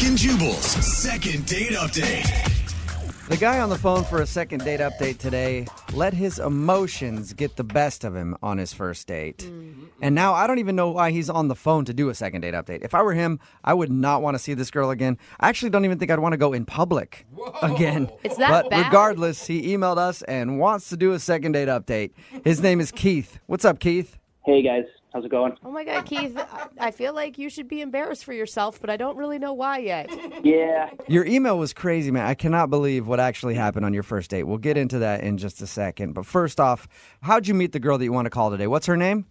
Brooke and Jubal's second date update. The guy on the phone for a second date update today let his emotions get the best of him on his first date. And now I don't even know why he's on the phone to do a second date update. If I were him, I would not want to see this girl again. I actually don't even think I'd want to go in public again. It's that but bad? regardless, he emailed us and wants to do a second date update. His name is Keith. What's up, Keith? Hey guys, how's it going? Oh my God, Keith, I feel like you should be embarrassed for yourself, but I don't really know why yet. Yeah, Your email was crazy, man. I cannot believe what actually happened on your first date. We'll get into that in just a second. But first off, how'd you meet the girl that you want to call today? What's her name?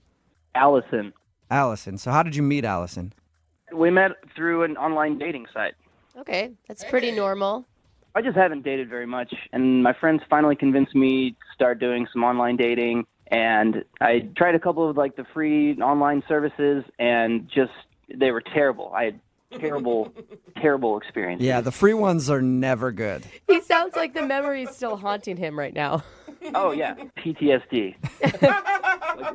Allison. Allison. So how did you meet Allison? We met through an online dating site. Okay, that's pretty normal. I just haven't dated very much, and my friends finally convinced me to start doing some online dating. And I tried a couple of the free online services, and just they were terrible. I had terrible experiences. Yeah, the free ones are never good. He sounds like the memory is still haunting him right now. Oh yeah, PTSD.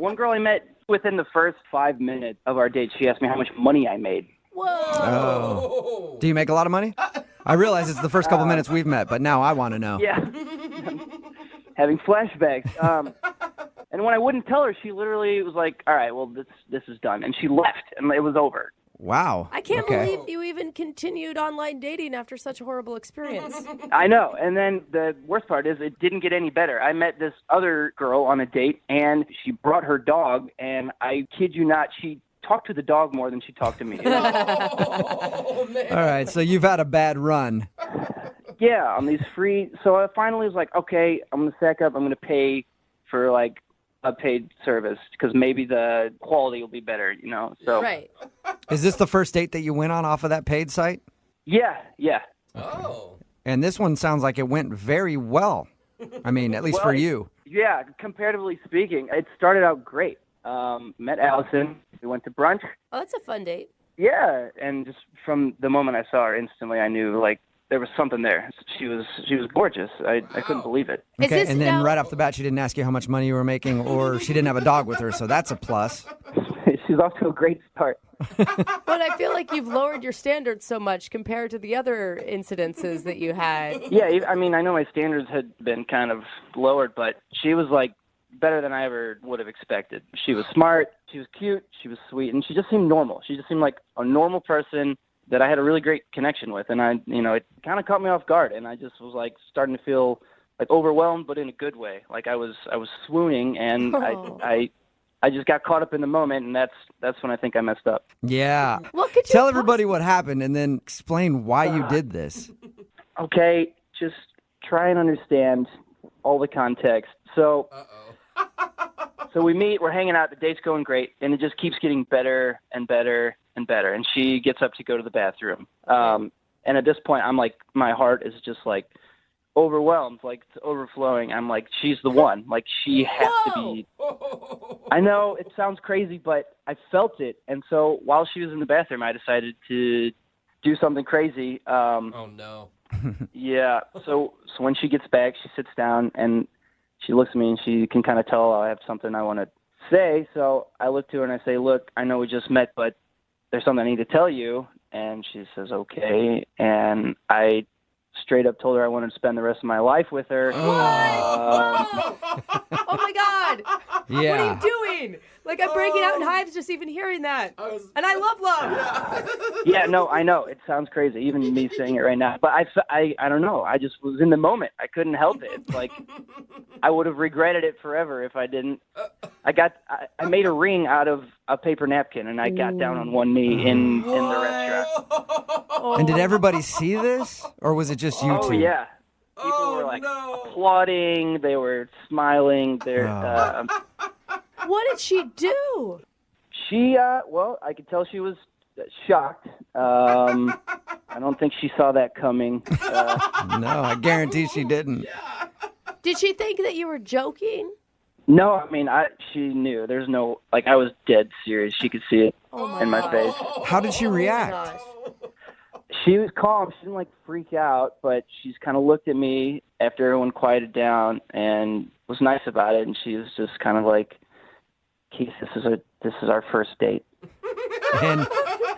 One girl I met within the first 5 minutes of our date, she asked me how much money I made. Whoa. Oh. Do you make a lot of money? I realize it's the first couple minutes we've met, but now I want to know. Yeah. Having flashbacks. And when I wouldn't tell her, she literally was like, all right, well, this is done. And she left, and it was over. Wow. I can't believe you even continued online dating after such a horrible experience. I know. And then the worst part is it didn't get any better. I met this other girl on a date, and she brought her dog, and I kid you not, she talked to the dog more than she talked to me. Oh, man. All right, so you've had a bad run. Yeah, on these free. So I finally was like, okay, I'm going to sack up. I'm going to pay for a paid service because maybe the quality will be better, So Right. Is this the first date that you went on off of that paid site? Yeah. Oh. And this one sounds like it went very well. I mean, at least for you. Yeah, comparatively speaking, it started out great. Met Allison. We went to brunch. Oh, that's a fun date. Yeah, and just from the moment I saw her, instantly I knew there was something there. She was gorgeous. I couldn't believe it. Is Okay, this and then now- right off the bat, she didn't ask you how much money you were making, or she didn't have a dog with her, so that's a plus. She's off to a great start. But I feel like you've lowered your standards so much compared to the other incidences that you had. Yeah, I mean, I know my standards had been kind of lowered, but she was better than I ever would have expected. She was smart, she was cute, she was sweet, and she just seemed normal. She just seemed like a normal person that I had a really great connection with, and it kind of caught me off guard, and I just was starting to feel overwhelmed, but in a good way. I was swooning, and I just got caught up in the moment, and that's when I think I messed up. Yeah. What could you Tell everybody what happened and then explain why you did this. Okay, just try and understand all the context. So, so we meet, we're hanging out, the date's going great, and it just keeps getting better and better and better. And she gets up to go to the bathroom. And at this point, I'm my heart is just overwhelmed, it's overflowing. I'm she's the one. She has to be. I know it sounds crazy, but I felt it. And so while she was in the bathroom, I decided to do something crazy. Oh, no. Yeah. So when she gets back, she sits down and she looks at me and she can kind of tell I have something I want to say. So I look to her and I say, look, I know we just met, but there's something I need to tell you. And she says, okay. And I straight up told her I wanted to spend the rest of my life with her. Whoa! Oh my God! Yeah. What are you doing? I'm breaking out in hives just even hearing that. And I love love. Yeah, no, I know. It sounds crazy, even me saying it right now. But I don't know. I just was in the moment. I couldn't help it. I would have regretted it forever if I didn't. I made a ring out of a paper napkin, and I got down on one knee in the restaurant. And did everybody see this, or was it just you two? Oh, yeah. People were applauding. They were smiling. What did she do? She, I could tell she was shocked. I don't think she saw that coming. No, I guarantee she didn't. Did she think that you were joking? No, I mean, she knew. There's no, I was dead serious. She could see it in my face. How did she react? Gosh. She was calm. She didn't freak out, but she's kind of looked at me after everyone quieted down and was nice about it. And she was just kind of Keith, this is our first date. And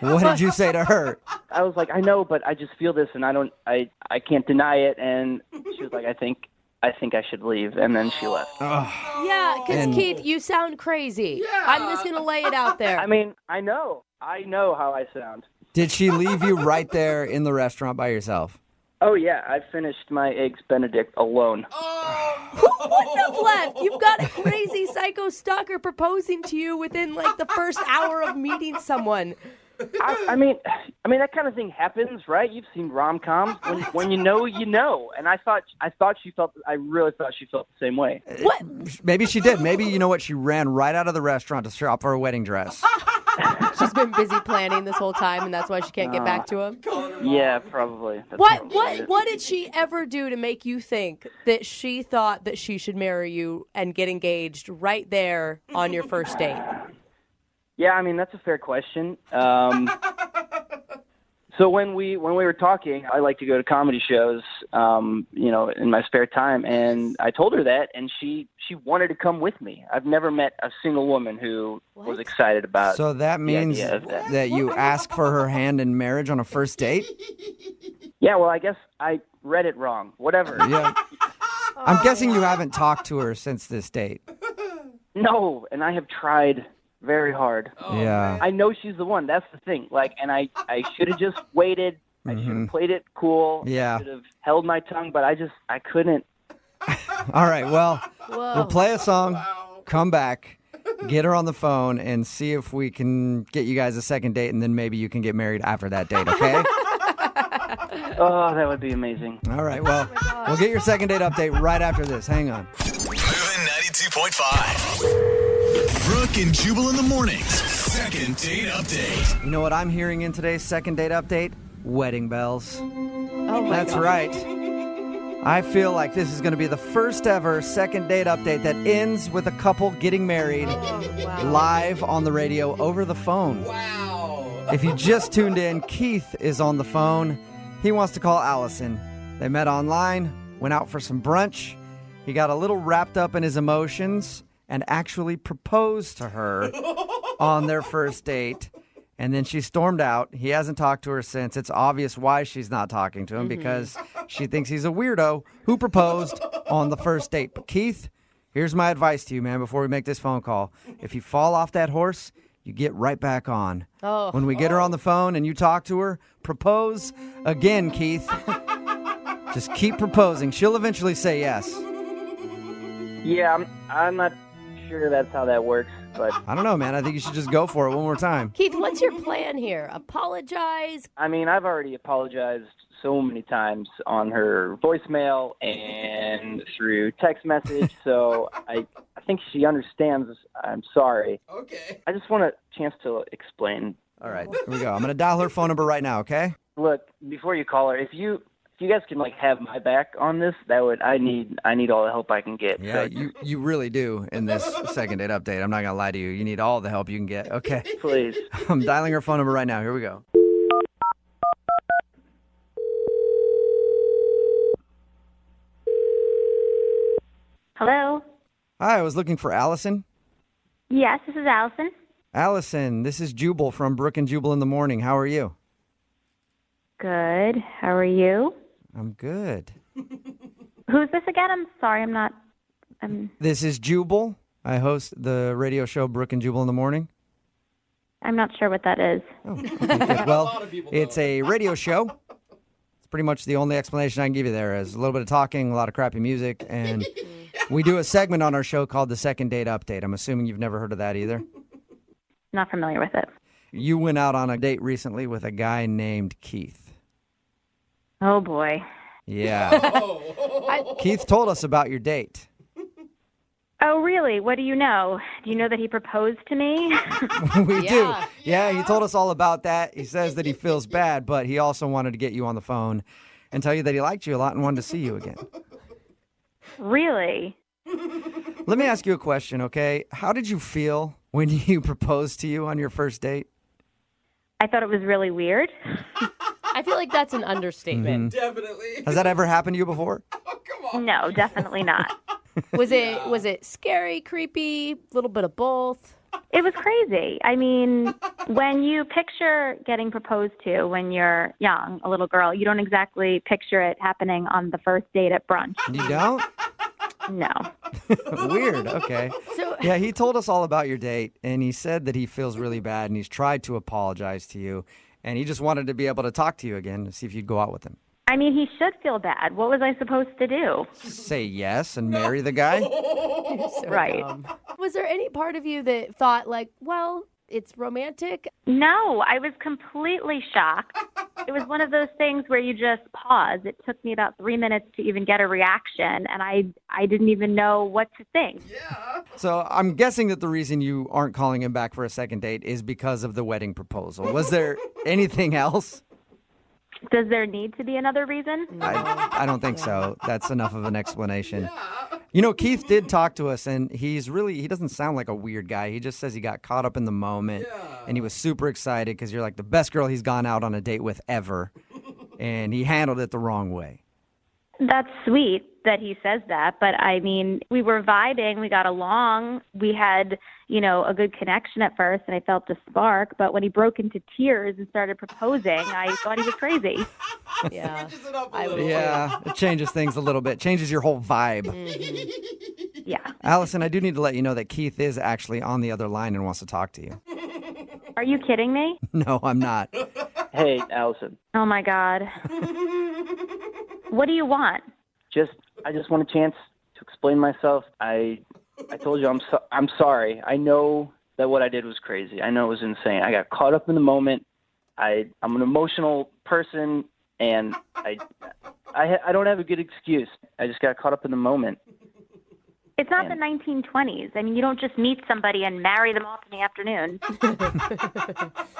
what did you say to her? I was like, I know, but I just feel this, and I can't deny it. And she was like, I think I should leave, and then she left. Yeah, because Keith, you sound crazy. Yeah. I'm just going to lay it out there. I mean, I know how I sound. Did she leave you right there in the restaurant by yourself? Oh yeah, I finished my eggs Benedict alone. Who wouldn't have left? You've got a crazy psycho stalker proposing to you within like the first hour of meeting someone. I mean that kind of thing happens, right? You've seen rom-coms. When you know, you know. And I really thought she felt the same way. What? Maybe she did. Maybe, you know what, she ran right out of the restaurant to shop for a wedding dress. She's been busy planning this whole time, and that's why she can't get back to him. Yeah, probably. That's What probably it. what did she ever do to make you think that she thought that she should marry you and get engaged right there on your first date? Yeah, I mean that's a fair question. So when we were talking, I like to go to comedy shows, in my spare time, and I told her that, and she wanted to come with me. I've never met a single woman who was excited about. So that means idea of that. that you ask for her hand in marriage on a first date? Yeah, well, I guess I read it wrong. Whatever. Yeah. I'm guessing you haven't talked to her since this date. No, and I have tried very hard. Yeah. I know she's the one. That's the thing. And I should have just waited. I should have played it cool. Yeah. I should have held my tongue, but I couldn't. All right, well, Whoa. we'll play a song, come back, get her on the phone, and see if we can get you guys a second date, and then maybe you can get married after that date, okay? Oh, that would be amazing. All right, well, we'll get your second date update right after this. Hang on. Moving 92.5. Brooke and Jubal in the mornings. Second date update. You know what I'm hearing in today's second date update? Wedding bells. Oh my That's God. right. I feel like this is going to be the first ever second date update that ends with a couple getting married live on the radio over the phone. Wow. If you just tuned in, Keith is on the phone. He wants to call Allison. They met online, went out for some brunch. He got a little wrapped up in his emotions and actually proposed to her on their first date. And then she stormed out. He hasn't talked to her since. It's obvious why she's not talking to him because she thinks he's a weirdo who proposed on the first date. But Keith, here's my advice to you, man, before we make this phone call. If you fall off that horse, you get right back on. Oh. When we get her on the phone and you talk to her, propose again, Keith. Just keep proposing. She'll eventually say yes. Yeah, I'm not sure that's how that works, but I don't know, man. I think you should just go for it one more time. Keith, what's your plan here? Apologize? I mean, I've already apologized so many times on her voicemail and through text message, so I think she understands I'm sorry. Okay. I just want a chance to explain. All right, here we go. I'm going to dial her phone number right now, okay? Look, before you call her, if you guys can have my back on this, I need all the help I can get. Yeah, So, you really do in this second date update. I'm not going to lie to you. You need all the help you can get, okay? please. I'm dialing her phone number right now. Here we go. Hello? Hi, I was looking for Allison. Yes, this is Allison. Allison, this is Jubal from Brooke and Jubal in the Morning. How are you? Good. How are you? I'm good. Who's this again? I'm sorry, I'm not... This is Jubal. I host the radio show Brooke and Jubal in the Morning. I'm not sure what that is. Oh, okay, good. Well, it's a radio show. It's pretty much the only explanation I can give you there is a little bit of talking, a lot of crappy music, and we do a segment on our show called the Second Date Update. I'm assuming you've never heard of that either. Not familiar with it. You went out on a date recently with a guy named Keith. Oh, boy. Yeah. Keith told us about your date. Oh, really? What do you know? Do you know that he proposed to me? We do. Yeah. Yeah, he told us all about that. He says that he feels bad, but he also wanted to get you on the phone and tell you that he liked you a lot and wanted to see you again. Really? Let me ask you a question, okay? How did you feel when he proposed to you on your first date? I thought it was really weird. I feel like that's an understatement. Definitely. Has that ever happened to you before? Oh, come on. No, definitely not. Was it scary, creepy, a little bit of both? It was crazy. I mean, when you picture getting proposed to when you're young, a little girl, you don't exactly picture it happening on the first date at brunch. You don't? No. Weird. Okay. So Yeah, he told us all about your date, and he said that he feels really bad, and he's tried to apologize to you, and he just wanted to be able to talk to you again to see if you'd go out with him. I mean, he should feel bad. What was I supposed to do? Say yes and marry the guy? so Right. dumb. Was there any part of you that thought like, well, it's romantic? No, I was completely shocked. It was one of those things where you just pause. It took me about 3 minutes to even get a reaction, and I didn't even know what to think. So I'm guessing that the reason you aren't calling him back for a second date is because of the wedding proposal. Was there anything else? Does there need to be another reason? I don't think so. That's enough of an explanation. You know, Keith did talk to us, and he doesn't sound like a weird guy. He just says he got caught up in the moment, and he was super excited because you're like the best girl he's gone out on a date with ever, and he handled it the wrong way. That's sweet that he says that, but I mean, we were vibing, we got along, we had, a good connection at first, and I felt the spark, but when he broke into tears and started proposing, I thought he was crazy. Yeah. Switches it up a I little. would- Yeah, it changes things a little bit, changes your whole vibe. Yeah. Allison, I do need to let you know that Keith is actually on the other line and wants to talk to you. Are you kidding me? No, I'm not. Hey, Allison. Oh my God. What do you want? I just want a chance to explain myself. I told you I'm sorry. I know that what I did was crazy. I know it was insane. I got caught up in the moment. I'm an emotional person, and I don't have a good excuse. I just got caught up in the moment. It's not the 1920s. I mean, you don't just meet somebody and marry them off in the afternoon.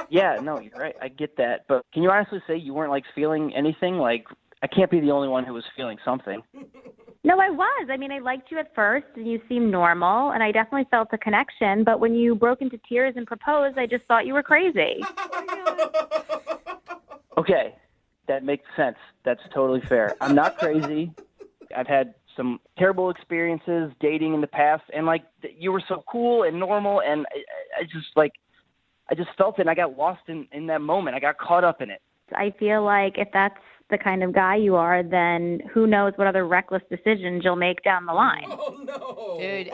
Yeah, no, you're right. I get that. But can you honestly say you weren't feeling anything? I can't be the only one who was feeling something. No, I was. I mean, I liked you at first, and you seemed normal, and I definitely felt a connection. But when you broke into tears and proposed, I just thought you were crazy. Okay, that makes sense. That's totally fair. I'm not crazy. I've had some terrible experiences dating in the past, and you were so cool and normal, and I just felt it, and I got lost in that moment. I got caught up in it. I feel like if that's the kind of guy you are, then who knows what other reckless decisions you'll make down the line. Oh, no. Dude,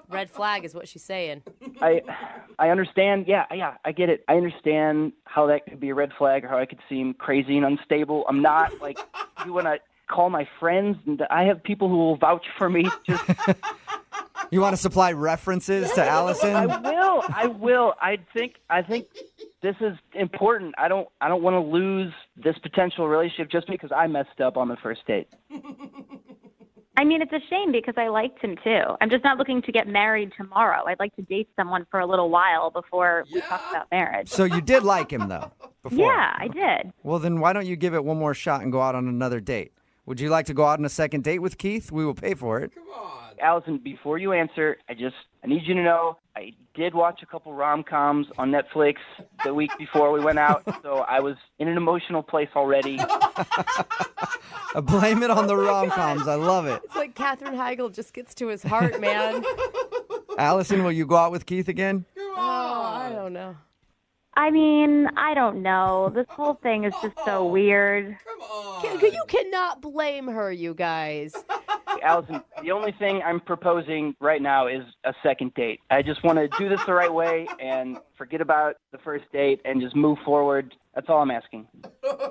red flag is what she's saying. I understand. Yeah, I get it. I understand how that could be a red flag or how I could seem crazy and unstable. I'm not you want to call my friends, and I have people who will vouch for me. Just You want to supply references to Allison? I will. I think this is important. I don't want to lose this potential relationship just because I messed up on the first date. I mean, it's a shame because I liked him too. I'm just not looking to get married tomorrow. I'd like to date someone for a little while before we talk about marriage. So you did like him, though, before? Yeah, I did. Well, then why don't you give it one more shot and go out on another date? Would you like to go out on a second date with Keith? We will pay for it. Come on. Allison, before you answer, I need you to know I did watch a couple rom-coms on Netflix the week before we went out, so I was in an emotional place already. Blame it on the rom-coms. I love it. It's like Katherine Heigl just gets to his heart, man. Allison, will you go out with Keith again? Oh, I don't know. I mean, I don't know. This whole thing is just so weird. Come on. You cannot blame her, you guys. Allison, the only thing I'm proposing right now is a second date. I just want to do this the right way and forget about the first date and just move forward. That's all I'm asking.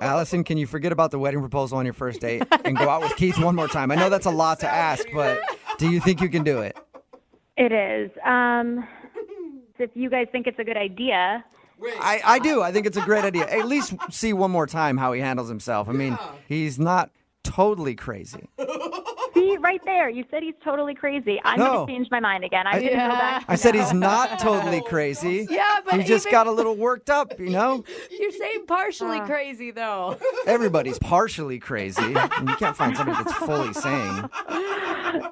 Allison, can you forget about the wedding proposal on your first date and go out with Keith one more time? I know that's a lot to ask, but do you think you can do it? It is. If you guys think it's a good idea. Wait. I do. I think it's a great idea. At least see one more time how he handles himself. I mean, he's not totally crazy. See, right there. You said he's totally crazy. I'm No. going to change my mind again. I'm going to go back. I said he's not totally crazy. Yeah, but he just even- got a little worked up, you know? You're saying partially crazy, though. Everybody's partially crazy. And you can't find somebody that's fully sane.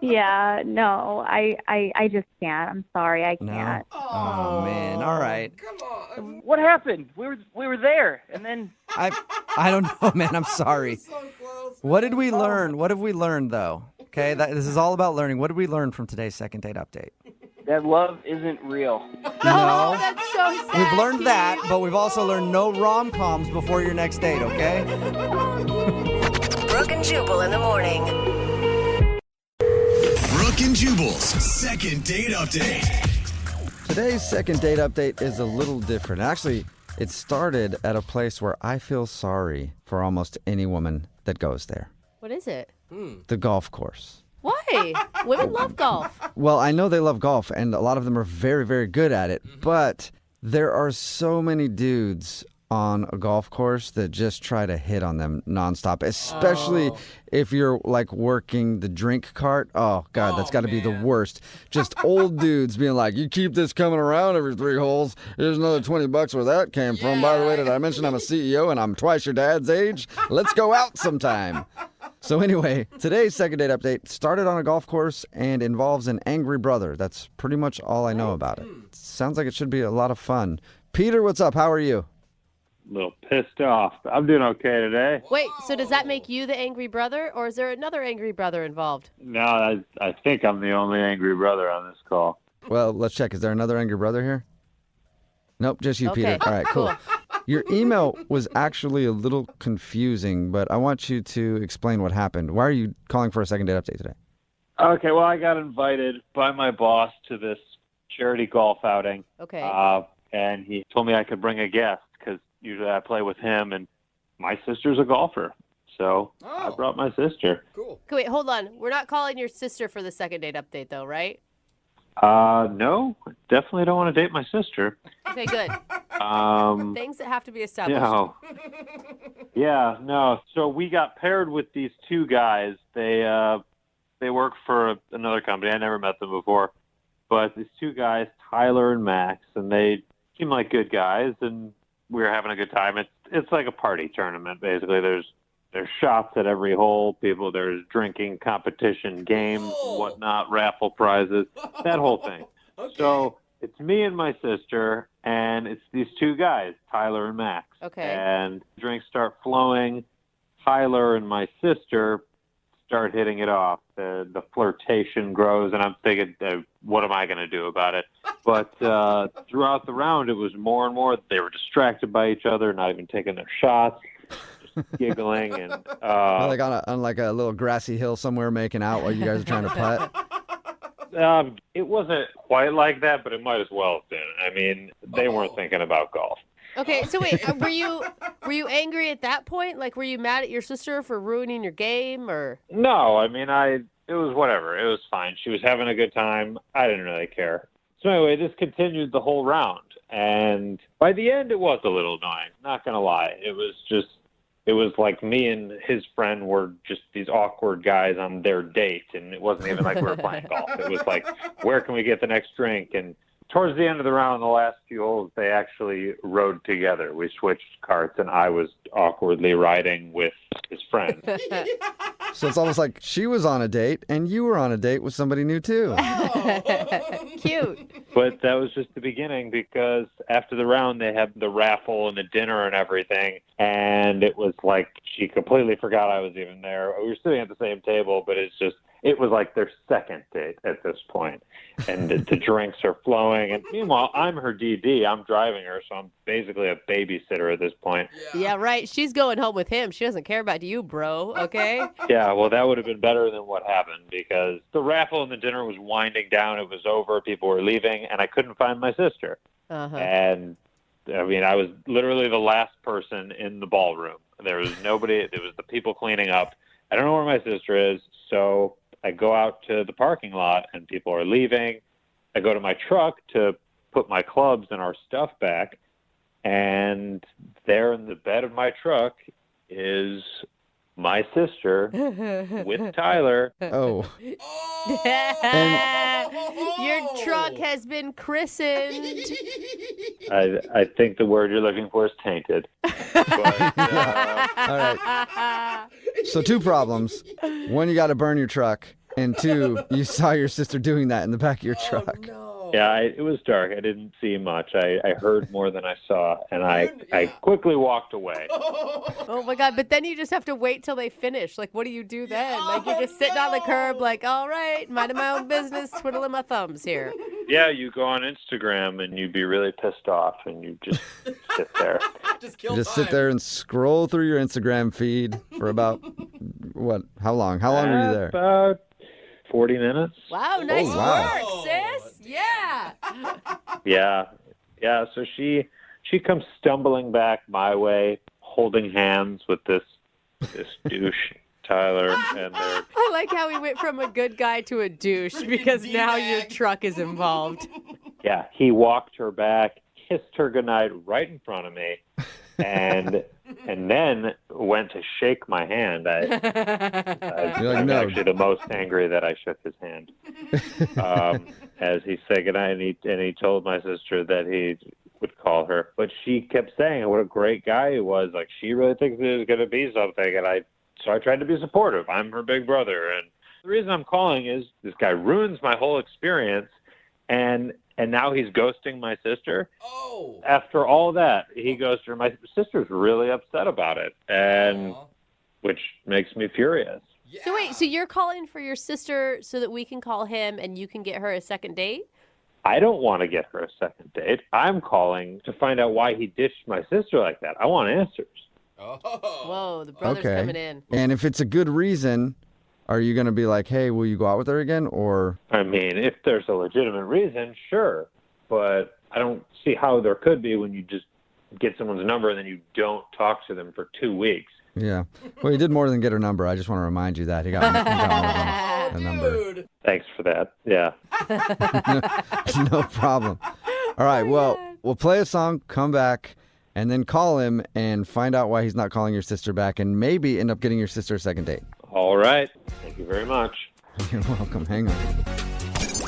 Yeah, no, I just can't. I'm sorry, I No? can't. Oh, man. All right. Come on. What happened? We were there, and then I don't know, man. I'm sorry. So close. What did we learn? What have we learned, though? Okay, this is all about learning. What did we learn from today's second date update? that love isn't real. Oh, that's so sad. We've learned that, Pete. but we've also learned no rom-coms before your next date, okay? Brooke and Jubal in the morning. Brooke and Jubal's second date update. Today's second date update is a little different. Actually, it started at a place where I feel sorry for almost any woman that goes there. What is it? The golf course. Why? Women love golf. Well, I know they love golf, and a lot of them are very, very good at it, but there are so many dudes on a golf course that just try to hit on them nonstop, especially if you're like working the drink cart. Oh, God, that's got to be the worst. Just old dudes being like, you keep this coming around every 3 holes. Here's another $20 where that came from. By the way, did I mention I'm a CEO and I'm twice your dad's age? Let's go out sometime. So anyway, today's second date update started on a golf course and involves an angry brother. That's pretty much all I know about it. Sounds like it should be a lot of fun. Peter, what's up? How are you? A little pissed off. I'm doing okay today. Wait, so does that make you the angry brother, or is there another angry brother involved? No, I think I'm the only angry brother on this call. Well, let's check. Is there another angry brother here? Nope, just you, Okay. Peter. All right, cool. Your email was actually a little confusing, but I want you to explain what happened. Why are you calling for a second date update today? Okay, well, I got invited by my boss to this charity golf outing, Okay. and he told me I could bring a guest because usually I play with him, and my sister's a golfer. So I brought my sister. Cool. Okay, wait, hold on. We're not calling your sister for the second date update, though, right? No, definitely don't want to date my sister. Okay, good. Things that have to be established. No. Yeah, no. So we got paired with these two guys. They work for another company. I never met them before. But these two guys, Tyler and Max, and they seem like good guys, and we were having a good time. It's like a party tournament, basically. There's shots at every hole. There's drinking competition, games, whatnot, raffle prizes, that whole thing. Okay. So it's me and my sister, and it's these two guys, Tyler and Max. Okay. And drinks start flowing. Tyler and my sister start hitting it off. The flirtation grows, and I'm thinking, what am I going to do about it? But throughout the round, it was more and more. They were distracted by each other, not even taking their shots, just giggling. And Like on like a little grassy hill somewhere making out while you guys are trying to putt? It wasn't quite like that, but it might as well have been. I mean, they weren't thinking about golf. Okay, so wait, were you angry at that point? Like, were you mad at your sister for ruining your game, or? No, I mean, it was whatever. It was fine. She was having a good time. I didn't really care. So anyway, this continued the whole round. And by the end, it was a little annoying. Not going to lie. It was like me and his friend were just these awkward guys on their date. And it wasn't even like we were playing golf. It was like, where can we get the next drink? And towards the end of the round, the last few holes, they actually rode together. We switched carts, and I was awkwardly riding with his friend. So it's almost like she was on a date and you were on a date with somebody new too. Cute. But that was just the beginning, because after the round, they had the raffle and the dinner and everything. And it was like she completely forgot I was even there. We were sitting at the same table, but it was like their second date at this point. And the drinks are flowing. And meanwhile, I'm her DD. I'm driving her, so I'm basically a babysitter at this point. Yeah, right. She's going home with him. She doesn't care about you, bro, okay? Yeah, well, that would have been better than what happened, because the raffle and the dinner was winding down. It was over. People were leaving, and I couldn't find my sister. Uh-huh. And, I mean, I was literally the last person in the ballroom. There was nobody. It was the people cleaning up. I don't know where my sister is, so I go out to the parking lot, and people are leaving. I go to my truck to put my clubs and our stuff back, and there in the bed of my truck is my sister with Tyler. Oh. Your truck has been christened. I think the word you're looking for is tainted. But, All right. So 2 problems. 1, you got to burn your truck. And 2, you saw your sister doing that in the back of your truck. yeah, it was dark. I didn't see much. I heard more than I saw, and I quickly walked away. Oh my God, but then you just have to wait till they finish. Like, what do you do then? Like, you're just sitting on the curb like, all right, minding my own business, twiddling my thumbs here. Yeah, you go on Instagram and you'd be really pissed off and you just sit there. Just kill Just time. sit there and scroll through your Instagram feed for about, what, how long? How long were you there? About 40 minutes. Wow, nice wow. work, sis. Yeah. Yeah. So she comes stumbling back my way, holding hands with this douche, Tyler, and they're I like how he went from a good guy to a douche because now your truck is involved. yeah. He walked her back, kissed her goodnight right in front of me, and then went to shake my hand. You're like, I'm no. actually the most angry that I shook his hand. As he said goodnight, and he told my sister that he would call her, but she kept saying what a great guy he was. Like, she really thinks it was going to be something, and so I tried to be supportive. I'm her big brother, and the reason I'm calling is this guy ruins my whole experience, and now he's ghosting my sister. Oh. After all that, he goes to her. My sister's really upset about it, and which makes me furious. Yeah. So wait, so you're calling for your sister so that we can call him and you can get her a second date? I don't want to get her a second date. I'm calling to find out why he ditched my sister like that. I want answers. Oh. Whoa, the brother's Okay. coming in. And if it's a good reason, are you going to be like, hey, will you go out with her again? Or, I mean, if there's a legitimate reason, sure. But I don't see how there could be when you just get someone's number and then you don't talk to them for 2 weeks. yeah. Well, he did more than get her number. I just want to remind you that. He got more than a number. Dude. Thanks for that. Yeah. No problem. All right, well, we'll play a song, come back, and then call him and find out why he's not calling your sister back and maybe end up getting your sister a second date. All right. Thank you very much. You're welcome. Hang on. Moving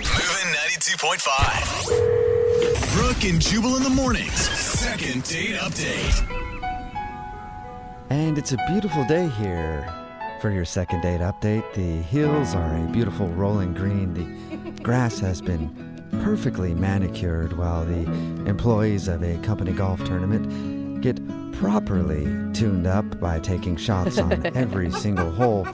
92.5. Brooke and Jubal in the mornings. Second date update. And it's a beautiful day here for your second date update. The hills are a beautiful rolling green. The grass has been perfectly manicured while the employees of a company golf tournament get properly tuned up by taking shots on every single hole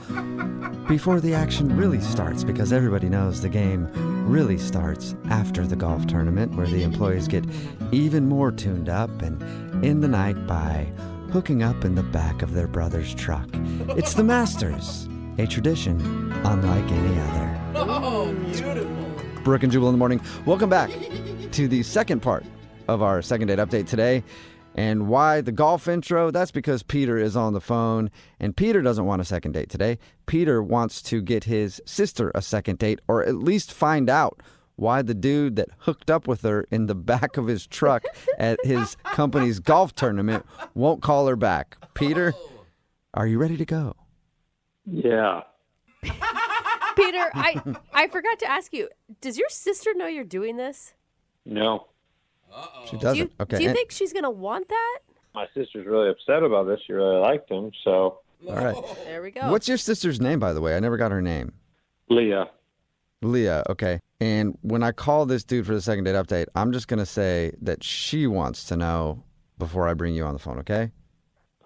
before the action really starts, because everybody knows the game really starts after the golf tournament, where the employees get even more tuned up and in the night by hooking up in the back of their brother's truck. It's the Masters, a tradition unlike any other. Oh, beautiful. Brooke and Jubal in the morning. Welcome back to the second part of our second date update today. And why the golf intro? That's because Peter is on the phone, and Peter doesn't want a second date today. Peter wants to get his sister a second date, or at least find out why the dude that hooked up with her in the back of his truck at his company's golf tournament won't call her back. Peter, are you ready to go? Yeah. Peter, I forgot to ask you, does your sister know you're doing this? No. She doesn't. Okay. Do you and- think she's going to want that? My sister's really upset about this. She really liked him, so all right. There we go. What's your sister's name, by the way? I never got her name. Leah. Leah, okay. And when I call this dude for the second date update, I'm just going to say that she wants to know before I bring you on the phone, okay?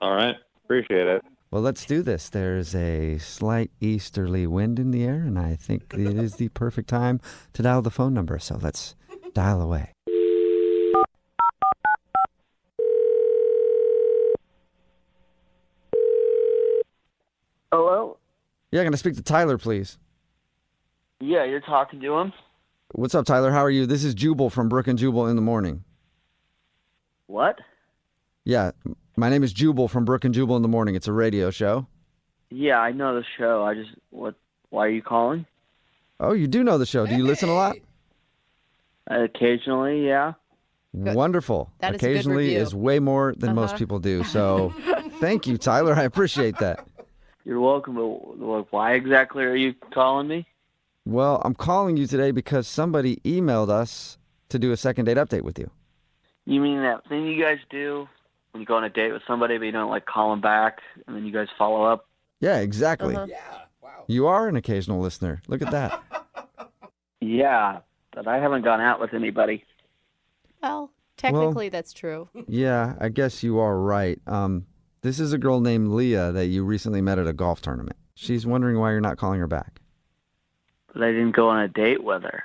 All right. Appreciate it. Well, let's do this. There's a slight easterly wind in the air, and I think it is the perfect time to dial the phone number. So let's dial away. Hello? Yeah, can I speak to Tyler, please? Yeah, you're talking to him? What's up, Tyler? How are you? This is Jubal from Brooke and Jubal in the morning. What? Yeah, my name is Jubal from Brooke and Jubal in the morning. It's a radio show. Yeah, I know the show. Why are you calling? Oh, you do know the show. Do you listen a lot? Occasionally, yeah. Good. Wonderful. That is a good Occasionally review. is way more than most people do. So thank you, Tyler. I appreciate that. You're welcome, but why exactly are you calling me? Well, I'm calling you today because somebody emailed us to do a second date update with you. You mean that thing you guys do when you go on a date with somebody, but you don't call them back, and then you guys follow up? Yeah, exactly. Uh-huh. Yeah. Wow. You are an occasional listener. Look at that. Yeah, but I haven't gone out with anybody. Well, technically that's true. Yeah, I guess you are right. This is a girl named Leah that you recently met at a golf tournament. She's wondering why you're not calling her back. But I didn't go on a date with her.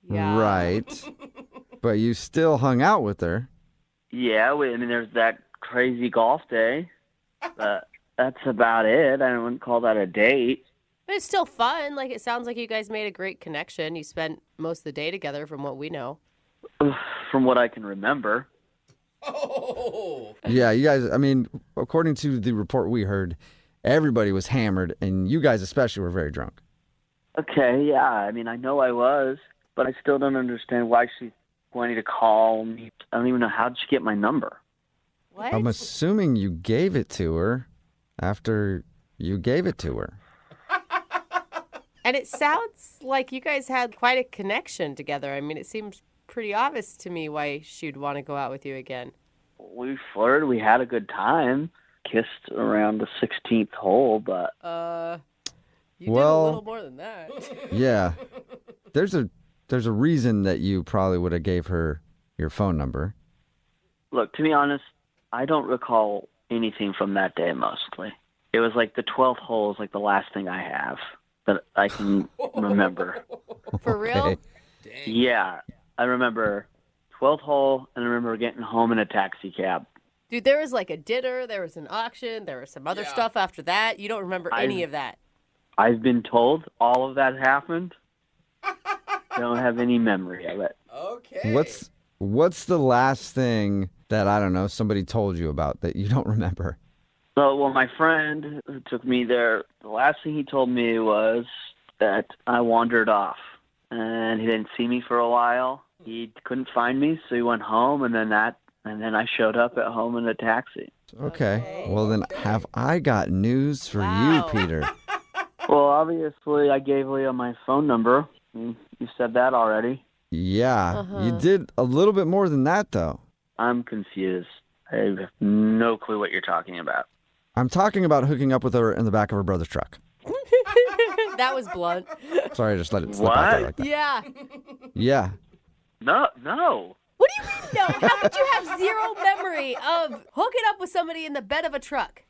Yeah. Right. But you still hung out with her. Yeah, I mean, there's that crazy golf day. But that's about it. I wouldn't call that a date. But it's still fun. Like, it sounds like you guys made a great connection. You spent most of the day together from what we know. From what I can remember. Oh. Yeah, you guys, I mean, according to the report we heard, everybody was hammered, and you guys especially were very drunk. Okay, yeah. I mean, I know I was, but I still don't understand why she's wanting to call me. I don't even know how did she get my number. What? I'm assuming you gave it to her after you gave it to her. And it sounds like you guys had quite a connection together. I mean, it seems pretty obvious to me why she'd want to go out with you again. We flirted. We had a good time. Kissed around the 16th hole, but You did a Well- little more than that. Yeah. There's a reason that you probably would have gave her your phone number. look, to be honest, I don't recall anything from that day mostly. It was like the 12th hole is like the last thing I have that I can remember. For real? Okay. Yeah, I remember 12th hole, and I remember getting home in a taxi cab. Dude, there was like a dinner, there was an auction, there was some other stuff after that. You don't remember any of that. I've been told all of that happened. Don't have any memory of it. Okay. What's the last thing that, I don't know, somebody told you about that you don't remember? So, well, my friend who took me there, the last thing he told me was that I wandered off, and he didn't see me for a while. He couldn't find me, so he went home, and then I showed up at home in a taxi. Okay. Well, then have I got news for Wow. you, Peter? Well, obviously, I gave Leah my phone number. You said that already. Yeah. You did a little bit more than that, though. I'm confused. I have no clue what you're talking about. I'm talking about hooking up with her in the back of her brother's truck. That was blunt. Sorry, I just let it slip out there What? like that. Yeah. No. Yeah. What do you mean, no? How could you have zero memory of hooking up with somebody in the bed of a truck?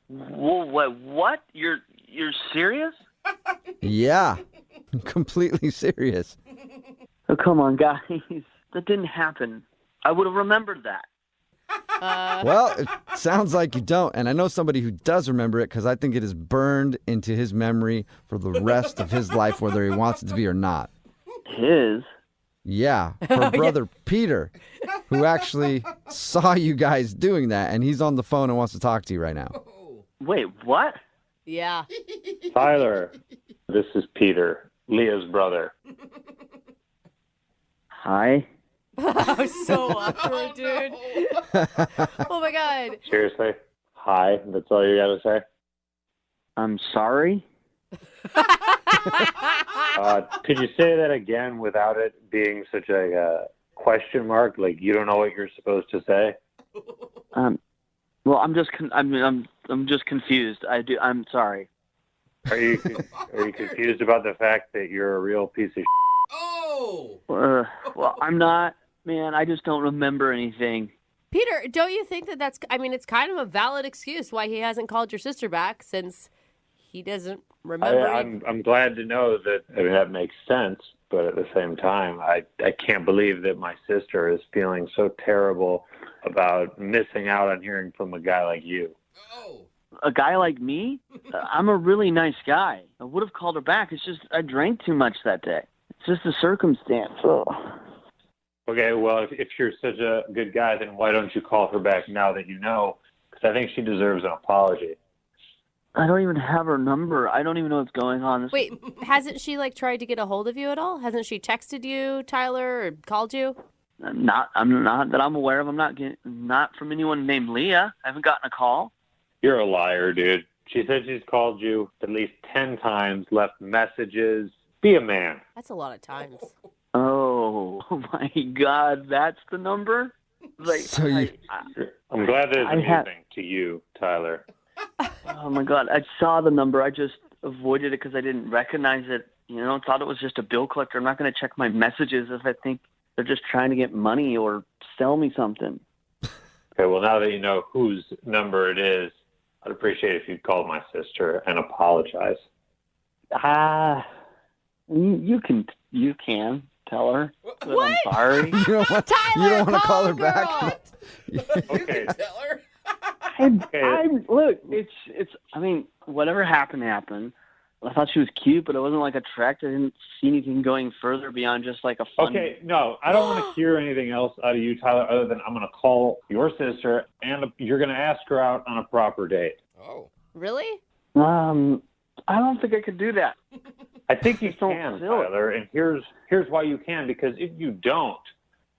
Well, what? You're serious? Yeah. I'm completely serious. Oh, come on, guys. That didn't happen. I would have remembered that. Well, it sounds like you don't. And I know somebody who does remember it because I think it is burned into his memory for the rest of his life, whether he wants it to be or not. His? Yeah, her brother Peter, who actually saw you guys doing that, and he's on the phone and wants to talk to you right now. Wait, what? Yeah. Tyler, this is Peter, Leah's brother. Hi? That was so awkward, dude. Oh my God. Seriously? Hi, that's all you gotta say? I'm sorry? Could you say that again without it being such a question mark? Like you don't know what you're supposed to say? Well, I'm just confused. I'm sorry. Are you confused about the fact that you're a real piece of Oh. Well, I'm not. Man, I just don't remember anything. Peter, don't you think that it's kind of a valid excuse why he hasn't called your sister back since he doesn't remember? I'm glad to know that. I mean, that makes sense, but at the same time, I can't believe that my sister is feeling so terrible about missing out on hearing from a guy like you. Oh. A guy like me? I'm a really nice guy. I would have called her back. It's just I drank too much that day. It's just a circumstance. Okay, well, if you're such a good guy, then why don't you call her back now that you know? Because I think she deserves an apology. I don't even have her number. I don't even know what's going on. Wait, hasn't she tried to get a hold of you at all? Hasn't she texted you, Tyler, or called you? I'm not that I'm aware of. I'm not from anyone named Leah. I haven't gotten a call. You're a liar, dude. She said she's called you at least 10 times, left messages. Be a man. That's a lot of times. Oh my God, that's the number? So I'm glad that it's I have- amusing to you, Tyler. Oh my God, I saw the number. I just avoided it because I didn't recognize it. Thought it was just a bill collector. I'm not going to check my messages if I think they're just trying to get money or sell me something. Okay, well, now that you know whose number it is, I'd appreciate if you'd call my sister and apologize. You can. tell her that I'm sorry. You don't want, Tyler, to call her girl. back? Okay. Tell her. Look, it's. I mean, whatever happened. I thought she was cute, but I wasn't like attracted. I didn't see anything going further beyond just like a fun. Okay, no, I don't want to hear anything else out of you, Tyler, other than I'm going to call your sister and you're going to ask her out on a proper date. Oh. Really? I don't think I could do that. I think you Don't can, feel it. Tyler, and here's why you can, because if you don't,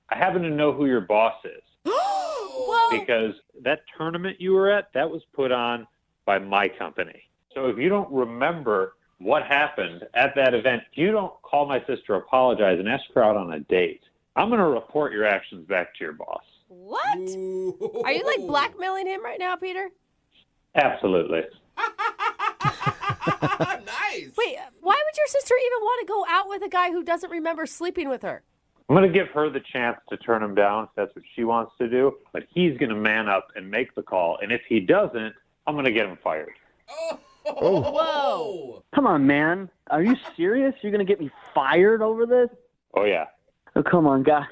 I happen to know who your boss is. Whoa. Because that tournament you were at, that was put on by my company. So if you don't remember what happened at that event, if you don't call my sister, apologize, and ask her out on a date, I'm going to report your actions back to your boss. What? Ooh. Are you like blackmailing him right now, Peter? Absolutely. Nice. Wait, why would your sister even want to go out with a guy who doesn't remember sleeping with her? I'm going to give her the chance to turn him down if that's what she wants to do, but he's going to man up and make the call, and if he doesn't, I'm going to get him fired. Oh. Whoa. Come on, man. Are you serious? You're gonna get me fired over this? Oh, yeah. Oh, come on, guys.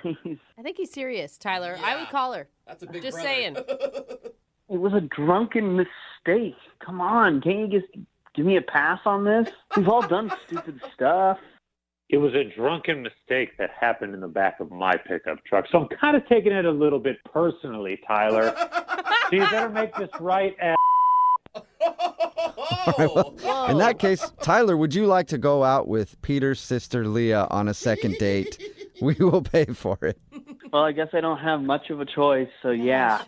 I think he's serious, Tyler. I Yeah. would call her. That's a big Just brother. saying. It was a drunken mistake. Come on, can't you just give me a pass on this? We've all done stupid stuff. It was a drunken mistake that happened in the back of my pickup truck, so I'm kind of taking it a little bit personally, Tyler. So you better make this right, ass. Oh. In that case, Tyler, would you like to go out with Peter's sister Leah on a second date? We will pay for it. Well, I guess I don't have much of a choice, so yeah.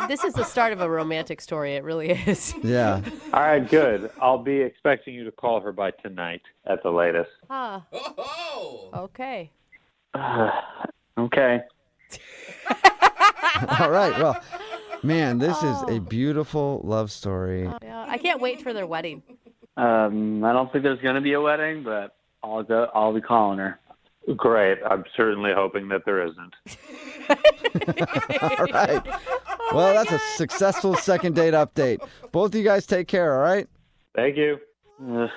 This is the start of a romantic story. It really is. Yeah. All right, good. I'll be expecting you to call her by tonight at the latest. Ah, Oh. okay. Okay. All right. Well, man, this is a beautiful love story. Yeah, I can't wait for their wedding. I don't think there's gonna be a wedding, but I'll be calling her. Great. I'm certainly hoping that there isn't. All right. Well, that's a successful second date update. Both of you guys take care, all right? Thank you. Ugh.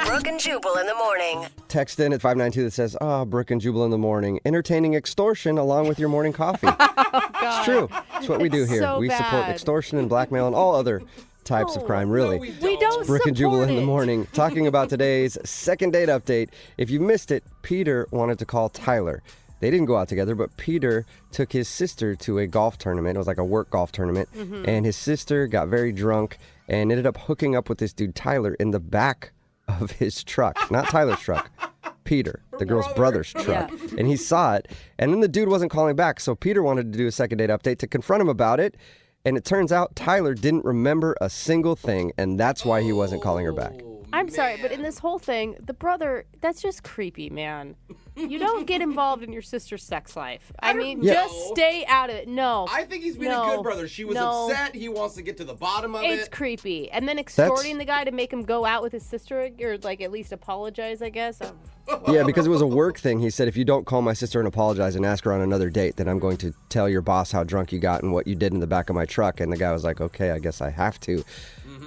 Brooke and Jubal in the morning. Text in at 592 that says, Brooke and Jubal in the morning. Entertaining extortion along with your morning coffee. It's true. It's what we do here. so We support bad. extortion and blackmail and all other types of crime, really. We don't Brooke and Jubal support in the it. morning, talking about today's second date update. If you missed it, Peter wanted to call Tyler. They didn't go out together, but Peter took his sister to a golf tournament. It was like a work golf tournament. And his sister got very drunk and ended up hooking up with this dude, Tyler, in the back of his truck. Not Tyler's truck. Peter, the girl's brother's truck. And he saw it. And then the dude wasn't calling back. So Peter wanted to do a second date update to confront him about it. And it turns out Tyler didn't remember a single thing. And that's why he wasn't calling her back. I'm sorry, but in this whole thing, the brother, that's just creepy, man. You don't get involved in your sister's sex life. I mean, Yeah. just stay out of it. No. I think he's being a No. good brother. She was No. upset. He wants to get to the bottom of It's it. creepy. And then extorting the guy to make him go out with his sister, or like at least apologize, I guess. Yeah, because it was a work thing. He said, if you don't call my sister and apologize and ask her on another date, then I'm going to tell your boss how drunk you got and what you did in the back of my truck. And the guy was like, okay, I guess I have to.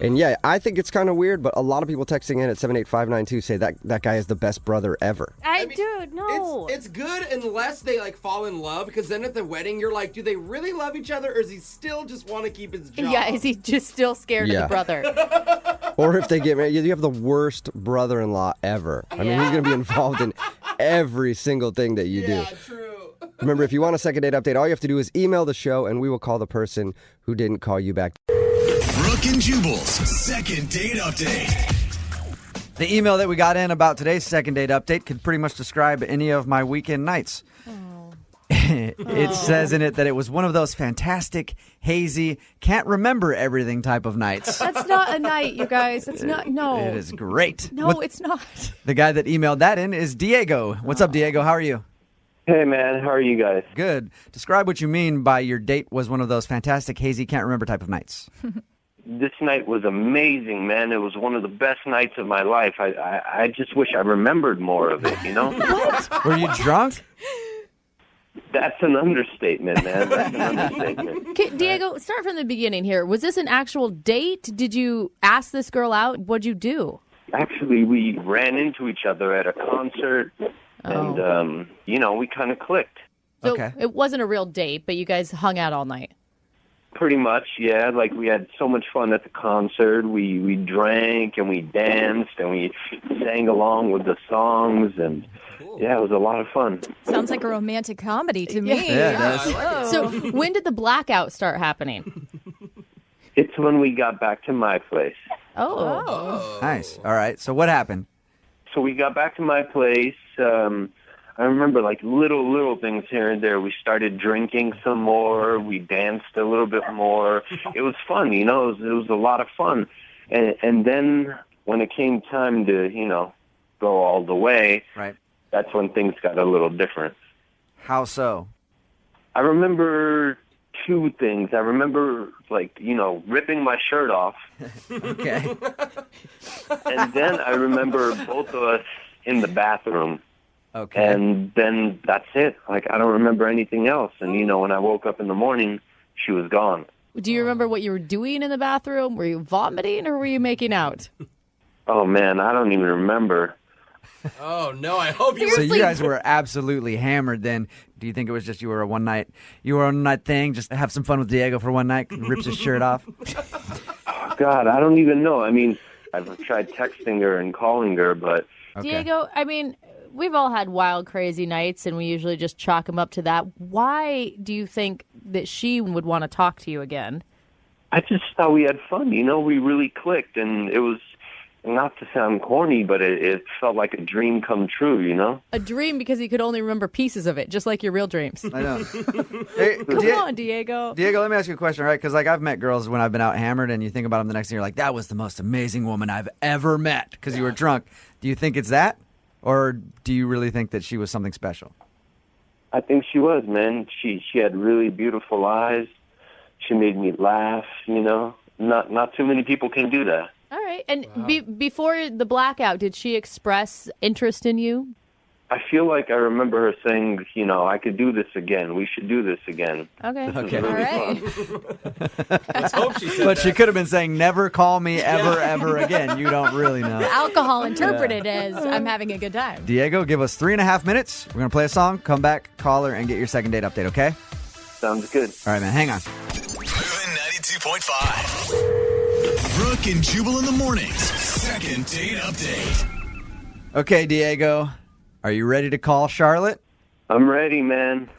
And yeah, I think it's kind of weird, but a lot of people texting in at 78592 say that guy is the best brother ever. Dude, no. It's good unless they like fall in love, because then at the wedding you're like, do they really love each other, or does he still just want to keep his job? Yeah, is he just still scared of Yeah. the brother? Or if they get married, you have the worst brother-in-law ever. I mean, he's going to be involved in every single thing that you do. Yeah, true. Remember, if you want a second date update, all you have to do is email the show and we will call the person who didn't call you back. Brooke and Jubal's second date update. The email that we got in about today's second date update could pretty much describe any of my weekend nights. It says in it that it was one of those fantastic, hazy, can't remember everything type of nights. That's not a night, you guys. It's not. No. It is great. No, it's not. The guy that emailed that in is Diego. What's up, Diego? How are you? Hey, man. How are you guys? Good. Describe what you mean by your date was one of those fantastic, hazy, can't remember type of nights. This night was amazing, man. It was one of the best nights of my life. I just wish I remembered more of it, you know? Were you drunk? That's an understatement, man. That's an understatement. Okay, Diego, start from the beginning here. Was this an actual date? Did you ask this girl out? What'd you do? Actually, we ran into each other at a concert, and, we kind of clicked. So Okay. it wasn't a real date, but you guys hung out all night. Pretty much, yeah. Like, we had so much fun at the concert. We drank, and we danced, and we sang along with the songs, and, yeah, it was a lot of fun. Sounds like a romantic comedy to me. Yeah, it does. So when did the blackout start happening? It's when we got back to my place. Oh. Nice. All right. So what happened? So we got back to my place. I remember like little things here and there. We started drinking some more. We danced a little bit more. It was fun, It was a lot of fun. And then when it came time to, go all the way, Right. that's when things got a little different. How so? I remember two things. I remember, ripping my shirt off. Okay. And then I remember both of us in the bathroom. Okay. And then that's it. Like, I don't remember anything else. And, when I woke up in the morning, she was gone. Do you remember what you were doing in the bathroom? Were you vomiting or were you making out? Oh, man, I don't even remember. Oh, no, I hope you So you guys were absolutely hammered then. Do you think it was just you were on a one night thing, just have some fun with Diego for one night, rips his shirt off? Oh, God, I don't even know. I mean, I've tried texting her and calling her, but... Okay. Diego, we've all had wild, crazy nights, and we usually just chalk them up to that. Why do you think that she would want to talk to you again? I just thought we had fun, We really clicked, and it was, not to sound corny, but it felt like a dream come true, A dream because you could only remember pieces of it, just like your real dreams. I know. Hey, Come on, Diego. Diego, let me ask you a question, right? Because I've met girls when I've been out hammered, and you think about them the next day, you're like, that was the most amazing woman I've ever met because you were drunk. Do you think it's that? Or do you really think that she was something special? I think she was, man. She had really beautiful eyes. She made me laugh, Not too many people can do that. All right. And before the blackout, did she express interest in you? I feel like I remember her saying, I could do this again. We should do this again. Okay. Okay. All right. Let's hope she said But that. she could have been saying, never call me ever again. You don't really know. Alcohol interpreted as I'm having a good time. Diego, give us 3.5 minutes. We're going to play a song, come back, call her, and get your second date update, okay? Sounds good. All right, man, hang on. Moving 92.5. Brooke and Jubal in the mornings. Second date update. Okay, Diego, are you ready to call Charlotte? I'm ready, man.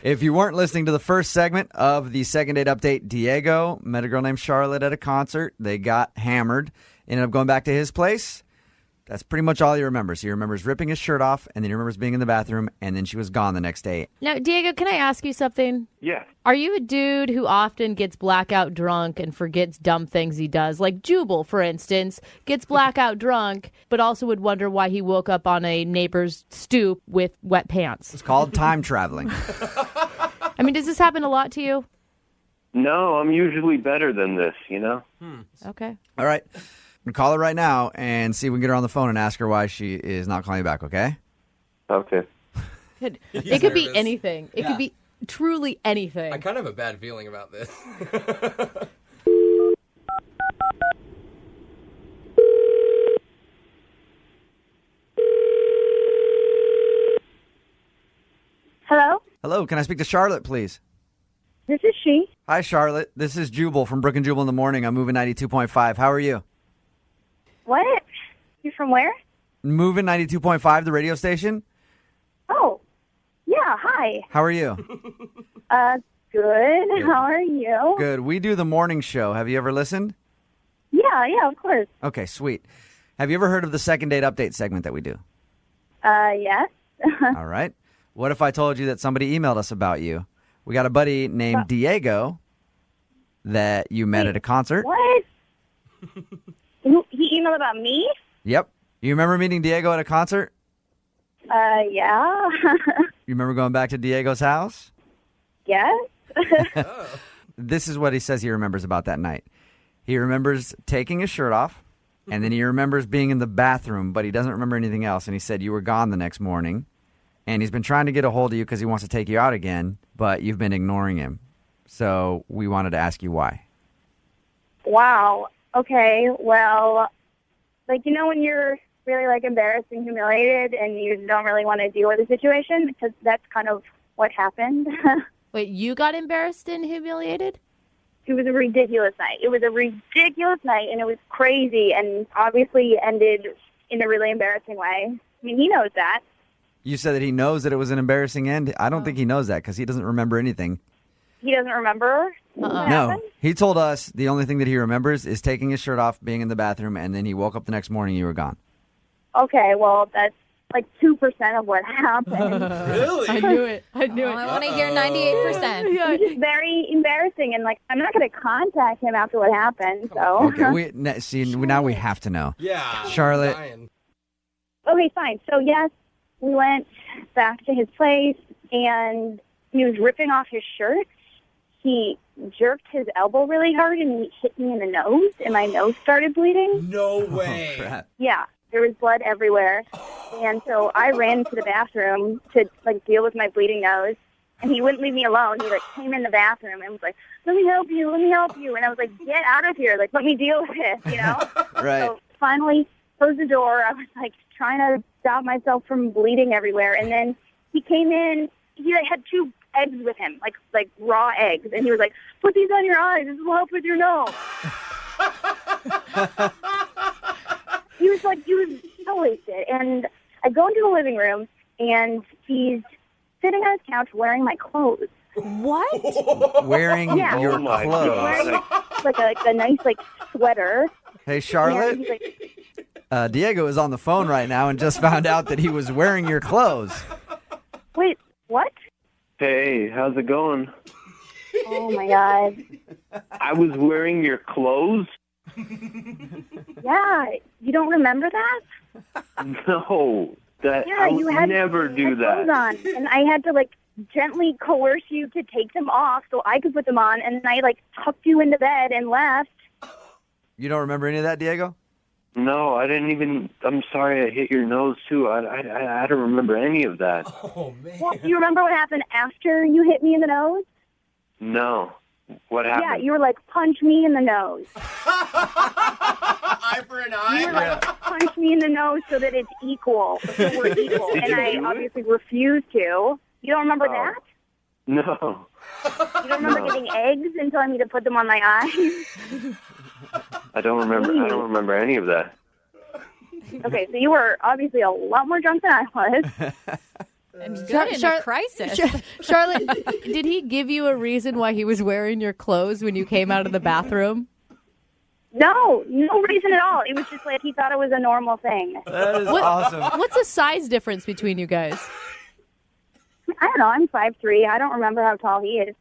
If you weren't listening to the first segment of the second date update, Diego met a girl named Charlotte at a concert. They got hammered, ended up going back to his place. That's pretty much all he remembers. He remembers ripping his shirt off, and then he remembers being in the bathroom, and then she was gone the next day. Now, Diego, can I ask you something? Yeah. Are you a dude who often gets blackout drunk and forgets dumb things he does? Like Jubal, for instance, gets blackout drunk, but also would wonder why he woke up on a neighbor's stoop with wet pants. It's called time traveling. Does this happen a lot to you? No, I'm usually better than this, Okay. All right. I'm going to call her right now and see if we can get her on the phone and ask her why she is not calling you back, okay? Okay. It could be nervous. anything. It could be truly anything. I kind of have a bad feeling about this. Hello? Hello, can I speak to Charlotte, please? This is she. Hi, Charlotte. This is Jubal from Brooke and Jubal in the Morning. I'm moving 92.5. How are you? What? You from where? Moving 92.5, the radio station. Oh, yeah, hi. How are you? Good. How are you? Good. We do the morning show. Have you ever listened? Yeah, of course. Okay, sweet. Have you ever heard of the second date update segment that we do? Yes. All right. What if I told you that somebody emailed us about you? We got a buddy named Diego that you met at a concert. What? He emailed about me? Yep. You remember meeting Diego at a concert? Yeah. You remember going back to Diego's house? Yes. This is what he says he remembers about that night. He remembers taking his shirt off, and then he remembers being in the bathroom, but he doesn't remember anything else. And he said you were gone the next morning, and he's been trying to get a hold of you because he wants to take you out again, but you've been ignoring him. So we wanted to ask you why. Wow. Okay, well, Like, when you're really, like, embarrassed and humiliated and you don't really want to deal with the situation, because that's kind of what happened. Wait, you got embarrassed and humiliated? It was a ridiculous night. It was a ridiculous night, and it was crazy, and obviously ended in a really embarrassing way. I mean, he knows that. You said that he knows that it was an embarrassing end. I don't think he knows that because he doesn't remember anything. He doesn't remember what happened? No, he told us the only thing that he remembers is taking his shirt off, being in the bathroom, and then he woke up the next morning and you were gone. Okay, well, that's like 2% of what happened. Really? I knew it. I want to hear 98%. It was just very embarrassing, and, like, I'm not going to contact him after what happened, so. Okay, now we have to know. Yeah. Charlotte. Okay, fine. So, yes, we went back to his place, and he was ripping off his shirt. He jerked his elbow really hard, and he hit me in the nose, and my nose started bleeding. No way. Oh, crap. Yeah, there was blood everywhere. And so I ran to the bathroom to, like, deal with my bleeding nose, and he wouldn't leave me alone. He, like, came in the bathroom and was like, let me help you. And I was like, get out of here. Like, let me deal with this, Right. So finally closed the door. I was, like, trying to stop myself from bleeding everywhere. And then he came in. He, like, had 2 eggs with him, like raw eggs. And he was like, put these on your eyes. This will help with your nose. He was so wasted. And I go into the living room, and he's sitting on his couch wearing my clothes. What? Wearing Yeah. your Oh, my clothes. God. Wearing, like a nice, like, sweater. Hey, And Charlotte. he's like, Diego is on the phone right now and just found out that he was wearing your clothes. wait, what? Hey, how's it going? Oh, my God. I was wearing your clothes? Yeah, you don't remember that? No, Yeah, I you would had never do clothes that. on, and I had to, like, gently coerce you to take them off so I could put them on, and I, like, tucked you into bed and left. You don't remember any of that, Diego? No, I didn't even. I'm sorry I hit your nose, too. I don't remember any of that. Oh, man. Well, you remember what happened after you hit me in the nose? No. What happened? Yeah, you were like, punch me in the nose. Eye for an eye. You were like, punch me in the nose so that it's equal. So we're equal. Did And you I do it? obviously refused to. You don't remember Oh. that? No. You don't remember No. getting eggs and telling me to put them on my eyes? I don't remember any of that. Okay, so you were obviously a lot more drunk than I was. And good in a crisis. Charlotte, did he give you a reason why he was wearing your clothes when you came out of the bathroom? No reason at all. It was just like he thought it was a normal thing. That is awesome. What's the size difference between you guys? I don't know. I'm 5'3". I don't remember how tall he is.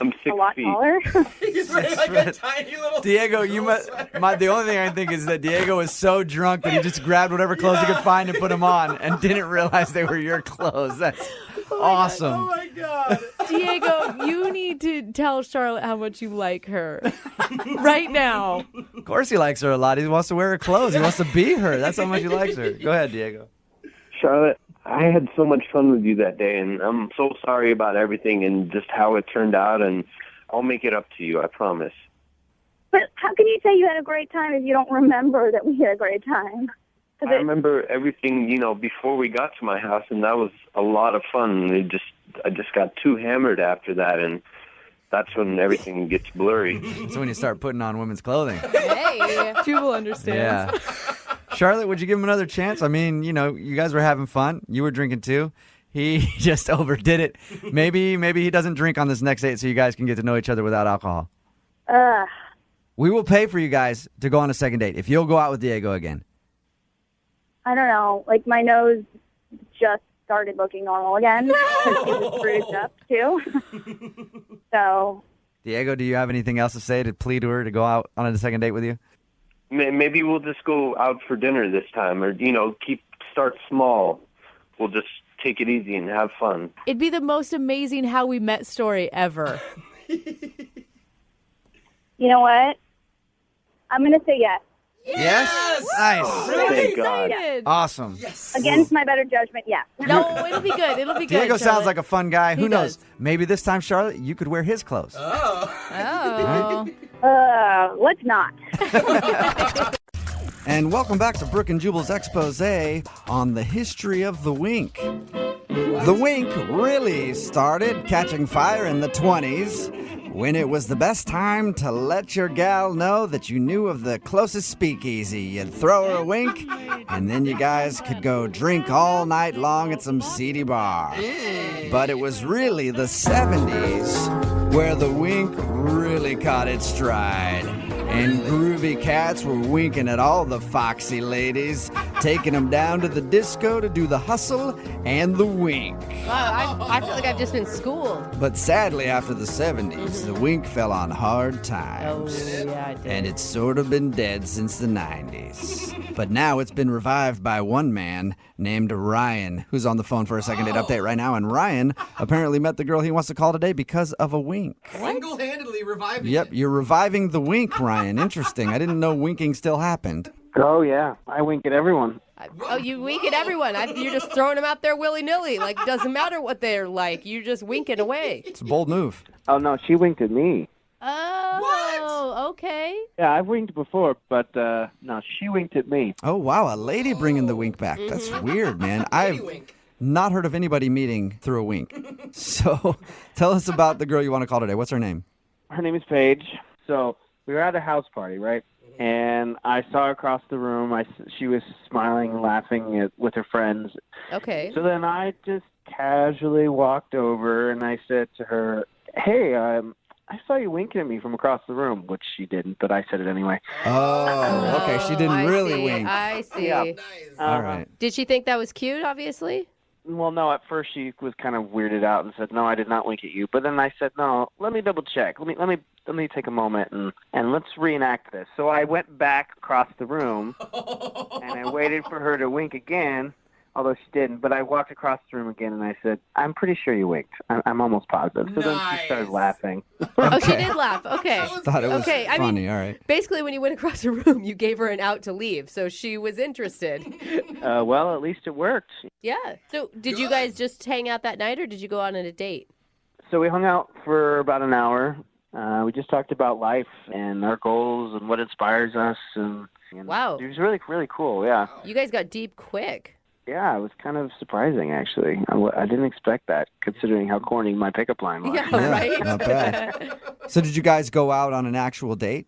I'm 6 A lot feet. taller. He's wearing like a tiny little. Diego, you must. The only thing I think is that Diego was so drunk that he just grabbed whatever clothes he could find and put them on, and didn't realize they were your clothes. That's awesome. Oh my God. Diego, you need to tell Charlotte how much you like her right now. Of course, he likes her a lot. He wants to wear her clothes. He wants to be her. That's how much he likes her. Go ahead, Diego. Charlotte, I had so much fun with you that day, and I'm so sorry about everything and just how it turned out, and I'll make it up to you, I promise. But how can you say you had a great time if you don't remember that we had a great time? I remember everything, before we got to my house, and that was a lot of fun. I just got too hammered after that, and that's when everything gets blurry. That's when you start putting on women's clothing. Hey. Jubal understands. Yeah. Charlotte, would you give him another chance? I mean, you guys were having fun. You were drinking too. He just overdid it. Maybe he doesn't drink on this next date so you guys can get to know each other without alcohol. We will pay for you guys to go on a second date if you'll go out with Diego again. I don't know. Like, my nose just started looking normal again. Because it was bruised up, too. So, Diego, do you have anything else to say to plead to her to go out on a second date with you? Maybe we'll just go out for dinner this time, or, start small. We'll just take it easy and have fun. It'd be the most amazing how we met story ever. you know what? I'm going to say yes. Yes? Nice. Thank God. Awesome. Against my better judgment, yes. No, it'll be good. It'll be good. Diego sounds Charlotte. like a fun guy. Who He knows? does. Maybe this time, Charlotte, you could wear his clothes. Oh. Let's not. And welcome back to Brooke and Jubal's expose on the history of the wink. The wink really started catching fire in the 20s when it was the best time to let your gal know that you knew of the closest speakeasy. You'd throw her a wink, and then you guys could go drink all night long at some seedy bar. But it was really the 70s where the wink really caught its stride. And groovy cats were winking at all the foxy ladies, taking them down to the disco to do the hustle and the wink. Wow, I feel like I've just been schooled. But sadly, after the 70s, the wink fell on hard times. Oh, yeah, it did. And it's sort of been dead since the 90s. But now it's been revived by one man named Ryan, who's on the phone for a second date update right now. And Ryan apparently met the girl he wants to call today because of a wink. Single-handedly reviving Yep, it. you're reviving the wink, Ryan. Interesting. I didn't know winking still happened. Oh, yeah. I wink at everyone. Oh, you wink at everyone. You're just throwing them out there willy-nilly. Like, it doesn't matter what they're like. You're just winking away. It's a bold move. Oh, no, she winked at me. Oh, okay. Yeah, I've winked before, but no, she winked at me. Oh, wow. A lady bringing the wink back. That's weird, man. I've not heard of anybody meeting through a wink. So tell us about the girl you want to call today. What's her name? Her name is Paige. So we were at a house party, right? And I saw her across the room. She was smiling, laughing with her friends. Okay. So then I just casually walked over and I said to her, "Hey, I saw you winking at me from across the room," which she didn't, but I said it anyway. Oh, okay. She didn't I really see. wink. I see. Yeah. All right. Did she think that was cute, obviously? Well, no, at first she was kind of weirded out and said, "No, I did not wink at you." But then I said, "No, let me double check. Let me take a moment and let's reenact this." So I went back across the room and I waited for her to wink again, although she didn't. But I walked across the room again and I said, "I'm pretty sure you winked. I'm almost positive." So then she started laughing. Oh, she did laugh. Okay. Thought it was okay. I funny. mean, All right. basically, when you went across the room, you gave her an out to leave, so she was interested. Well, at least it worked. Yeah. So, did you guys just hang out that night, or did you go on a date? So we hung out for about an hour. We just talked about life and our goals and what inspires us. And Wow. it was really, really cool. Yeah. You guys got deep quick. Yeah, it was kind of surprising, actually. I didn't expect that, considering how corny my pickup line was. Yeah, right? Not bad. So did you guys go out on an actual date?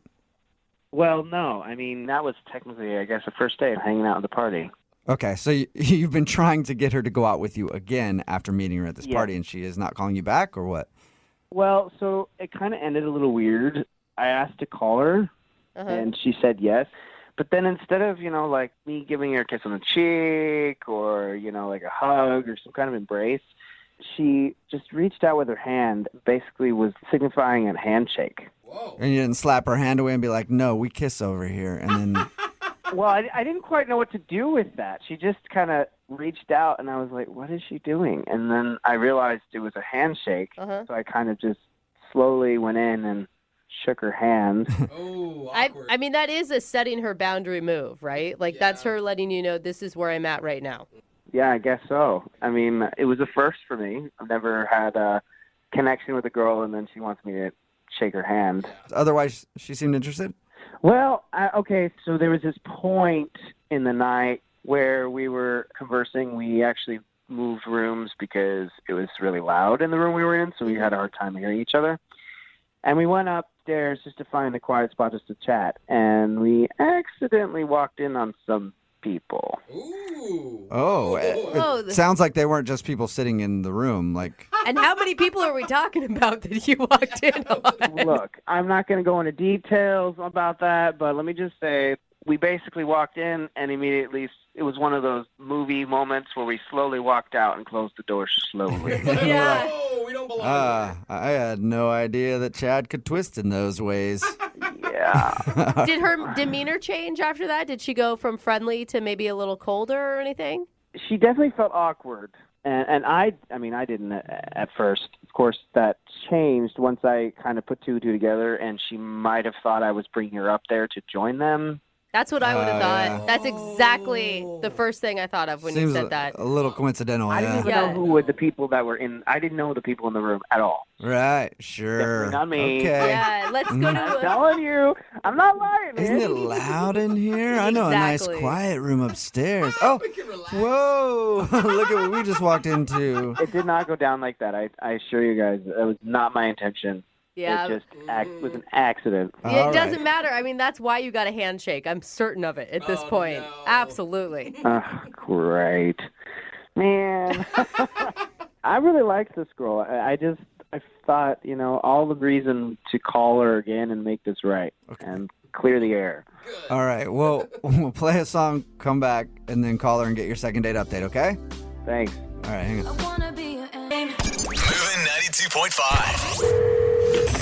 Well, no. I mean, that was technically, I guess, the first day of hanging out at the party. Okay, so you've been trying to get her to go out with you again after meeting her at this Yeah. party, and she is not calling you back, or what? Well, so it kind of ended a little weird. I asked to call her, and she said yes. But then instead of, like me giving her a kiss on the cheek or, like a hug or some kind of embrace, she just reached out with her hand, basically was signifying a handshake. Whoa. And you didn't slap her hand away and be like, "No, we kiss over here," and then... Well, I didn't quite know what to do with that. She just kind of reached out, and I was like, what is she doing? And then I realized it was a handshake, so I kind of just slowly went in and shook her hand. Oh, I mean, that is a setting her boundary move, right? Like, that's her letting you know, this is where I'm at right now. Yeah, I guess so. I mean, it was a first for me. I've never had a connection with a girl, and then she wants me to shake her hand. Otherwise, she seemed interested? Well, okay, so there was this point in the night where we were conversing. We actually moved rooms because it was really loud in the room we were in, so we had a hard time hearing each other. And we went upstairs just to find a quiet spot just to chat, and we accidentally walked in on some people. Ooh. Oh, it sounds like they weren't just people sitting in the room, like... And how many people are we talking about that you walked in on? Look, I'm not going to go into details about that, but let me just say we basically walked in and immediately it was one of those movie moments where we slowly walked out and closed the door slowly. Yeah. Oh, we don't belong I had no idea that Chad could twist in those ways. Yeah. Did her demeanor change after that? Did she go from friendly to maybe a little colder or anything? She definitely felt awkward. And I didn't at first. Of course, that changed once I kind of put two and two together, and she might have thought I was bringing her up there to join them. That's what I would have yeah. thought. That's exactly the first thing I thought of when Seems you said that. a little coincidental, I didn't even know who were the people that were in. I didn't know the people in the room at all. Right, sure. Definitely not me. Okay. Yeah, let's go to I'm telling you, I'm not lying, man. Isn't it loud in here? I know a nice Exactly. quiet room upstairs. Oh, whoa! Look at what we just walked into. It did not go down like that. I assure you guys, that was not my intention. Yeah. It just was an accident. Yeah, it doesn't matter. I mean, that's why you got a handshake. I'm certain of it at this point. No. Absolutely. Great. Man. I really liked this girl. I thought, all the reason to call her again and make this right and clear the air. All right. Well, we'll play a song, come back, and then call her and get your second date update, okay? Thanks. All right, hang on. Moving 92.5.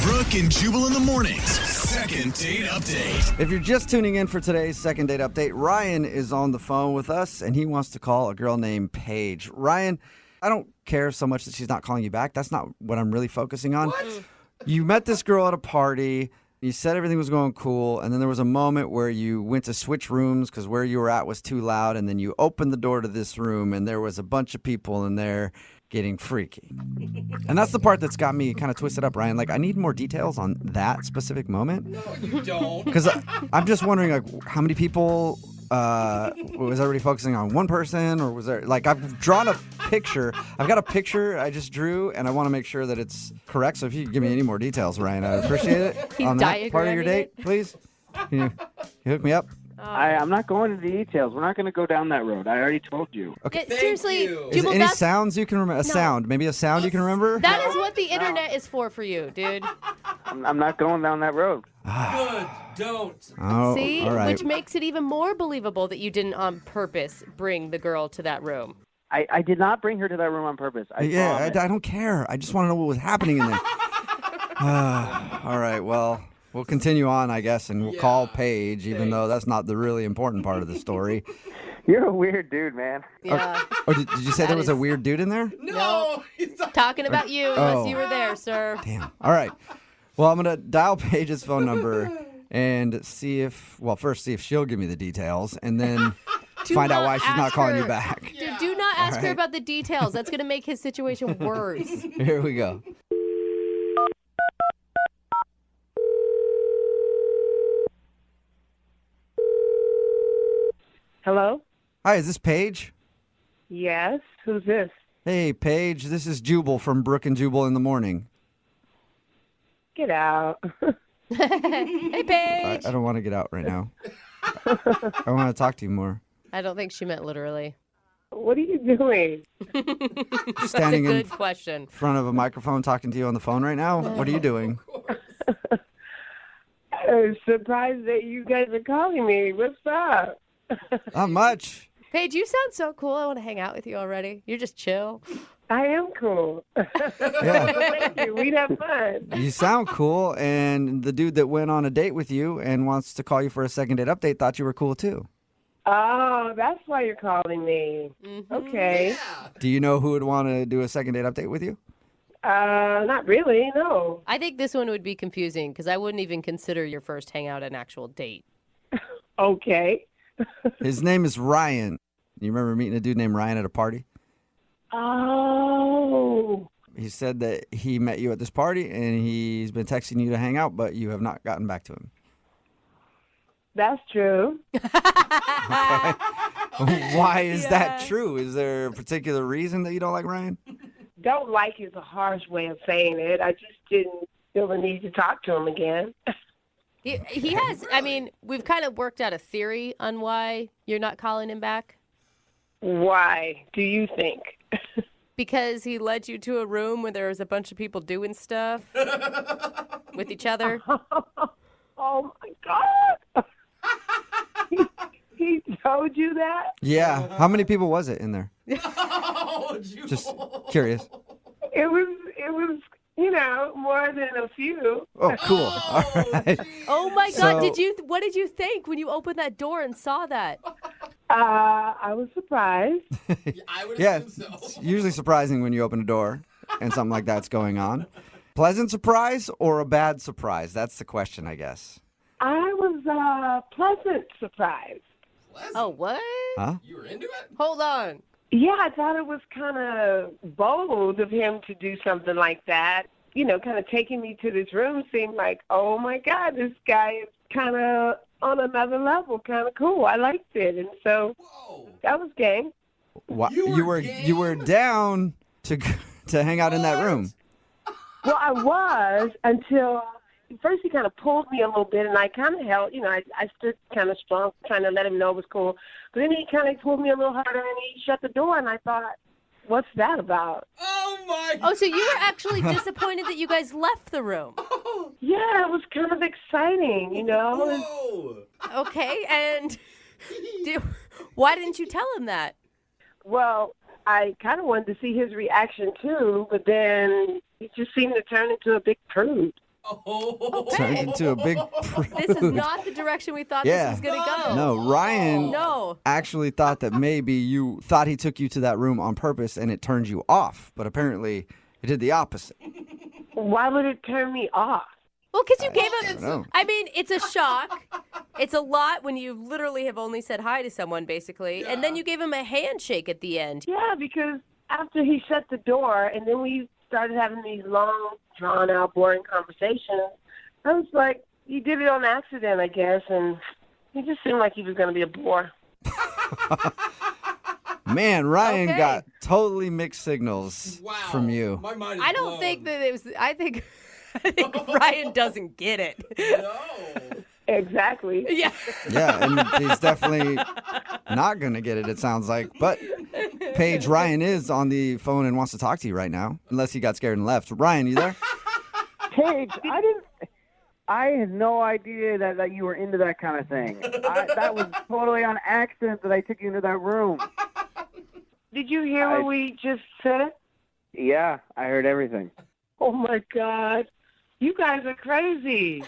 Brooke and Jubal in the mornings. Second date update. If you're just tuning in for today's second date update, Ryan is on the phone with us, and he wants to call a girl named Paige. Ryan, I don't care so much that she's not calling you back. That's not what I'm really focusing on. What? You met this girl at a party. You said everything was going cool, and then there was a moment where you went to switch rooms because where you were at was too loud, and then you opened the door to this room, and there was a bunch of people in there getting freaky. And that's the part that's got me kind of twisted up, Ryan. Like, I need more details on that specific moment. No, you don't. Because I'm just wondering, like, how many people... was everybody focusing on one person, or was there I've drawn a picture. I've got a picture I just drew, and I want to make sure that it's correct. So if you could give me any more details, Ryan, I'd appreciate it. He's on that part of your diagramming date, it. please. Can you hook me up? I'm not going into details. We're not going to go down that road. I already told you. Okay. Seriously, you. Is Jubal, any that's, sounds you can remember? Sound, maybe a sound you can remember. that is what the internet is for you, dude. I'm not going down that road. Good. Don't. Oh, See? all right. Which makes it even more believable that you didn't on purpose bring the girl to that room. I did not bring her to that room on purpose. I don't care. I just want to know what was happening in there. All right. Well, we'll continue on, I guess, and we'll call Paige, even though that's not the really important part of the story. You're a weird dude, man. Yeah. Oh, did you say there was a weird dude in there? No. Talking about you, unless you were there, sir. Damn. All right. Well, I'm going to dial Paige's phone number and see if she'll give me the details, and then find out why she's not calling you back. Dude, do not ask her right. about the details. That's going to make his situation worse. Here we go. Hello? Hi, is this Paige? Yes. Who's this? Hey, Paige, this is Jubal from Brooke and Jubal in the morning. Get out. Hey, Paige. I don't want to get out right now. I want to talk to you more. I don't think she meant literally. What are you doing? Standing That's a good in question. front of a microphone talking to you on the phone right now? What are you doing? I'm surprised that you guys are calling me. What's up? Not much. Paige, you sound so cool. I want to hang out with you already. You're just chill. I am cool. Yeah. Thank you. We'd have fun. You sound cool, and the dude that went on a date with you and wants to call you for a second date update thought you were cool too. Oh, that's why you're calling me. Mm-hmm. Okay. Do you know who would want to do a second date update with you? Not really, no. I think this one would be confusing because I wouldn't even consider your first hangout an actual date. Okay. His name is Ryan. You remember meeting a dude named Ryan at a party? Oh. He said that he met you at this party, and he's been texting you to hang out, but you have not gotten back to him. That's true. Why is that true? Is there a particular reason that you don't like Ryan? Don't like is a harsh way of saying it. I just didn't feel the need to talk to him again. He has, I mean, we've kind of worked out a theory on why you're not calling him back. Why do you think? Because he led you to a room where there was a bunch of people doing stuff with each other. Oh, my God. He told you that? Yeah. How many people was it in there? Oh, Just curious. It was, more than a few. Oh, cool. All right. Oh my God! So- What did you think when you opened that door and saw that? I was surprised. I would Yeah, assume so. it's usually surprising when you open a door and something like that's going on. Pleasant surprise or a bad surprise? That's the question, I guess. I it was a pleasant surprise. Oh, what? Huh? You were into it? Hold on. Yeah, I thought it was kind of bold of him to do something like that. You know, kind of taking me to this room seemed like, oh, my God, this guy is kind of on another level, kind of cool. I liked it. And so that was game. You were down to hang out in that room. Well, I was until first he kind of pulled me a little bit, and I kind of held, I stood kind of strong, trying to let him know it was cool. But then he kind of pulled me a little harder, and he shut the door, and I thought, what's that about? Oh, my Oh, so you were actually disappointed that you guys left the room. Yeah, it was kind of exciting, Whoa. Okay, and why didn't you tell him that? Well, I kind of wanted to see his reaction, too, but then he just seemed to turn into a big prude. Turned into a big prude. This is not the direction we thought this was going to go. No, Ryan No. actually thought that maybe you thought he took you to that room on purpose and it turned you off. But apparently it did the opposite. Why would it turn me off? Well, because you gave him. know. I mean, it's a shock. It's a lot when you literally have only said hi to someone, basically, and then you gave him a handshake at the end. Yeah, because after he shut the door, and then we started having these long, drawn-out, boring conversations, I was like, he did it on accident, I guess, and he just seemed like he was going to be a bore. Man, Ryan got totally mixed signals from you. My mind is I don't blown. think that it was. I think Ryan doesn't get it. No. Exactly. Yeah. Yeah, and he's definitely not going to get it, it sounds like. But Paige, Ryan is on the phone and wants to talk to you right now, unless he got scared and left. Ryan, you there? Paige, I had no idea that you were into that kind of thing. That was totally on accident that I took you into that room. Did you hear what we just said? Yeah, I heard everything. Oh, my God. You guys are crazy.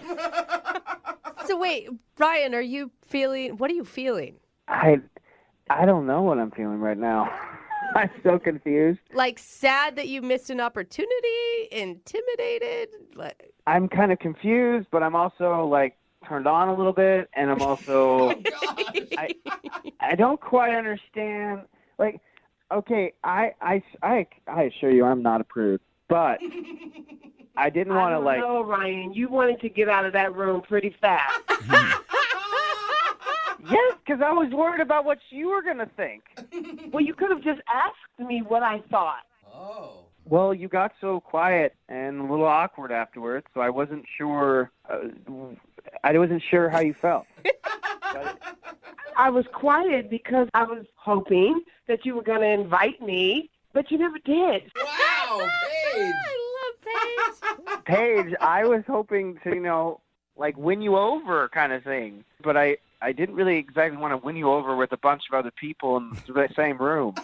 So wait, Ryan, what are you feeling? I don't know what I'm feeling right now. I'm so confused. Like sad that you missed an opportunity, intimidated? I'm kind of confused, but I'm also like turned on a little bit, and I'm also I don't quite understand. Like, okay, I assure you, I'm not a prude, but I didn't want to like. No, Ryan, you wanted to get out of that room pretty fast. Yes, because I was worried about what you were going to think. Well, you could have just asked me what I thought. Oh. Well, you got so quiet and a little awkward afterwards, so I wasn't sure. I wasn't sure how you felt. I was quiet because I was hoping that you were going to invite me, but you never did. Wow, Paige. I love Paige. Paige, I was hoping to, like win you over kind of thing, but I didn't really exactly want to win you over with a bunch of other people in the same room.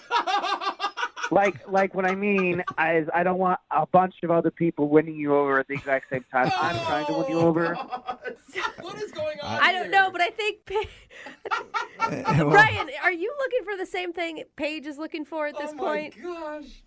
Like what I mean is I don't want a bunch of other people winning you over at the exact same time. I'm trying to win you over. What is going on I don't know, but I think Ryan, are you looking for the same thing Paige is looking for at this point? Oh my gosh.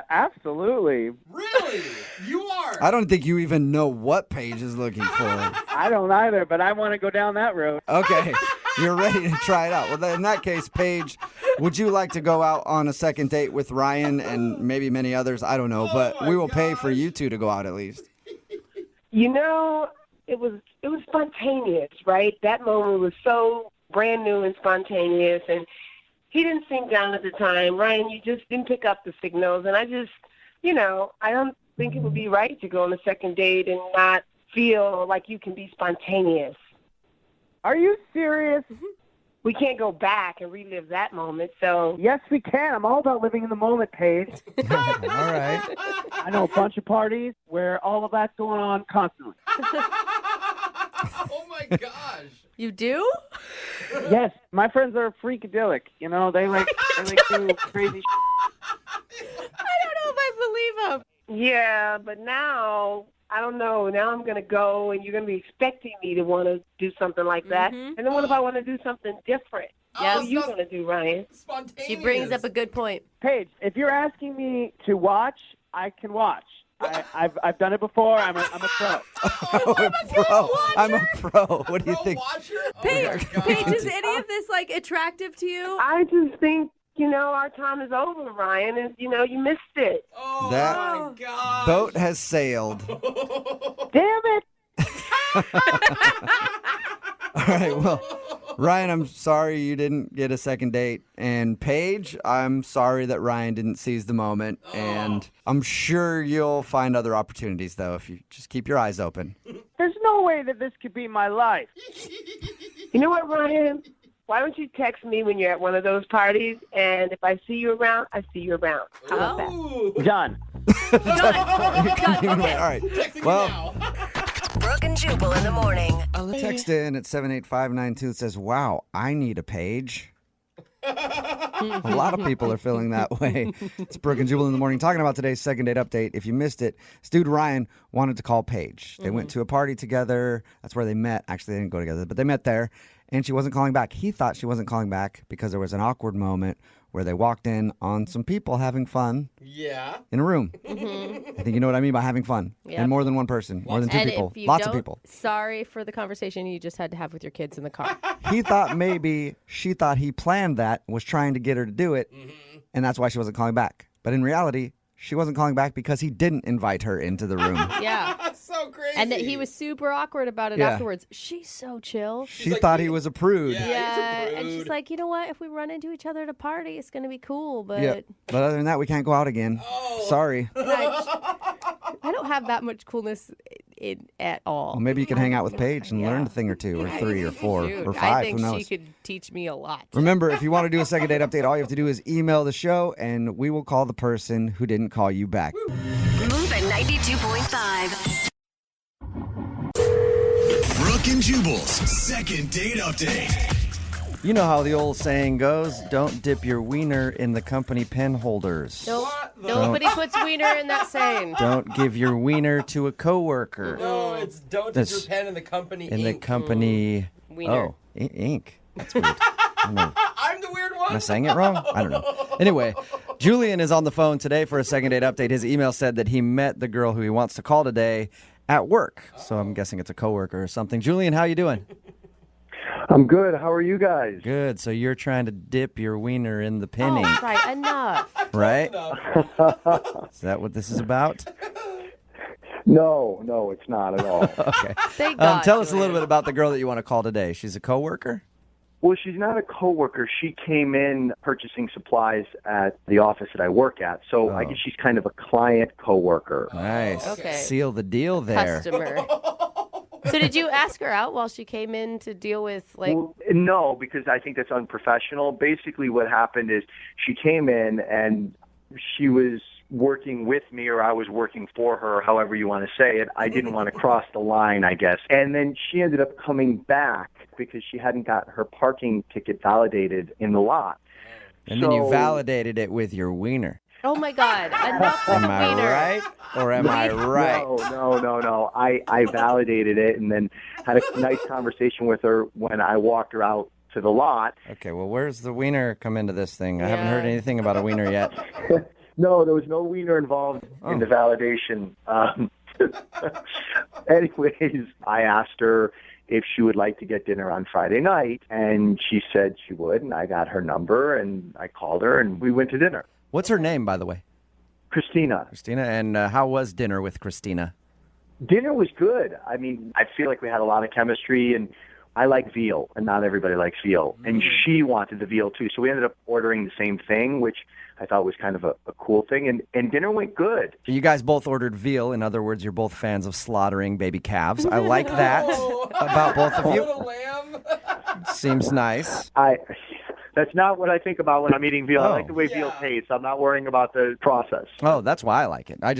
Absolutely. Really? You are? I don't think you even know what Paige is looking for. I don't either, but I want to go down that road. Okay, you're ready to try it out. Well, then in that case, Paige, would you like to go out on a second date with Ryan and maybe many others? I don't know, but we will pay for you two to go out at least. It was spontaneous, right? That moment was so brand new and spontaneous, and he didn't seem down at the time. Ryan, you just didn't pick up the signals, and I just, I don't think it would be right to go on a second date and not feel like you can be spontaneous. Are you serious? We can't go back and relive that moment, so... Yes, we can. I'm all about living in the moment, Paige. All right. I know a bunch of parties where all of that's going on constantly. Oh my gosh. You do? Yes, my friends are freakadelic. They like do crazy. I don't know if I believe him. Yeah, but now, I don't know. Now I'm going to go, and you're going to be expecting me to want to do something like that. And then what if I want to do something different? Yes. What are you going to do, Ryan? Spontaneous. She brings up a good point. Paige, if you're asking me to watch, I can watch. I've done it before. I'm a pro. I'm a pro. What do you think? Paige, is any of this like attractive to you? I just think, our time is over, Ryan, and, you missed it. That my God. boat has sailed. Damn it. All right, well, Ryan, I'm sorry you didn't get a second date. And Paige, I'm sorry that Ryan didn't seize the moment. And I'm sure you'll find other opportunities, though, if you just keep your eyes open. There's no way that this could be my life. You know what, Ryan? Why don't you text me when you're at one of those parties, and if I see you around, I see you around. How about that? Done. All right. Well, Brooke and Jubal in the morning. text in at 78592 that says, wow, I need a Paige. A lot of people are feeling that way. It's Brooke and Jubal in the morning talking about today's second date update. If you missed it, this dude Ryan wanted to call Paige. They went to a party together. That's where they met. Actually, they didn't go together, but they met there. And she wasn't calling back. He thought she wasn't calling back because there was an awkward moment where they walked in on some people having fun in a room. I think you know what I mean by having fun. Yep. And more than one person, more than two And people. if you Lots don't, of people. Sorry for the conversation you just had to have with your kids in the car. He thought maybe she thought he planned that, was trying to get her to do it, and that's why she wasn't calling back. But in reality, she wasn't calling back because he didn't invite her into the room. Yeah. That's so crazy. And that he was super awkward about it Yeah. afterwards. She's so chill. She thought he was a prude. Yeah, and she's like, you know what? If we run into each other at a party, it's going to be cool. But Yeah. But other than that, we can't go out again. Sorry. I don't have that much coolness at all. Well, maybe you can hang out with Paige and learn a thing or two, or three, or four, Dude, or I five. think Who knows? she could teach me a lot. Remember, if you want to do a second date update, all you have to do is email the show, and we will call the person who didn't call you back. Move at 92.5. Brooke and Jubal's second date update. You know how the old saying goes, don't dip your wiener in the company pen holders. Nobody puts wiener in that saying. Don't give your wiener to a coworker. No, it's don't dip your pen in the company In the ink. company... Wiener. Oh, ink. That's weird. I don't know. I'm the weird one. Am I saying it wrong? I don't know. Anyway, Julian is on the phone today for a second date update. His email said that he met the girl who he wants to call today at work. So I'm guessing it's a coworker or something. Julian, how you doing? I'm good. How are you guys? Good. So you're trying to dip your wiener in the pen ink, Oh, right, enough. right? Is that what this is about? No, it's not at all. Okay. Thank God, Tell us a Julian. little bit about the girl that you want to call today. She's a coworker? Well, she's not a coworker. She came in purchasing supplies at the office that I work at. So I guess she's kind of a client coworker. Nice. Okay. Seal the deal there. Customer. So did you ask her out while she came in to deal with, like... Well, no, because I think that's unprofessional. Basically what happened is she came in and she was working with me, or I was working for her, however you want to say it. I didn't want to cross the line, I guess. And then she ended up coming back because she hadn't got her parking ticket validated in the lot. And then you validated it with your wiener. Oh, my God. Enough with Am the I wiener. right? Or am I right? No. I validated it and then had a nice conversation with her when I walked her out to the lot. Okay, well, where's the wiener come into this thing? I haven't heard anything about a wiener yet. No, there was no wiener involved in the validation. Anyways, I asked her if she would like to get dinner on Friday night, and she said she would, and I got her number, and I called her, and we went to dinner. What's her name, by the way? Christina. Christina, and how was dinner with Christina? Dinner was good. I mean, I feel like we had a lot of chemistry, and I like veal, and not everybody likes veal. And she wanted the veal, too. So we ended up ordering the same thing, which I thought was kind of a cool thing. And dinner went good. You guys both ordered veal. In other words, you're both fans of slaughtering baby calves. I like that about both of you. Seems nice. That's not what I think about when I'm eating veal. I like the way veal tastes. I'm not worrying about the process. Oh, that's why I like it. I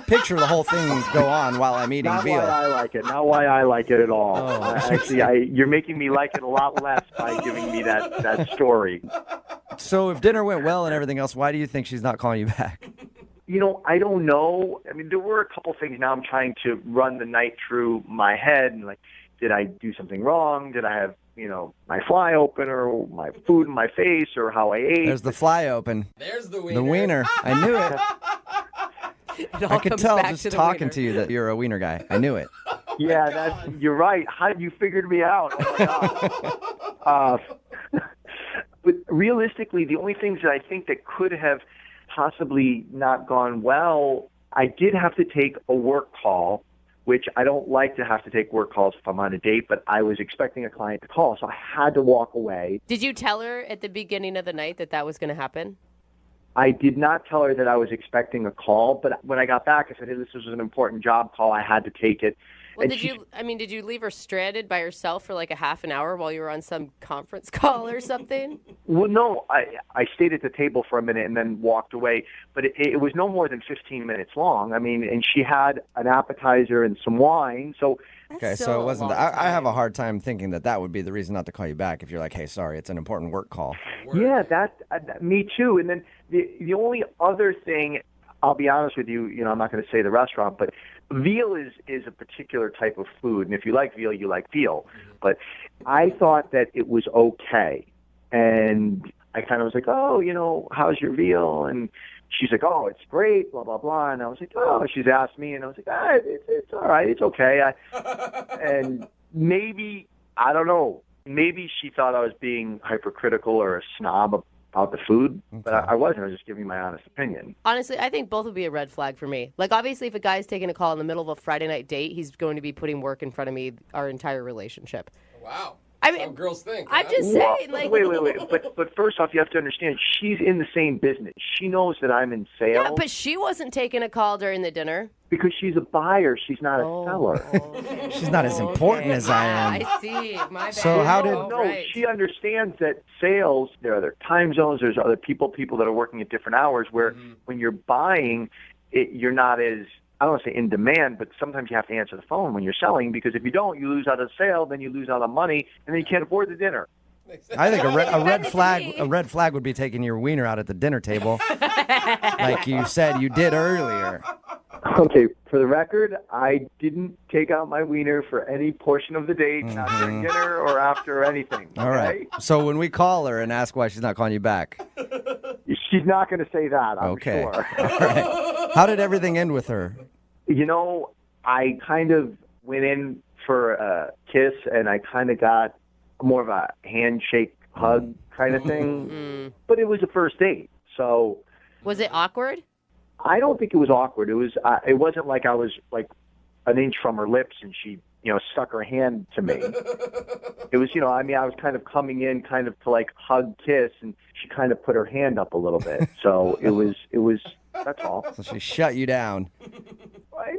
picture the whole thing go on while I'm eating veal. Not why I like it. Not why I like it at all. Oh. Actually, you're making me like it a lot less by giving me that story. So if dinner went well and everything else, why do you think she's not calling you back? You know, I don't know. I mean, there were a couple things now I'm trying to run the night through my head. And like, did I do something wrong? Did I have, my fly open, or my food in my face, or how I ate? There's the fly open. There's the wiener. The wiener. I knew it. It all I could comes tell back just to the talking wiener. to you that you're a wiener guy. I knew it. Yeah, you're right. How you figured me out? Oh my God. But realistically, the only things that I think that could have possibly not gone well, I did have to take a work call, which I don't like to have to take work calls if I'm on a date, but I was expecting a client to call, so I had to walk away. Did you tell her at the beginning of the night that was going to happen? I did not tell her that I was expecting a call, but when I got back, I said, hey, this was an important job call. I had to take it. Well, And did you leave her stranded by herself for like a half an hour while you were on some conference call or something? Well, no, I stayed at the table for a minute and then walked away, but it was no more than 15 minutes long. I mean, and she had an appetizer and some wine, so... Okay, so it wasn't. I have a hard time thinking that would be the reason not to call you back if you're like, hey, sorry, it's an important work call. Yeah, me too. And then the only other thing, I'll be honest with you, I'm not going to say the restaurant, but veal is a particular type of food, and if you like veal, you like veal. But I thought that it was okay, and I kind of was like, oh, how's your veal? And she's like, oh, it's great, blah, blah, blah. And I was like, oh, she's asked me, and I was like, it's all right, it's okay. And maybe, I don't know, maybe she thought I was being hypercritical or a snob about the food, but I wasn't. I was just giving my honest opinion. Honestly, I think both would be a red flag for me. Like, obviously, if a guy's taking a call in the middle of a Friday night date, he's going to be putting work in front of me our entire relationship. Wow. I mean, How girls think. I'm huh? just saying, like... Wait. But first off, you have to understand, she's in the same business. She knows that I'm in sales. Yeah, but she wasn't taking a call during the dinner. Because she's a buyer. She's not a seller. She's not as important as I am. I see. My bad. So how did... No, she understands that sales, there are other time zones, there's other people that are working at different hours, where when you're buying, you're not as, I don't want to say in demand, but sometimes you have to answer the phone when you're selling, because if you don't, you lose out on sale, then you lose out on money, and then you can't afford the dinner. I think a red flag would be taking your wiener out at the dinner table, like you said you did earlier. Okay, for the record, I didn't take out my wiener for any portion of the date, not during dinner or after or anything. All right. So when we call her and ask why she's not calling you back. She's not going to say that, I'm Okay. sure. All right. How did everything end with her? I kind of went in for a kiss, and I kind of got more of a handshake, hug kind of thing. But it was a first date, so... Was it awkward? I don't think it was awkward. It was. It wasn't like I was like an inch from her lips and she, stuck her hand to me. It was, I was kind of coming in, kind of to like hug, kiss, and she kind of put her hand up a little bit. So it was. That's all. So she shut you down.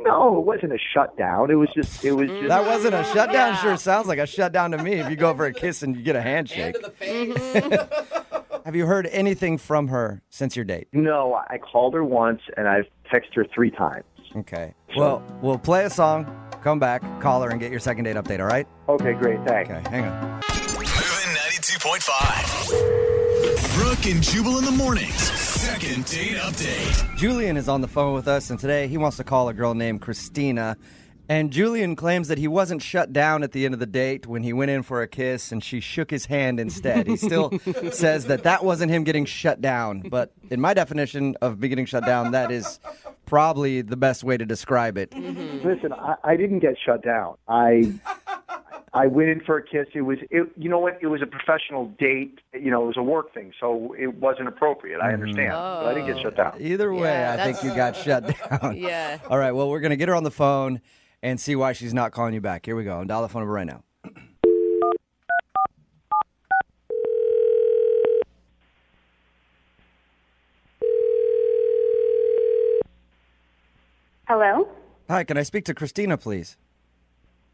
No, it wasn't a shutdown. It was just. That wasn't a shutdown. Sure sounds like a shutdown to me. If you go for a kiss and you get a handshake. Hand to the face. Have you heard anything from her since your date? No, I called her once and I've texted her 3 times. Okay. Well, we'll play a song, come back, call her, and get your second date update, all right? Okay, great. Thanks. Okay, hang on. Moving 92.5. Brooke and Jubal in the mornings. Second date update. Julian is on the phone with us, and today he wants to call a girl named Christina. And Julian claims that he wasn't shut down at the end of the date when he went in for a kiss and she shook his hand instead. He still says that wasn't him getting shut down. But in my definition of me getting shut down, that is probably the best way to describe it. Listen, I didn't get shut down. I went in for a kiss. You know what? It was a professional date. It was a work thing, so it wasn't appropriate. I understand, but I didn't get shut down. Either way, I think you got shut down. Yeah. All right, well, we're going to get her on the phone and see why she's not calling you back. Here we go. Dial the phone number right now. Hello? Hi, can I speak to Christina, please?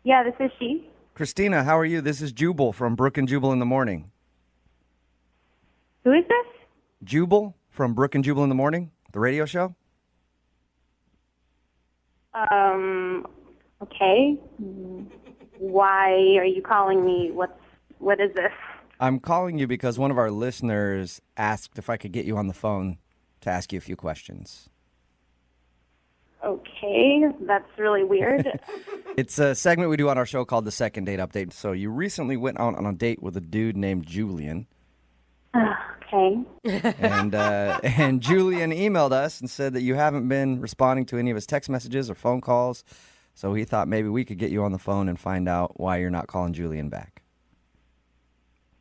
Yeah, this is she. Christina, how are you? This is Jubal from Brooke and Jubal in the Morning. Who is this? Jubal from Brooke and Jubal in the Morning, the radio show? Okay. Why are you calling me? What is this? I'm calling you because one of our listeners asked if I could get you on the phone to ask you a few questions. Okay, that's really weird. It's a segment we do on our show called the Second Date Update. So you recently went out on a date with a dude named Julian. Okay. Okay. And Julian emailed us and said that you haven't been responding to any of his text messages or phone calls. So he thought maybe we could get you on the phone and find out why you're not calling Julian back.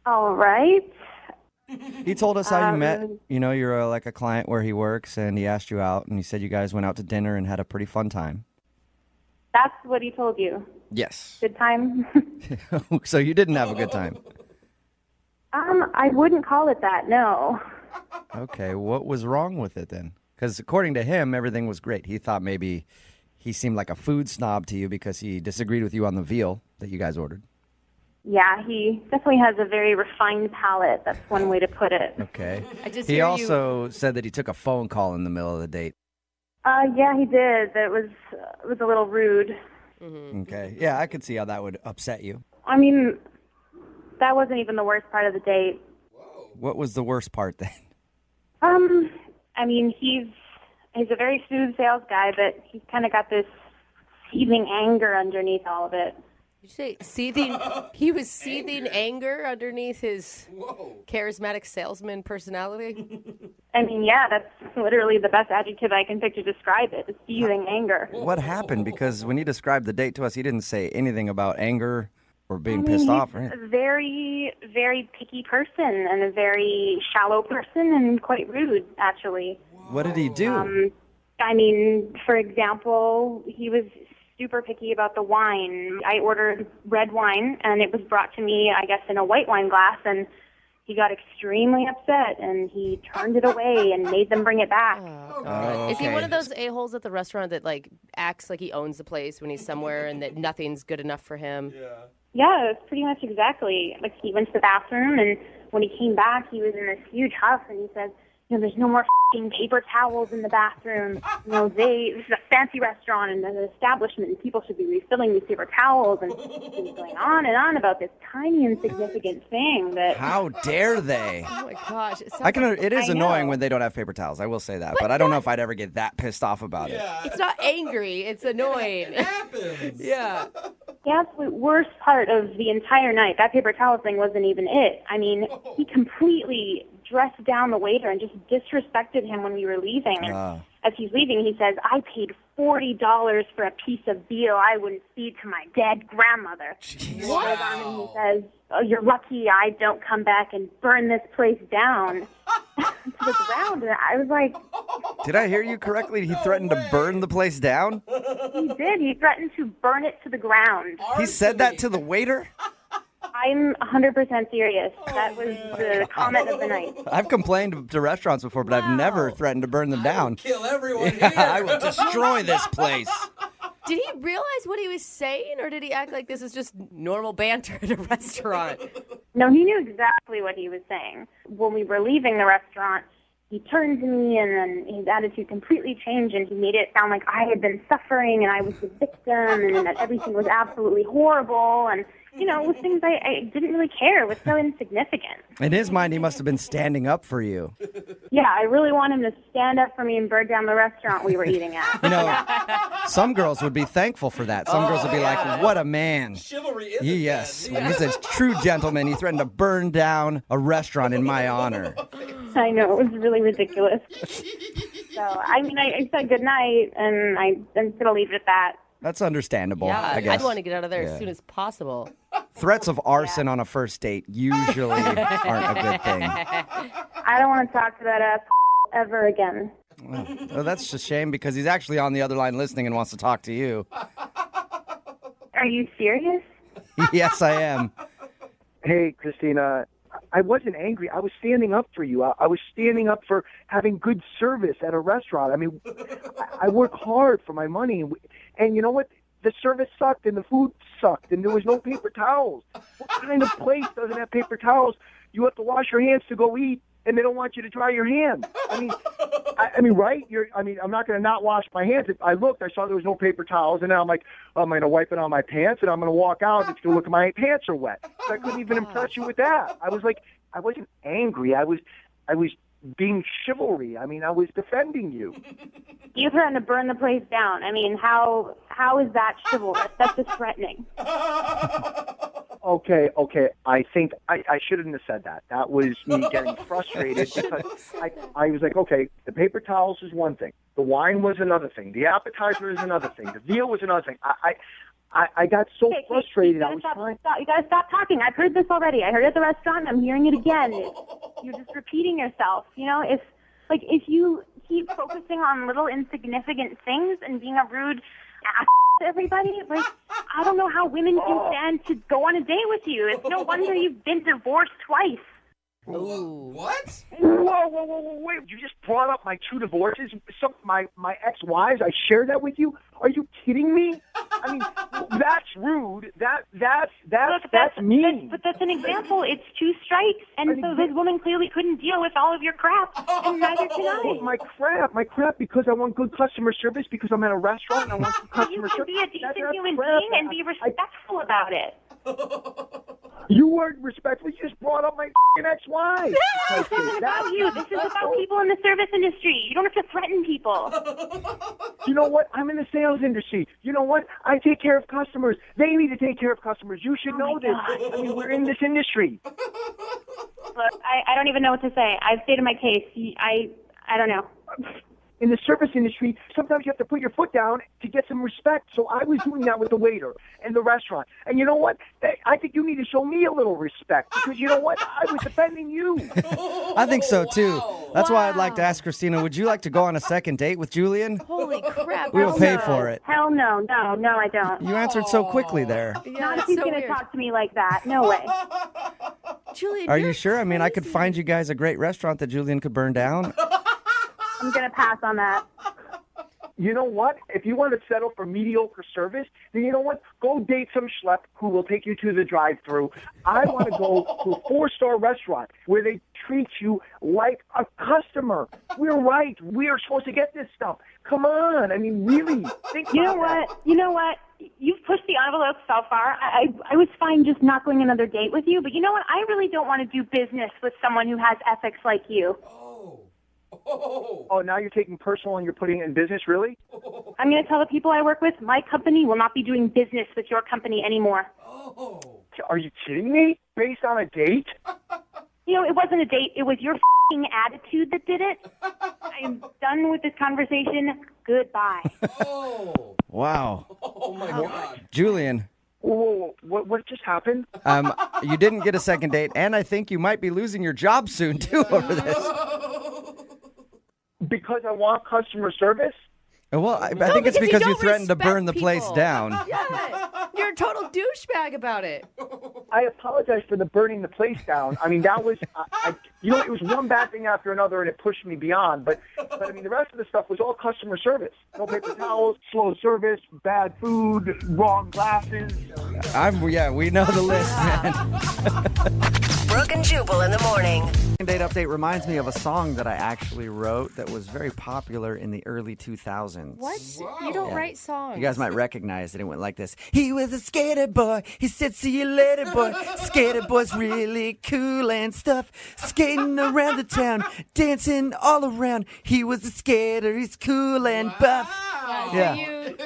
All right. He told us how you met. You know, you're like a client where he works, and he asked you out, and he said you guys went out to dinner and had a pretty fun time. That's what he told you. Yes. Good time? So you didn't have a good time. I wouldn't call it that, no. Okay, what was wrong with it then? Because according to him, everything was great. He thought maybe he seemed like a food snob to you because he disagreed with you on the veal that you guys ordered. Yeah, he definitely has a very refined palate. That's one way to put it. Okay. He also said that he took a phone call in the middle of the date. Yeah, he did. It was a little rude. Okay. Yeah, I could see how that would upset you. I mean, that wasn't even the worst part of the date. What was the worst part then? I mean, he's a very smooth sales guy, but he's kind of got this seething anger underneath all of it. Did you say seething? He was seething anger underneath his charismatic salesman personality? I mean, yeah, that's literally the best adjective I can pick to describe it, seething anger. What happened? Because when he described the date to us, he didn't say anything about anger or being I mean, pissed off. He's Right? a very, very picky person and a very shallow person and quite rude, actually. What did he do? I mean, for example, he was super picky about the wine. I ordered red wine, and it was brought to me, I guess, in a white wine glass, and he got extremely upset, and he turned it away and made them bring it back. Is he one of those a-holes at the restaurant that, like, acts like he owns the place when he's somewhere and that nothing's good enough for him? Yeah, it's pretty much exactly. Like, he went to the bathroom, and when he came back, he was in this huge huff, and he said, you know, there's no more f***ing paper towels in the bathroom. You know, this is a fancy restaurant and an establishment, and people should be refilling these paper towels. And he was going on and on about this tiny insignificant thing that... How dare they? Oh, my gosh. It is annoying when they don't have paper towels. I will say that. But I don't know if I'd ever get that pissed off about it. It's not angry. It's annoying. It happens. Yeah. The absolute worst part of the entire night, that paper towel thing wasn't even it. I mean, he completely dressed down the waiter and just disrespected him when we were leaving. And as he's leaving, he says, I paid $40 for a piece of veal I wouldn't feed to my dead grandmother. What? And he says, oh, you're lucky I don't come back and burn this place down to the ground. And I was like... Did I hear you correctly? He threatened to burn the place down? He did. He threatened to burn it to the ground. He said that to the waiter? I'm 100% serious. That was the comment of the night. I've complained to restaurants before, but I've never threatened to burn them down. Kill everyone Yeah, here. I will destroy this place. Did he realize what he was saying, or did he act like this is just normal banter at a restaurant? No, he knew exactly what he was saying. When we were leaving the restaurant, he turned to me, and then his attitude completely changed, and he made it sound like I had been suffering, and I was the victim, and that everything was absolutely horrible, and, you know, it was things I didn't really care. It was so insignificant. In his mind, he must have been standing up for you. Yeah, I really want him to stand up for me and burn down the restaurant we were eating at. You know, some girls would be thankful for that. Some girls would be like, what a man. Chivalry isn't Yes, dead. he's a true gentleman. He threatened to burn down a restaurant in my honor. I know, it was really ridiculous. So, I mean, I said goodnight, and I'm going to leave it at that. That's understandable, Yeah, I guess. I'd want to get out of there Yeah. as soon as possible. Threats of arson on a first date usually aren't a good thing. I don't want to talk to that ass ever again. Well, that's a shame because he's actually on the other line listening and wants to talk to you. Are you serious? Yes, I am. Hey, Christina, I wasn't angry. I was standing up for you. I was standing up for having good service at a restaurant. I mean, I work hard for my money. And you know what? The service sucked and the food sucked and there was no paper towels. What kind of place doesn't have paper towels? You have to wash your hands to go eat and they don't want you to dry your hands. I mean, right? I'm not going to not wash my hands. If I looked, I saw there was no paper towels, and now I'm like, I'm going to wipe it on my pants, and I'm going to walk out. It's going to look like my pants are wet. So I couldn't even impress you with that. I was like, I wasn't angry. I was being chivalry. I mean, I was defending you. You threatened to burn the place down. I mean, how is that chivalrous? That's just threatening. Okay. I think I shouldn't have said that. That was me getting frustrated because I was like, okay, the paper towels is one thing. The wine was another thing. The appetizer is another thing. The veal was another thing. I got so frustrated. You gotta stop talking. I've heard this already. I heard it at the restaurant. I'm hearing it again. You're just repeating yourself. You know, if you keep focusing on little insignificant things and being a rude ass to everybody, like, I don't know how women can stand to go on a date with you. It's no wonder you've been divorced twice. What? Whoa, wait. You just brought up my two divorces, my ex-wives. I shared that with you. Are you kidding me? I mean, that's rude. That's mean. But that's an example. It's two strikes. And so this woman clearly couldn't deal with all of your crap, and neither can I. My crap, because I want good customer service, because I'm at a restaurant and I want good customer service. You can be a decent human being and be respectful about it. You weren't respectful. You just brought up my ex-wife. This isn't about you. This is about people in the service industry. You don't have to threaten people. You know what? I'm in the sales industry. You know what? I take care of customers. They need to take care of customers. You should know this. I mean, we're in this industry. Look, I don't even know what to say. I've stated my case. I don't know. In the service industry, sometimes you have to put your foot down to get some respect. So I was doing that with the waiter in the restaurant. And you know what? I think you need to show me a little respect, because you know what? I was defending you. I think so, too. That's why I'd like to ask Christina, would you like to go on a second date with Julian? Holy crap. We will pay for it. Hell no. No, I don't. You answered so quickly there. Not if he's going to talk to me like that. No way. Julian, Are you sure? I mean, I could find you guys a great restaurant that Julian could burn down. I'm going to pass on that. You know what? If you want to settle for mediocre service, then you know what? Go date some schlep who will take you to the drive-thru. I want to go to a 4-star restaurant where they treat you like a customer. We're right. We are supposed to get this stuff. Come on. I mean, really. Think about that. You know what? You've pushed the envelope so far. I was fine just not going another date with you, but you know what? I really don't want to do business with someone who has ethics like you. Oh, now you're taking personal and you're putting it in business, really? I'm going to tell the people I work with, my company will not be doing business with your company anymore. Are you kidding me? Based on a date? You know, it wasn't a date. It was your f***ing attitude that did it. I'm done with this conversation. Goodbye. Wow. Oh, my God. Julian. Whoa, what just happened? You didn't get a second date, and I think you might be losing your job soon, too, over this. Because I want customer service? Well, I think it's because you threatened to burn the place down. Yeah, you're a total douchebag about it. I apologize for the burning the place down. I mean, that was, it was one bad thing after another, and it pushed me beyond. But I mean, the rest of the stuff was all customer service. No paper towels, slow service, bad food, wrong glasses. We know the list, man. Brooke and Jubal in the morning. Date update reminds me of a song that I actually wrote that was very popular in the early 2000s. What? You don't write songs. You guys might recognize it. It went like this. He was a skater boy. He said, see you later, boy. Skater boy's really cool and stuff. Skating around the town, dancing all around. He was a skater. He's cool and buff. So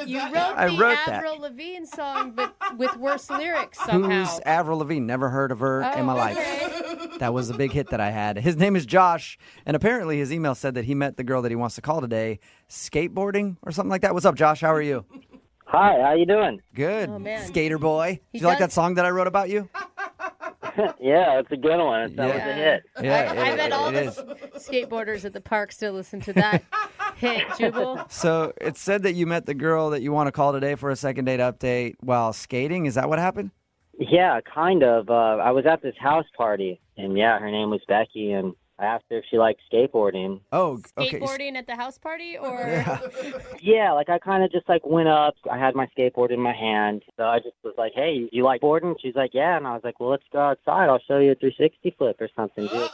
you wrote the Avril Lavigne song, but with worse lyrics somehow. Who's Avril Lavigne? Never heard of her in my life. That was a big hit that I had. His name is Josh, and apparently his email said that he met the girl that he wants to call today skateboarding or something like that. What's up, Josh? How are you? Hi, how you doing? Good. Skater boy. Did you like that song that I wrote about you? Yeah, it's a good one. That was a hit. Yeah, I bet all the skateboarders at the park still listen to that hit, Jubal. So it said that you met the girl that you want to call today for a second date update while skating. Is that what happened? Yeah, kind of. I was at this house party, and her name was Becky, and I asked her if she liked skateboarding. Oh, okay. Skateboarding at the house party, or? Yeah, I kind of just went up. I had my skateboard in my hand, so I just was like, "Hey, you like boarding?" She's like, "Yeah," and I was like, "Well, let's go outside. I'll show you a 360 flip or something." Dude,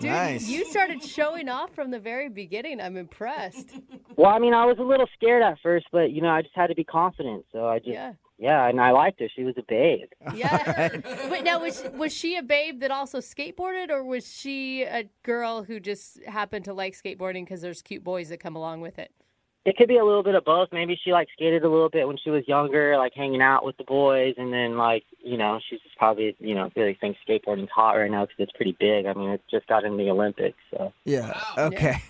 nice. You started showing off from the very beginning. I'm impressed. Well, I mean, I was a little scared at first, but I just had to be confident. So I just. Yeah, and I liked her. She was a babe. Yeah. Wait, now, was she a babe that also skateboarded, or was she a girl who just happened to like skateboarding because there's cute boys that come along with it? It could be a little bit of both. Maybe she like skated a little bit when she was younger, like hanging out with the boys, and then like, you know, she's just probably, you know, really thinks skateboarding's hot right now because it's pretty big. I mean, it just got in the Olympics, so. Yeah. Okay.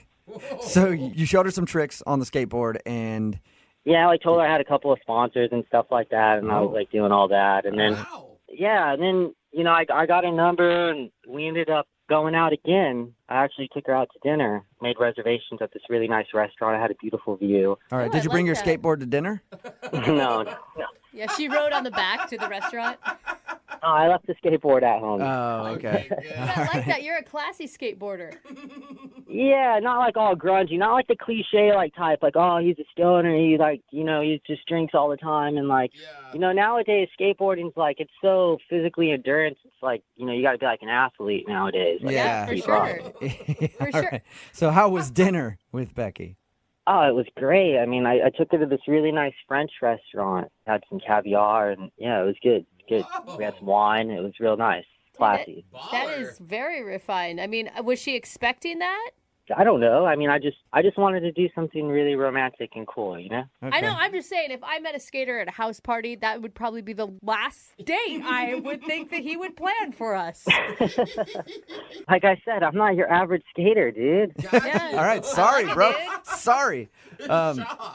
So you showed her some tricks on the skateboard, and yeah, I like told her I had a couple of sponsors and stuff like that, and I was like doing all that, and then yeah, and then you know I got a number, and we ended up going out again. I actually took her out to dinner, made reservations at this really nice restaurant. I had a beautiful view. All right, did you bring your skateboard to dinner? No. Yeah, she rode on the back to the restaurant. Oh, I left the skateboard at home. Oh, okay. I like that. You're a classy skateboarder. Yeah, not like all grungy, not like the cliche like type, like, oh, he's a stoner, he like, you know, he just drinks all the time, and like, you know, nowadays skateboarding's like, it's so physically endurance, it's like, you know, you got to be like an athlete nowadays. Like, Yeah, for sure. For sure. Right. So how was dinner with Becky? Oh, it was great. I mean, I took her to this really nice French restaurant, had some caviar, and yeah, it was good. Good. We had some wine. It was real nice. Classy. That is very refined. I mean, was she expecting that? I don't know. I mean, I just wanted to do something really romantic and cool, you know? Okay. I know. I'm just saying, if I met a skater at a house party, that would probably be the last date I would think that he would plan for us. Like I said, I'm not your average skater, dude. All right. Sorry, bro. Sorry.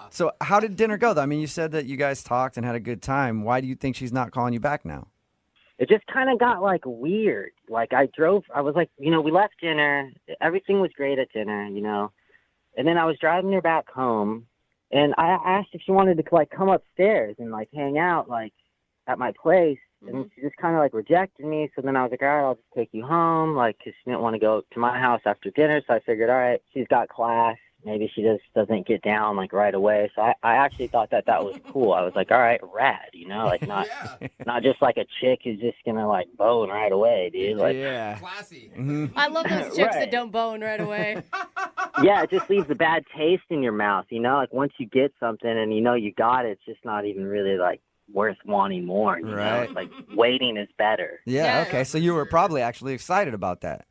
So how did dinner go, though? I mean, you said that you guys talked and had a good time. Why do you think she's not calling you back now? It just kind of got like weird. Like I was like, you know, we left dinner. Everything was great at dinner, you know. And then I was driving her back home, and I asked if she wanted to like come upstairs and like hang out like at my place. And she just kind of like rejected me. So then I was like, all right, I'll just take you home, like, because she didn't want to go to my house after dinner. So I figured, all right, she's got class. Maybe she just doesn't get down like right away. So I actually thought that was cool. I was like, all right, rad, you know, like not just like a chick who's just gonna like bone right away, dude. Like, Classy. I love those chicks Right. that don't bone right away. yeah, it just leaves a bad taste in your mouth, you know. Like once you get something and you know you got it, it's just not even really like worth wanting more. You know, Right. it's like waiting is better. Yeah, okay. So you were probably actually excited about that.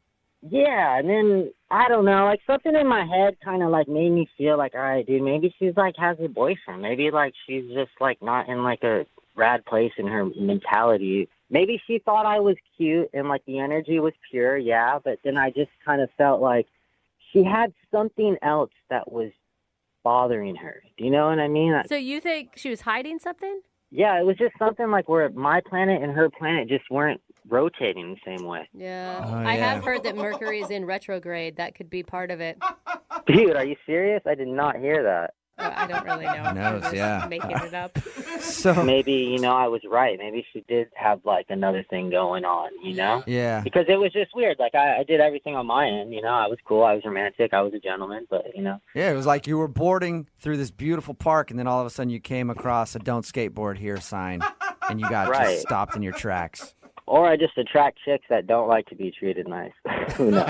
Yeah, and then I don't know, like something in my head kind of like made me feel like, all right, dude, maybe she's like has a boyfriend. Maybe like she's just like not in like a rad place in her mentality. Maybe she thought I was cute and like the energy was pure, yeah. But then I just kind of felt like she had something else that was bothering her. Do you know what I mean? So you think she was hiding something? Yeah, it was just something like where my planet and her planet just weren't rotating the same way. Yeah. Oh, I yeah. have heard that Mercury is in retrograde. That could be part of it. Dude, are you serious? I did not hear that. I don't really know. Who knows, I'm just yeah. making it up. So Maybe, you know, I was right. Maybe she did have like another thing going on, you know? yeah. Because it was just weird. Like I did everything on my end, you know. I was cool. I was romantic. I was a gentleman, but you know. Yeah, it was like you were boarding through this beautiful park, and then all of a sudden you came across a "Don't skateboard here" sign, and you got Right. just stopped in your tracks. Or I just attract chicks that don't like to be treated nice. Who knows?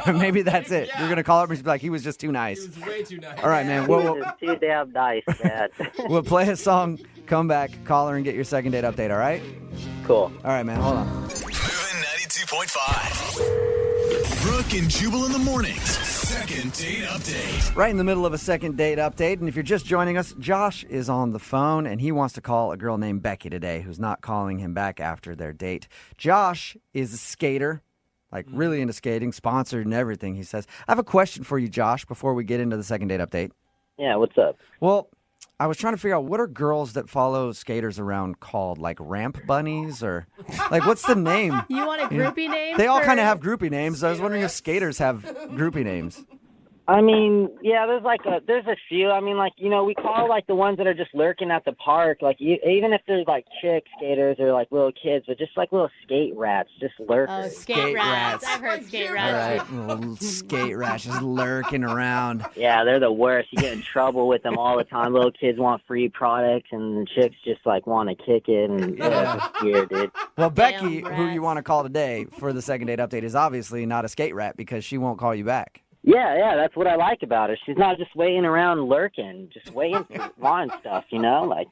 Maybe that's it. You're gonna call up and be like, "He was just too nice." It was way too nice. All right, man. He was just too damn nice, man. We'll play a song, come back, call her, and get your second date update. All right? Cool. All right, man. Hold on. Moving 92.5. Brooke and Jubal in the mornings. Second date update. Right in the middle of a second date update, and if you're just joining us, Josh is on the phone, and he wants to call a girl named Becky today who's not calling him back after their date. Josh is a skater, like really into skating, sponsored and everything, he says. I have a question for you, Josh, before we get into the second date update. Yeah, what's up? Well, I was trying to figure out, what are girls that follow skaters around called? Like ramp bunnies, or like what's the name? You want a groupie name? They all for- kind of have groupie names. I was wondering if skaters have groupie names. I mean, yeah, there's a few. I mean, like, you know, we call like the ones that are just lurking at the park, like even if there's like chick skaters or like little kids, but just like little skate rats, just lurkers. Oh, skate rats. I've heard skate All rats. right, little skate rats just lurking around. Yeah, they're the worst. You get in trouble with them all the time. Little kids want free products, and the chicks just like want to kick it, and yeah, it's weird, dude. Well, Becky, Damn who rats. you want to call today for the second date update, is obviously not a skate rat because she won't call you back. Yeah, that's what I like about her. She's not just waiting around lurking, just waiting for wanting stuff, you know? Like,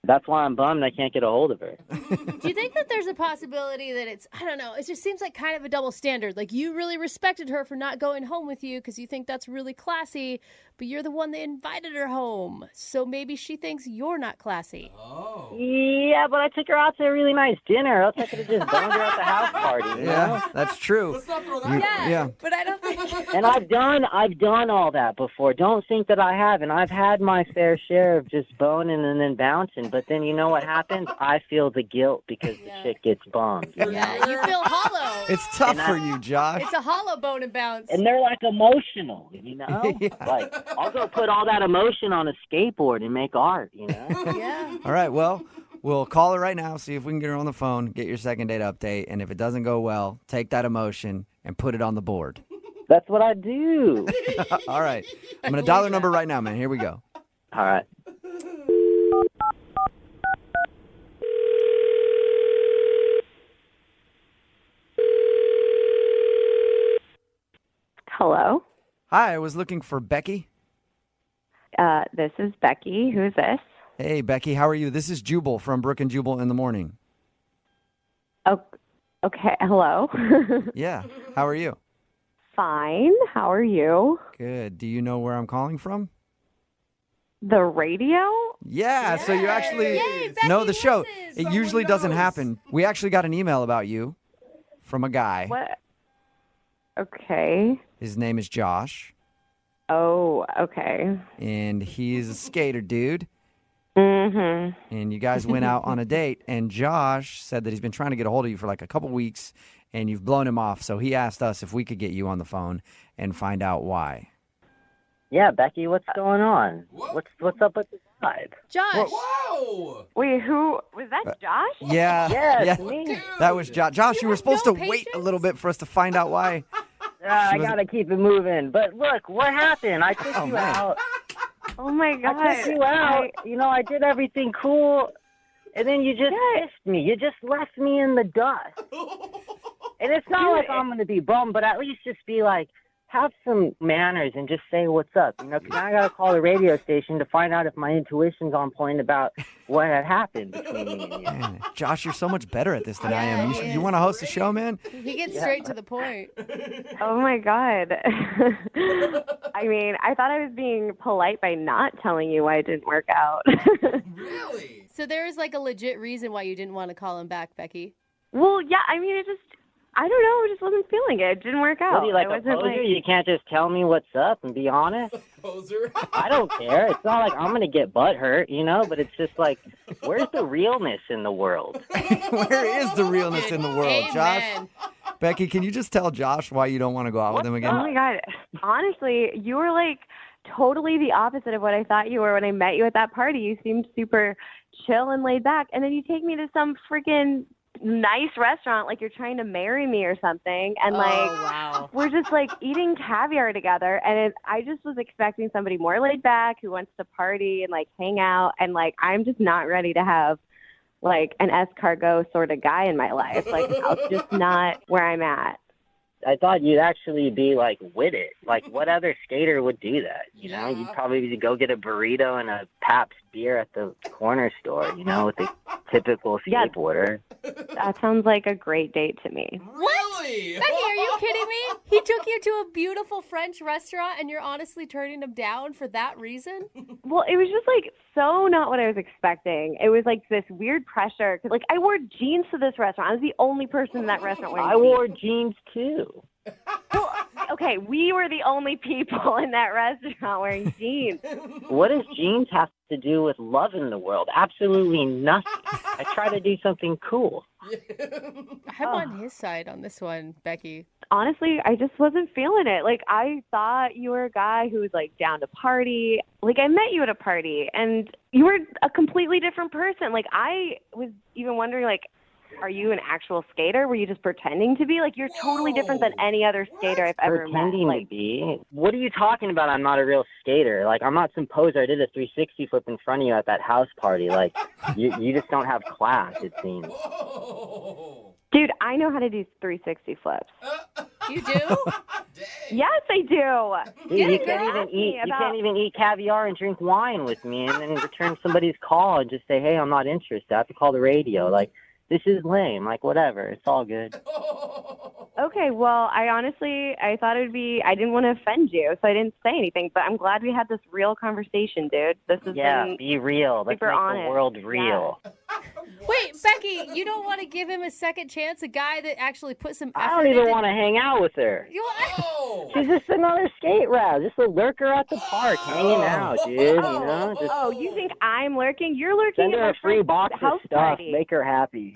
That's why I'm bummed I can't get a hold of her. Do you think that there's a possibility that it's, I don't know, it just seems like kind of a double standard. Like you really respected her for not going home with you because you think that's really classy, but you're the one that invited her home. So maybe she thinks you're not classy. Oh. Yeah, but I took her out to a really nice dinner. Else I could have just boned her at the house party. You Yeah, know? that's true. Let's not throw that Yeah. But I don't think... And I've done all that before. Don't think that I haven't. I've had my fair share of just boning and then bouncing. But then you know what happens? I feel the guilt because the chick gets bummed. Yeah, you feel hollow. It's tough for you, Josh. It's a hollow bone and bounce. And they're like emotional, you know? Like, I'll go put all that emotion on a skateboard and make art, you know? Yeah. All right, well, we'll call her right now, see if we can get her on the phone, get your second date update, and if it doesn't go well, take that emotion and put it on the board. That's what I do. All right. I'm going to dial her number right now, man. Here we go. All right. Hello. Hi, I was looking for Becky. This is Becky. Who's this? Hey, Becky, how are you? This is Jubal from Brooke and Jubal in the Morning. Oh, okay. Hello. Yeah, how are you? Fine. How are you? Good. Do you know where I'm calling from? The radio? Yeah, so you actually know the show. It usually doesn't happen. We actually got an email about you from a guy. What? Okay. His name is Josh, Oh, okay. and he's a skater dude. Mm-hmm. And you guys went out on a date, and Josh said that he's been trying to get a hold of you for like a couple weeks, and you've blown him off. So he asked us if we could get you on the phone and find out why. Yeah, Becky, what's going on? What's up with the vibe? Josh. Whoa! Wait, who was that? Josh? Yeah, Yes, yeah. me. That was Josh. Josh, you were supposed no to wait a patience? little bit for us to find out why. I was- gotta keep it moving. But look, what happened? I took you man. out. Oh my God. I took you out. I did everything cool, and then you just pissed me. You just left me in the dust. And it's not like I'm gonna be bummed, but at least just be like, have some manners and just say what's up. 'Cause I gotta call the radio station to find out if my intuition's on point about what had happened between me and you. Man, Josh, you're so much better at this than I am. he You want to host a show, man? He gets straight to the point. Oh my God. I mean, I thought I was being polite by not telling you why it didn't work out. Really? So there is like a legit reason why you didn't want to call him back, Becky. Well, yeah, I mean, I don't know, I just wasn't feeling it. It didn't work out. What are you, like I a wasn't poser? You can't just tell me what's up and be honest? Poser. I don't care. It's not like I'm going to get butt hurt, but it's just like, where's the realness in the world? Where is the realness in the world, Josh? Amen. Becky, can you just tell Josh why you don't want to go out with him Oh again? my God. Honestly, you were like totally the opposite of what I thought you were when I met you at that party. You seemed super chill and laid back. And then you take me to some freaking nice restaurant like you're trying to marry me or something. And wow. we're just like eating caviar together. And I just was expecting somebody more laid back who wants to party and like hang out. And like, I'm just not ready to have like an escargot sort of guy in my life. Like, it's just not where I'm at. I thought you'd actually be like with it. Like, what other skater would do that? You'd probably go get a burrito and a Pabst beer at the corner store, with the typical skateboarder. That sounds like a great date to me. Really? Becky, are you kidding me? He took you to a beautiful French restaurant and you're honestly turning him down for that reason? Well, it was just like so not what I was expecting. It was like this weird pressure. 'Cause, like, I wore jeans to this restaurant. I was the only person in that restaurant wearing I wore jeans too. Well, okay, we were the only people in that restaurant wearing jeans. What does jeans have to do with love in the world? Absolutely nothing. I try to do something cool. I'm on his side on this one, Becky. Honestly, I just wasn't feeling it. Like, I thought you were a guy who was, like, down to party. Like, I met you at a party, and you were a completely different person. Like, I was even wondering, like, are you an actual skater? Were you just pretending to be? Like, you're totally different than any other skater I've ever met. Pretending to be? What are you talking about? I'm not a real skater. Like, I'm not some poser. I did a 360 flip in front of you at that house party. Like, you just don't have class, it seems. Dude, I know how to do 360 flips. You do? Yes, I do. Dude, you can't even eat caviar and drink wine with me, and then return somebody's call and just say, "Hey, I'm not interested." I have to call the radio. Like, this is lame. Like, whatever. It's all good. Okay, well, I thought it would be, I didn't want to offend you, so I didn't say anything, but I'm glad we had this real conversation, dude. This has been be real. Let's super make honest. the world real. Wait, Becky, you don't want to give him a second chance? A guy that actually put some effort I don't even into- want to hang out with her. She's just another skate rat, just a lurker at the park, hanging out, dude. You know, just you think I'm lurking? You're lurking send at her my a free friend's box of house stuff, party. make her happy.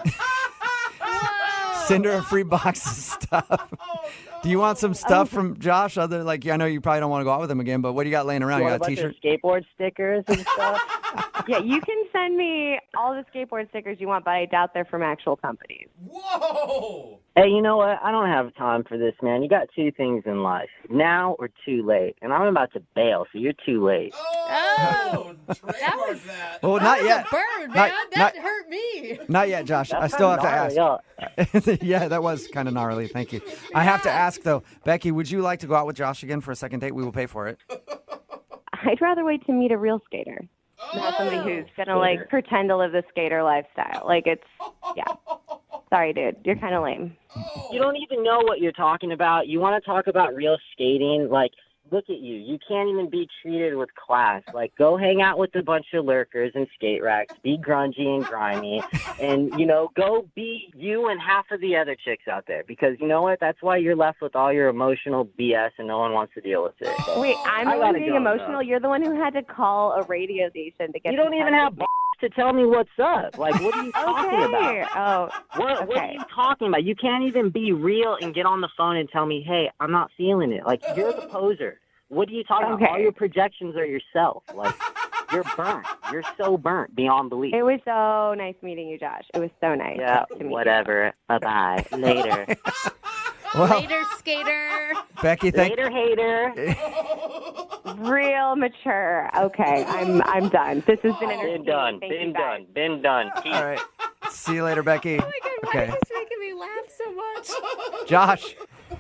Send her a free box of stuff. Do you want some stuff from Josh? Other I know you probably don't want to go out with him again, but what do you got laying around? You got a T-shirt, skateboard stickers and stuff. Yeah, you can send me all the skateboard stickers you want, but I doubt they're from actual companies. Whoa! Hey, you know what? I don't have time for this, man. You got two things in life: now or too late. And I'm about to bail, so you're too late. Oh, Well, not yet. Bird, Not- man. not- That hurt me. Not yet, Josh. I still have to ask. Yeah, that was kind of gnarly. Thank you. I have to ask though, Becky, would you like to go out with Josh again for a second date? We will pay for it. I'd rather wait to meet a real skater. Not somebody who's gonna pretend to live the skater lifestyle. Yeah. Sorry, dude. You're kind of lame. You don't even know what you're talking about. You want to talk about real skating? Like, look at you. You can't even be treated with class. Like, go hang out with a bunch of lurkers and skate racks. Be grungy and grimy. And, go be you and half of the other chicks out there. Because you know what? That's why you're left with all your emotional BS and no one wants to deal with it. Wait, I'm the one being emotional. You're the one who had to call a radio station to get. You don't even have to tell me what's up. Like, what are you talking about? What are you talking about? You can't even be real and get on the phone and tell me, hey, I'm not feeling it. Like, you're the poser. What are you talking about? All your projections are yourself. Like, you're burnt. You're so burnt beyond belief. It was so nice meeting you, Josh. It was so nice. Yeah, to meet whatever. Bye-bye. Later. Later, skater. Becky, Later, hater. Real mature. Okay, I'm done. This has been entertaining. Been done. All right. See you later, Becky. Oh my God, why is this making me laugh so much? Josh.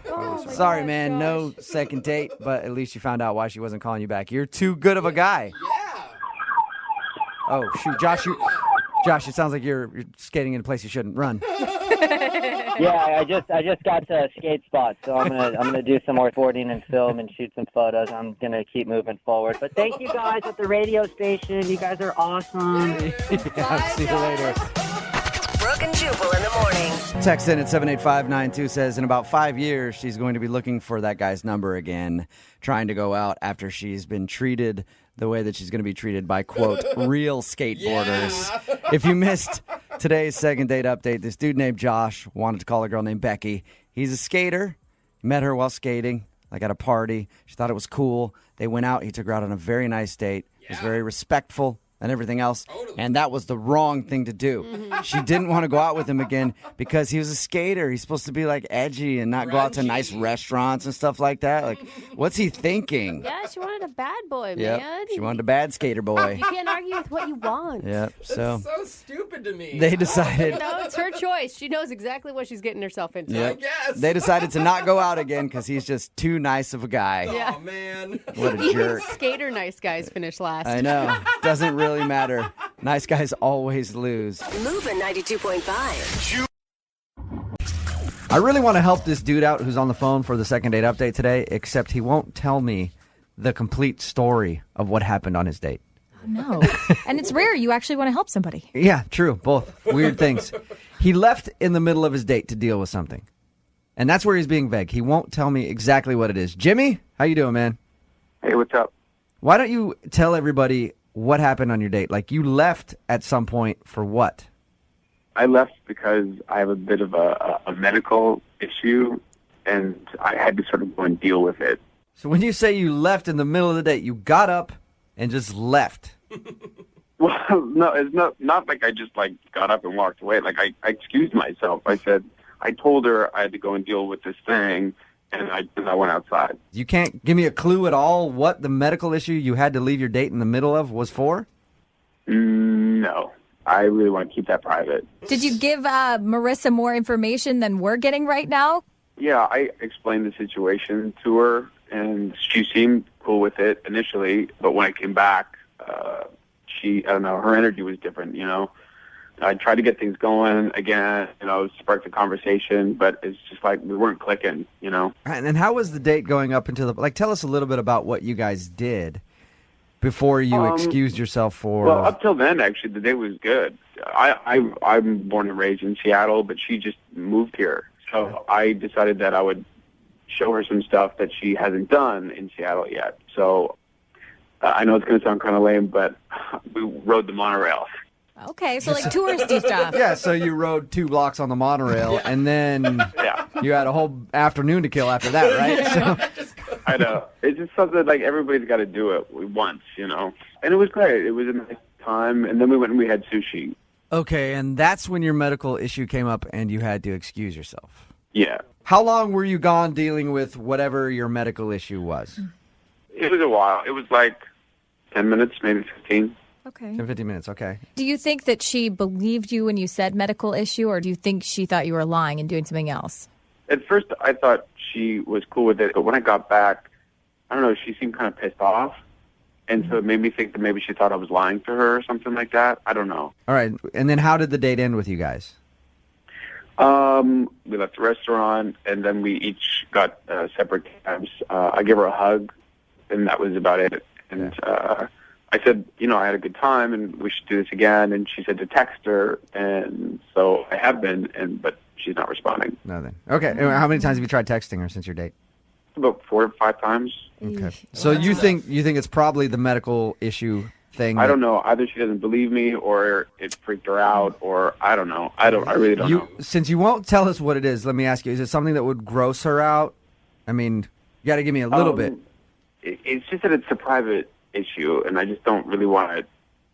Oh my Sorry, God, man. Josh. No second date, but at least you found out why she wasn't calling you back. You're too good of a guy. Yeah. Oh, shoot. Josh, it sounds like you're skating in a place you shouldn't run. Yeah, I just got to skate spot, so I'm gonna do some more boarding and film and shoot some photos. I'm gonna keep moving forward. But thank you guys at the radio station. You guys are awesome. Yeah, see you later. Brooke and Jubal in the morning. Text in at 78592 says in about 5 years she's going to be looking for that guy's number again, trying to go out after she's been treated the way that she's going to be treated by, quote, real skateboarders. Yeah. If you missed today's second date update, this dude named Josh wanted to call a girl named Becky. He's a skater. Met her while skating, like at a party. She thought it was cool. They went out. He took her out on a very nice date. Yeah. Was very respectful and everything else. Totally. And that was the wrong thing to do. Mm-hmm. She didn't want to go out with him again because he was a skater. He's supposed to be like edgy and not go out to nice restaurants and stuff like that. Like, what's he thinking? Yeah, she wanted a bad boy, Yep. man. She wanted a bad skater boy. You can't argue with what you want. Yep. So so stupid to me. They decided. No, it's her choice. She knows exactly what she's getting herself into. Yep. I guess. They decided to not go out again because he's just too nice of a guy. Yeah. Oh, man. What a Even jerk. skater nice guys finish last. I know. Doesn't really matter. Nice guys always lose. Moving 92.5. I really want to help this dude out who's on the phone for the second date update today, except he won't tell me the complete story of what happened on his date. No. And it's rare you actually want to help somebody. Yeah, true. Both. Weird things. He left in the middle of his date to deal with something. And that's where he's being vague. He won't tell me exactly what it is. Jimmy, how you doing, man? Hey, what's up? Why don't you tell everybody what happened on your date? Like, you left at some point for what? I left because I have a bit of a medical issue, and I had to sort of go and deal with it. So when you say you left in the middle of the date, you got up and just left. Well, no, it's not like I just got up and walked away. Like I excused myself. I told her I had to go and deal with this thing, and I went outside. You can't give me a clue at all what the medical issue you had to leave your date in the middle of was for? No, I really want to keep that private. Did you give Marissa more information than we're getting right now? Yeah, I explained the situation to her, and she seemed cool with it initially. But when I came back, I don't know, her energy was different, you know. I tried to get things going again, you know, spark the conversation, but it's just like we weren't clicking, you know. And how was the date going up into the, like, tell us a little bit about what you guys did before you excused yourself for... Well, up till then, actually, the date was good. I'm born and raised in Seattle, but she just moved here. So I decided that I would show her some stuff that she hasn't done in Seattle yet. So I know it's going to sound kind of lame, but we rode the monorail. Okay, so like touristy stuff. Yeah, so you rode 2 blocks on the monorail, and then you had a whole afternoon to kill after that, right? So, I know. It's just something like everybody's got to do it once, you know. And it was great. It was a nice time. And then we went and we had sushi. okay, and that's when your medical issue came up and you had to excuse yourself. Yeah. How long were you gone dealing with whatever your medical issue was? It was a while. It was like 10 minutes, maybe 15. Okay. 10, 15 minutes, okay. Do you think that she believed you when you said medical issue, or do you think she thought you were lying and doing something else? At first, I thought she was cool with it, but when I got back, I don't know, she seemed kind of pissed off. And so it made me think that maybe she thought I was lying to her or something like that. I don't know. All right, and then how did the date end with you guys? We left the restaurant, and then we each got separate cabs. I gave her a hug, and that was about it. And I said, you know, I had a good time, and we should do this again. And she said to text her, and so I have been, but she's not responding. Nothing. Okay, and how many times have you tried texting her since your date? About 4 or 5 times. Okay. So you think it's probably the medical issue thing? I don't know. Either she doesn't believe me, or it freaked her out, or I don't know. I really don't know. Since you won't tell us what it is, let me ask you: is it something that would gross her out? I mean, you got to give me a little bit. It's just that it's a private issue, and I just don't really want to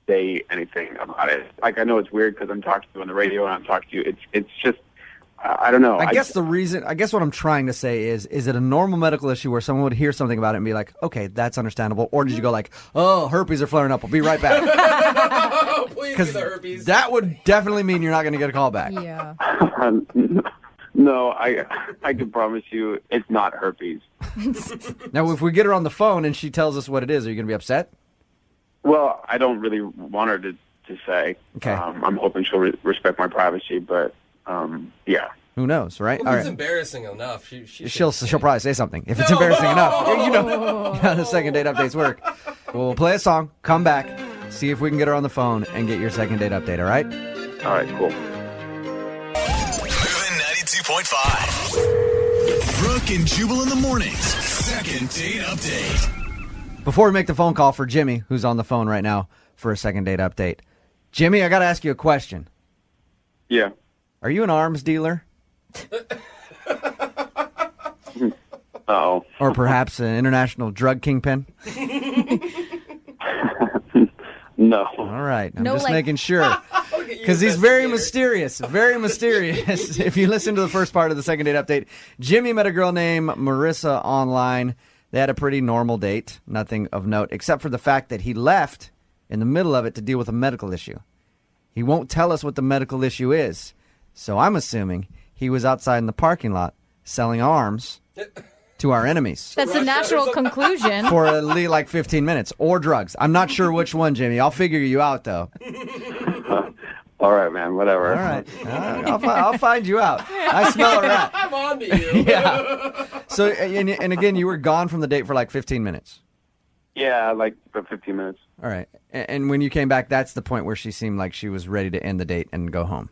say anything about it. Like, I know it's weird because I'm talking to you on the radio and I'm talking to you. It's just, I don't know. I guess what I'm trying to say is it a normal medical issue where someone would hear something about it and be like, okay, that's understandable? Or did you go like, oh, herpes are flaring up, I'll be right back? Please, the herpes. That would definitely mean you're not going to get a call back. Yeah. No, I can promise you it's not herpes. Now, if we get her on the phone and she tells us what it is, are you going to be upset? Well, I don't really want her to say. Okay. I'm hoping she'll respect my privacy, but yeah. Who knows, right? Well, if it's embarrassing enough, she'll probably say something. If it's embarrassing enough, you know how the second date updates work. Well, we'll play a song, come back, see if we can get her on the phone and get your second date update, all right? All right, cool. Moving 92.5. Brooke and Jubal in the mornings. Second date update. Before we make the phone call for Jimmy, who's on the phone right now for a second date update. Jimmy, I got to ask you a question. Yeah. Are you an arms dealer? Uh-oh. Or perhaps an international drug kingpin? No. All right. I'm just making sure. Because he's very mysterious. Very mysterious. If you listen to the first part of the second date update, Jimmy met a girl named Marissa online. They had a pretty normal date. Nothing of note, except for the fact that he left in the middle of it to deal with a medical issue. He won't tell us what the medical issue is. So I'm assuming he was outside in the parking lot selling arms to our enemies. That's the natural conclusion. For at least like 15 minutes. Or drugs. I'm not sure which one, Jimmy. I'll figure you out, though. All right, man. Whatever. All right. I'll find you out. I smell a rat. I'm on to you. Yeah. So, and again, you were gone from the date for like 15 minutes. Yeah, like about 15 minutes. All right. And when you came back, that's the point where she seemed like she was ready to end the date and go home.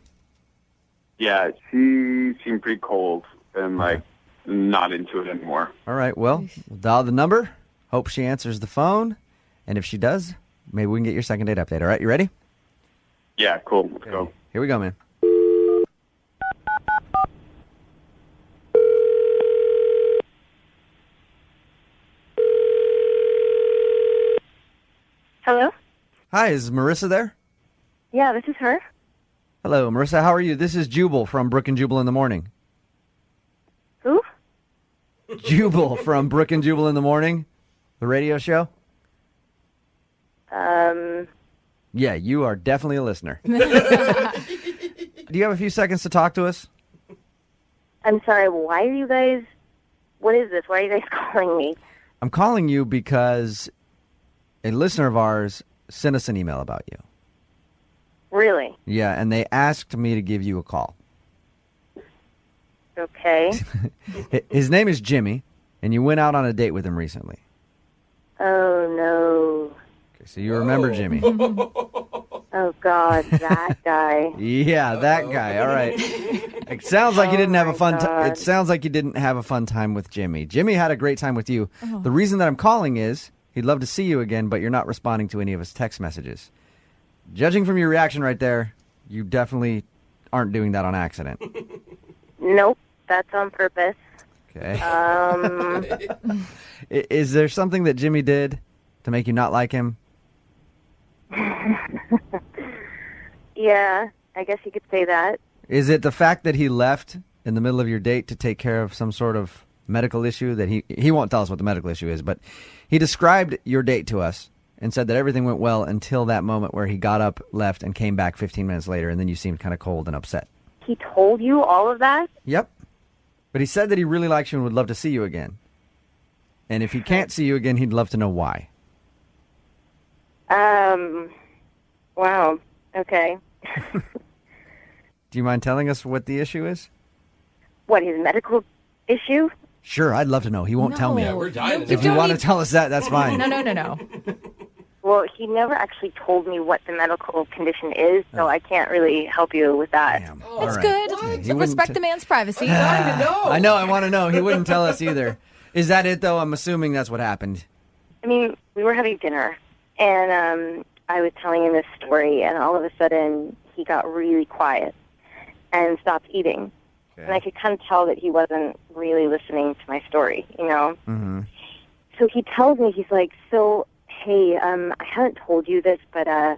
Yeah, she seemed pretty cold and like not into it anymore. All right. Well, we'll dial the number. Hope she answers the phone. And if she does, maybe we can get your second date update. All right. You ready? Yeah, cool. Let's go. Here we go, man. Hello? Hi, is Marissa there? Yeah, this is her. Hello, Marissa. How are you? This is Jubal from Brooke and Jubal in the Morning. Who? Jubal from Brooke and Jubal in the Morning, the radio show. Yeah, you are definitely a listener. Do you have a few seconds to talk to us? I'm sorry, why are you guys, what is this? Why are you guys calling me? I'm calling you because a listener of ours sent us an email about you. Really? Yeah, and they asked me to give you a call. Okay. His name is Jimmy, and you went out on a date with him recently. Oh, no. Okay, so you remember Jimmy. Oh, God, that guy. Yeah, that guy. All right. It sounds like you didn't have a fun time. It God. sounds like you didn't have a fun time with Jimmy. Jimmy had a great time with you. Oh. The reason that I'm calling is he'd love to see you again, but you're not responding to any of his text messages. Judging from your reaction right there, you definitely aren't doing that on accident. Nope, that's on purpose. Okay. Um, Is there something that Jimmy did to make you not like him? yeah, I guess you could say that. Is it the fact that he left in the middle of your date to take care of some sort of medical issue that he won't tell us what the medical issue is, but he described your date to us and said that everything went well until that moment where he got up, left, and came back 15 minutes later, and then you seemed kind of cold and upset. He told you all of that? Yep. But he said that he really likes you and would love to see you again. And if he can't see you again, he'd love to know why. Wow. Okay. Do you mind telling us what the issue is? What, his medical issue? Sure, I'd love to know. He won't tell me. Yeah, we're dying to If know. you want to tell us that, that's fine. No. Well, he never actually told me what the medical condition is, so I can't really help you with that. That's good. He wouldn't Respect the man's privacy. I know, I want to know. He wouldn't tell us either. Is that it, though? I'm assuming that's what happened. I mean, we were having dinner, and I was telling him this story, and all of a sudden he got really quiet and stopped eating. Okay. And I could kind of tell that he wasn't really listening to my story, you know? Mm-hmm. So he tells me, he's like, so, hey, I haven't told you this, but I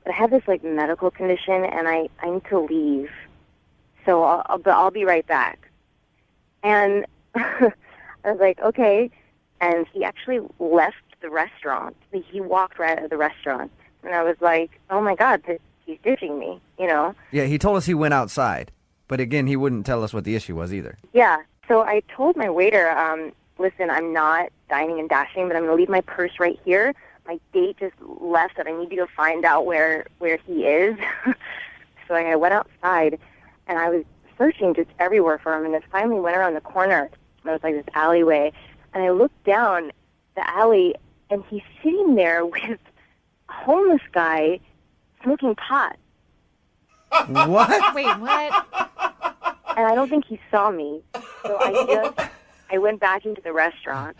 have this, like, medical condition, and I need to leave. So I'll be right back. And I was like, okay. And he actually left the restaurant. He walked right out of the restaurant. And I was like, oh, my God, he's ditching me, you know? Yeah, he told us he went outside. But again, he wouldn't tell us what the issue was either. Yeah. So I told my waiter, listen, I'm not dining and dashing, but I'm going to leave my purse right here. My date just left, and I need to go find out where he is. So I went outside, and I was searching just everywhere for him, and then finally went around the corner, and there was like this alleyway, and I looked down the alley, and he's sitting there with a homeless guy smoking pot. What? Wait, what? And I don't think he saw me, so I went back into the restaurant.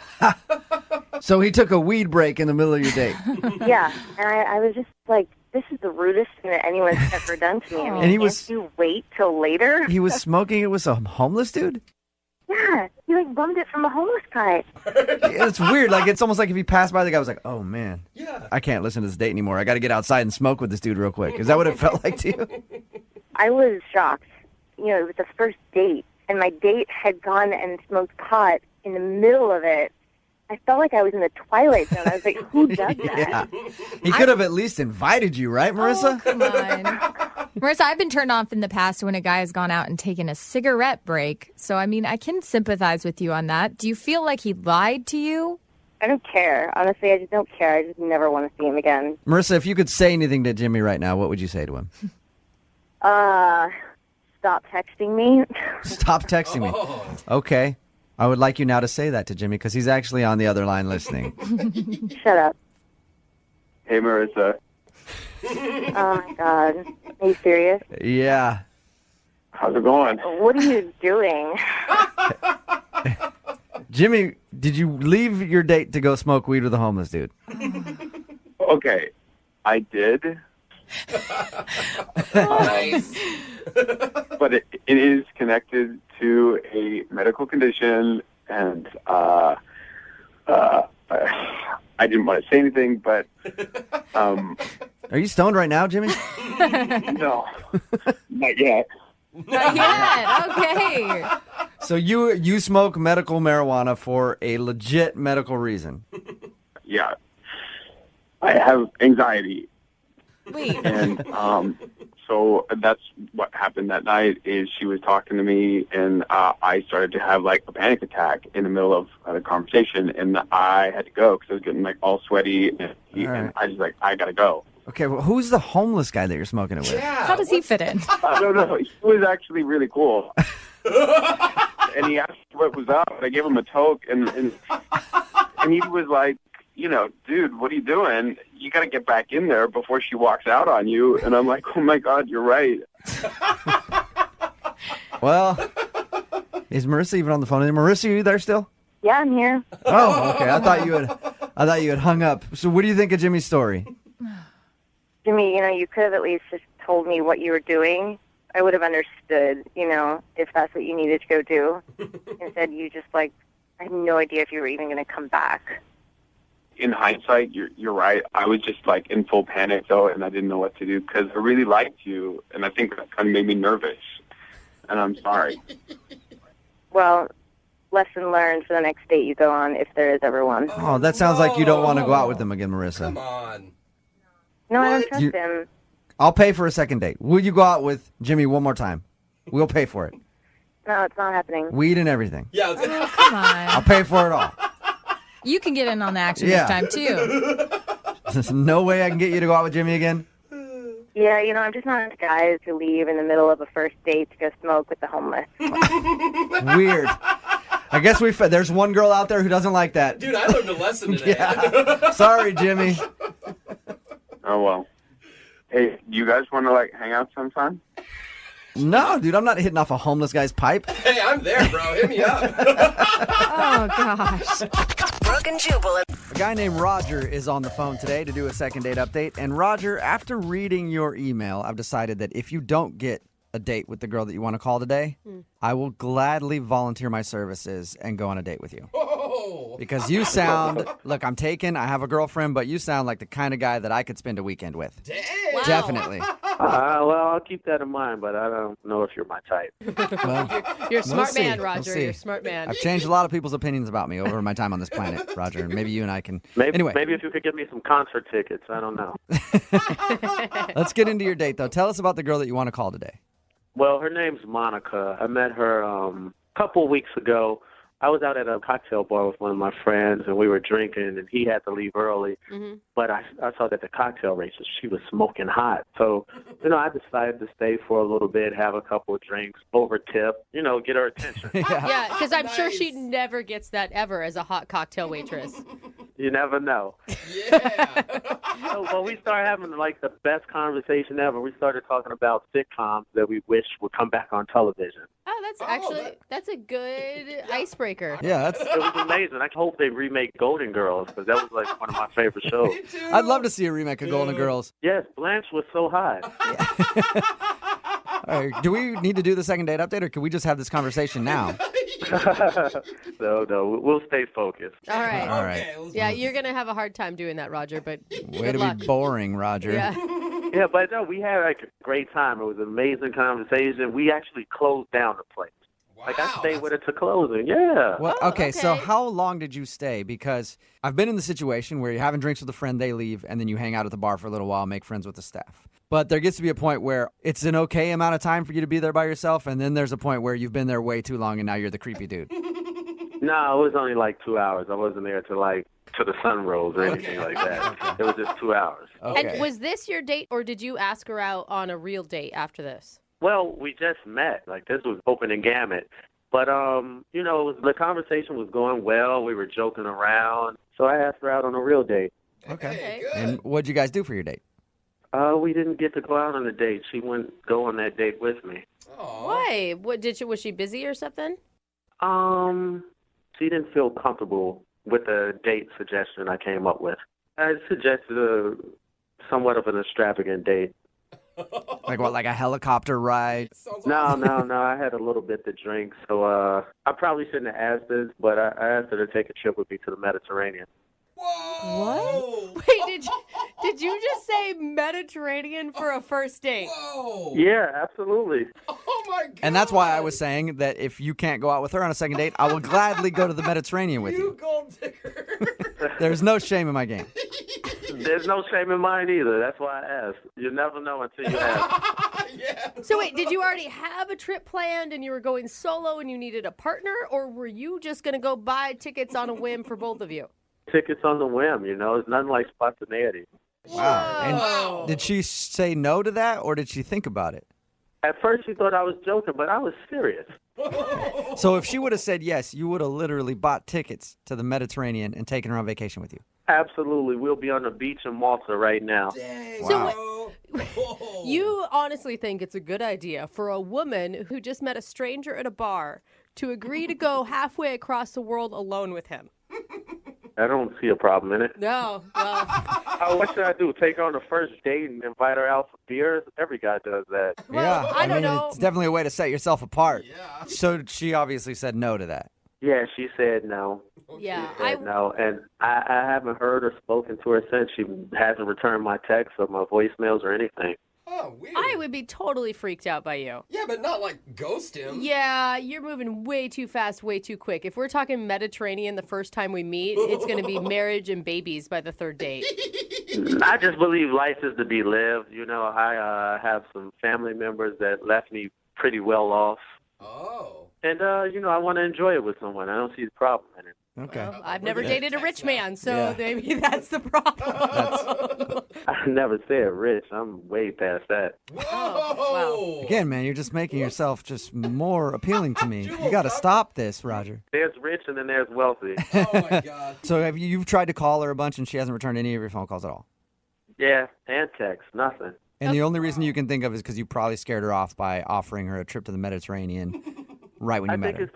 So he took a weed break in the middle of your date. Yeah, and I was just like, this is the rudest thing that anyone's ever done to me. I mean, And he was- can't you wait till later? He was smoking it with some homeless dude? Yeah, he like bummed it from a homeless guy. It's weird. Like, it's almost like if he passed by, the guy was like, oh, man, I can't listen to this date anymore. I got to get outside and smoke with this dude real quick. Is that what it felt like to you? I was shocked. You know, it was the first date, and my date had gone and smoked pot in the middle of it. I felt like I was in the Twilight Zone. I was like, who does that? Yeah. He could have at least invited you, right, Marissa? Oh, come on. Marissa, I've been turned off in the past when a guy has gone out and taken a cigarette break. So, I mean, I can sympathize with you on that. Do you feel like he lied to you? I don't care. Honestly, I just don't care. I just never want to see him again. Marissa, if you could say anything to Jimmy right now, what would you say to him? Stop texting me. Stop texting me. Okay. I would like you now to say that to Jimmy because he's actually on the other line listening. Shut up. Hey, Marissa. Oh, my God. Are you serious? Yeah. How's it going? What are you doing? Jimmy, did you leave your date to go smoke weed with a homeless dude? Okay, I did. But it is connected to a medical condition, and I didn't want to say anything, but Are you stoned right now, Jimmy? no, not yet. Not yet. Okay. So you smoke medical marijuana for a legit medical reason. Yeah, I have anxiety. Wait. And So that's what happened that night is she was talking to me, and I started to have like a panic attack in the middle of the conversation, and I had to go because I was getting like all sweaty, and I was like, I gotta go. Okay, well, who's the homeless guy that you're smoking it with? How does he fit in? I don't know. He was actually really cool. And he asked what was up, and I gave him a toke, and he was like, you know, dude, what are you doing? You got to get back in there before she walks out on you. And I'm like, oh my God, you're right. Well, is Marissa even on the phone? Marissa, are you there still? Yeah, I'm here. Oh, okay. I thought you had hung up. So what do you think of Jimmy's story? Jimmy, you could have at least just told me what you were doing. I would have understood, if that's what you needed to go do. Instead, you just, I had no idea if you were even going to come back. In hindsight, you're right. I was just in full panic though, and I didn't know what to do because I really liked you, and I think that kind of made me nervous. And I'm sorry. Well, lesson learned for the next date you go on, if there is ever one. Oh, that sounds like you don't want to go out with him again, Marissa. Come on. No, I don't trust him. I'll pay for a second date. Will you go out with Jimmy one more time? We'll pay for it. No, it's not happening. Weed and everything. Yeah. Come on. I'll pay for it all. You can get in on the action Yeah. this time, too. There's no way I can get you to go out with Jimmy again? Yeah, I'm just not into guys who leave in the middle of a first date to go smoke with the homeless. Weird. I guess there's one girl out there who doesn't like that. Dude, I learned a lesson today. Yeah. Sorry, Jimmy. Oh, well. Hey, do you guys want to, hang out sometime? No, dude, I'm not hitting off a homeless guy's pipe. Hey, I'm there, bro. Hit me up. Oh, gosh. Brooke and Jubal. A guy named Roger is on the phone today to do a second date update. And Roger, after reading your email, I've decided that if you don't get a date with the girl that you want to call today, I will gladly volunteer my services and go on a date with you. Because you sound, look, I'm taken, I have a girlfriend, but you sound like the kind of guy that I could spend a weekend with. Dang. Wow. Definitely. Well, I'll keep that in mind, but I don't know if you're my type. Well, You're a smart we'll man, see. Roger. We'll see. You're a smart man. I've changed a lot of people's opinions about me over my time on this planet, Roger. And maybe you and I can. Maybe Anyway, if you could give me some concert tickets, I don't know. let's get into your date, though. Tell us about the girl that you want to call today. Well, her name's Monica. I met her a couple of weeks ago. I was out at a cocktail bar with one of my friends, and we were drinking, and he had to leave early. Mm-hmm. But I saw that the cocktail races, she was smoking hot. So, I decided to stay for a little bit, have a couple of drinks, over tip, get her attention. Yeah, because I'm sure she never gets that ever as a hot cocktail waitress. You never know. Yeah. Well, we started having the best conversation ever. We started talking about sitcoms that we wish would come back on television. Oh, that's a good icebreaker. Yeah, It was amazing. I hope they remake Golden Girls because that was one of my favorite shows. I'd love to see a remake of Golden Girls. Yes, Blanche was so hot. All right, do we need to do the second date update, or can we just have this conversation now? No, we'll stay focused. All right. All right. Yeah, you're going to have a hard time doing that, Roger, but Way good to luck. be boring, Roger. Yeah. Yeah, but no, we had a great time. It was an amazing conversation. We actually closed down the place. I stayed with her to closing. Yeah. Well, okay, so how long did you stay? Because I've been in the situation where you're having drinks with a friend, they leave, and then you hang out at the bar for a little while, make friends with the staff. But there gets to be a point where it's an okay amount of time for you to be there by yourself, and then there's a point where you've been there way too long, and now you're the creepy dude. No, it was only 2 hours. I wasn't there till the sun rose or anything like that. It was just 2 hours. Okay. And was this your date, or did you ask her out on a real date after this? Well, we just met. This was opening gamut. But, the conversation was going well. We were joking around. So I asked her out on a real date. Okay. And what'd you guys do for your date? We didn't get to go out on a date. She wouldn't go on that date with me. Why? Was she busy or something? She didn't feel comfortable with the date suggestion I came up with. I suggested somewhat of an extravagant date. Like what, like a helicopter ride? No. I had a little bit to drink, so I probably shouldn't have asked this, but I asked her to take a trip with me to the Mediterranean. What? Wait, did you just say Mediterranean for a first date? Whoa. Yeah, absolutely. Oh, my God. And that's why I was saying that if you can't go out with her on a second date, I will gladly go to the Mediterranean with you. Gold digger. There's no shame in my game. There's no shame in mine either. That's why I asked. You never know until you ask. So wait, did you already have a trip planned and you were going solo and you needed a partner, or were you just going to go buy tickets on a whim for both of you? Tickets on the whim, It's nothing like spontaneity. Wow. And did she say no to that, or did she think about it? At first, she thought I was joking, but I was serious. So if she would have said yes, you would have literally bought tickets to the Mediterranean and taken her on vacation with you. Absolutely. We'll be on the beach in Malta right now. Wow. You honestly think it's a good idea for a woman who just met a stranger at a bar to agree to go halfway across the world alone with him? I don't see a problem in it. No. Well, What should I do? Take her on the first date and invite her out for beers? Every guy does that. Yeah, I don't know. It's definitely a way to set yourself apart. Yeah. So she obviously said no to that. Yeah, she said no. Yeah, She said no, and I haven't heard or spoken to her since. She hasn't returned my texts or my voicemails or anything. Oh, weird. I would be totally freaked out by you. Yeah, but not like ghost him. Yeah, you're moving way too fast, way too quick. If we're talking Mediterranean the first time we meet, it's going to be marriage and babies by the third date. I just believe life is to be lived. I have some family members that left me pretty well off. Oh. And, I want to enjoy it with someone. I don't see the problem in it. Okay. Well, I've never dated a rich man, so maybe that's the problem. I never said rich. I'm way past that. Wow. Again, man, you're just making yourself just more appealing to me. You got to stop this, Roger. There's rich and then there's wealthy. Oh, my God. So you've tried to call her a bunch and she hasn't returned any of your phone calls at all? Yeah, and text, nothing. And the only reason you can think of is because you probably scared her off by offering her a trip to the Mediterranean right when you met her. I think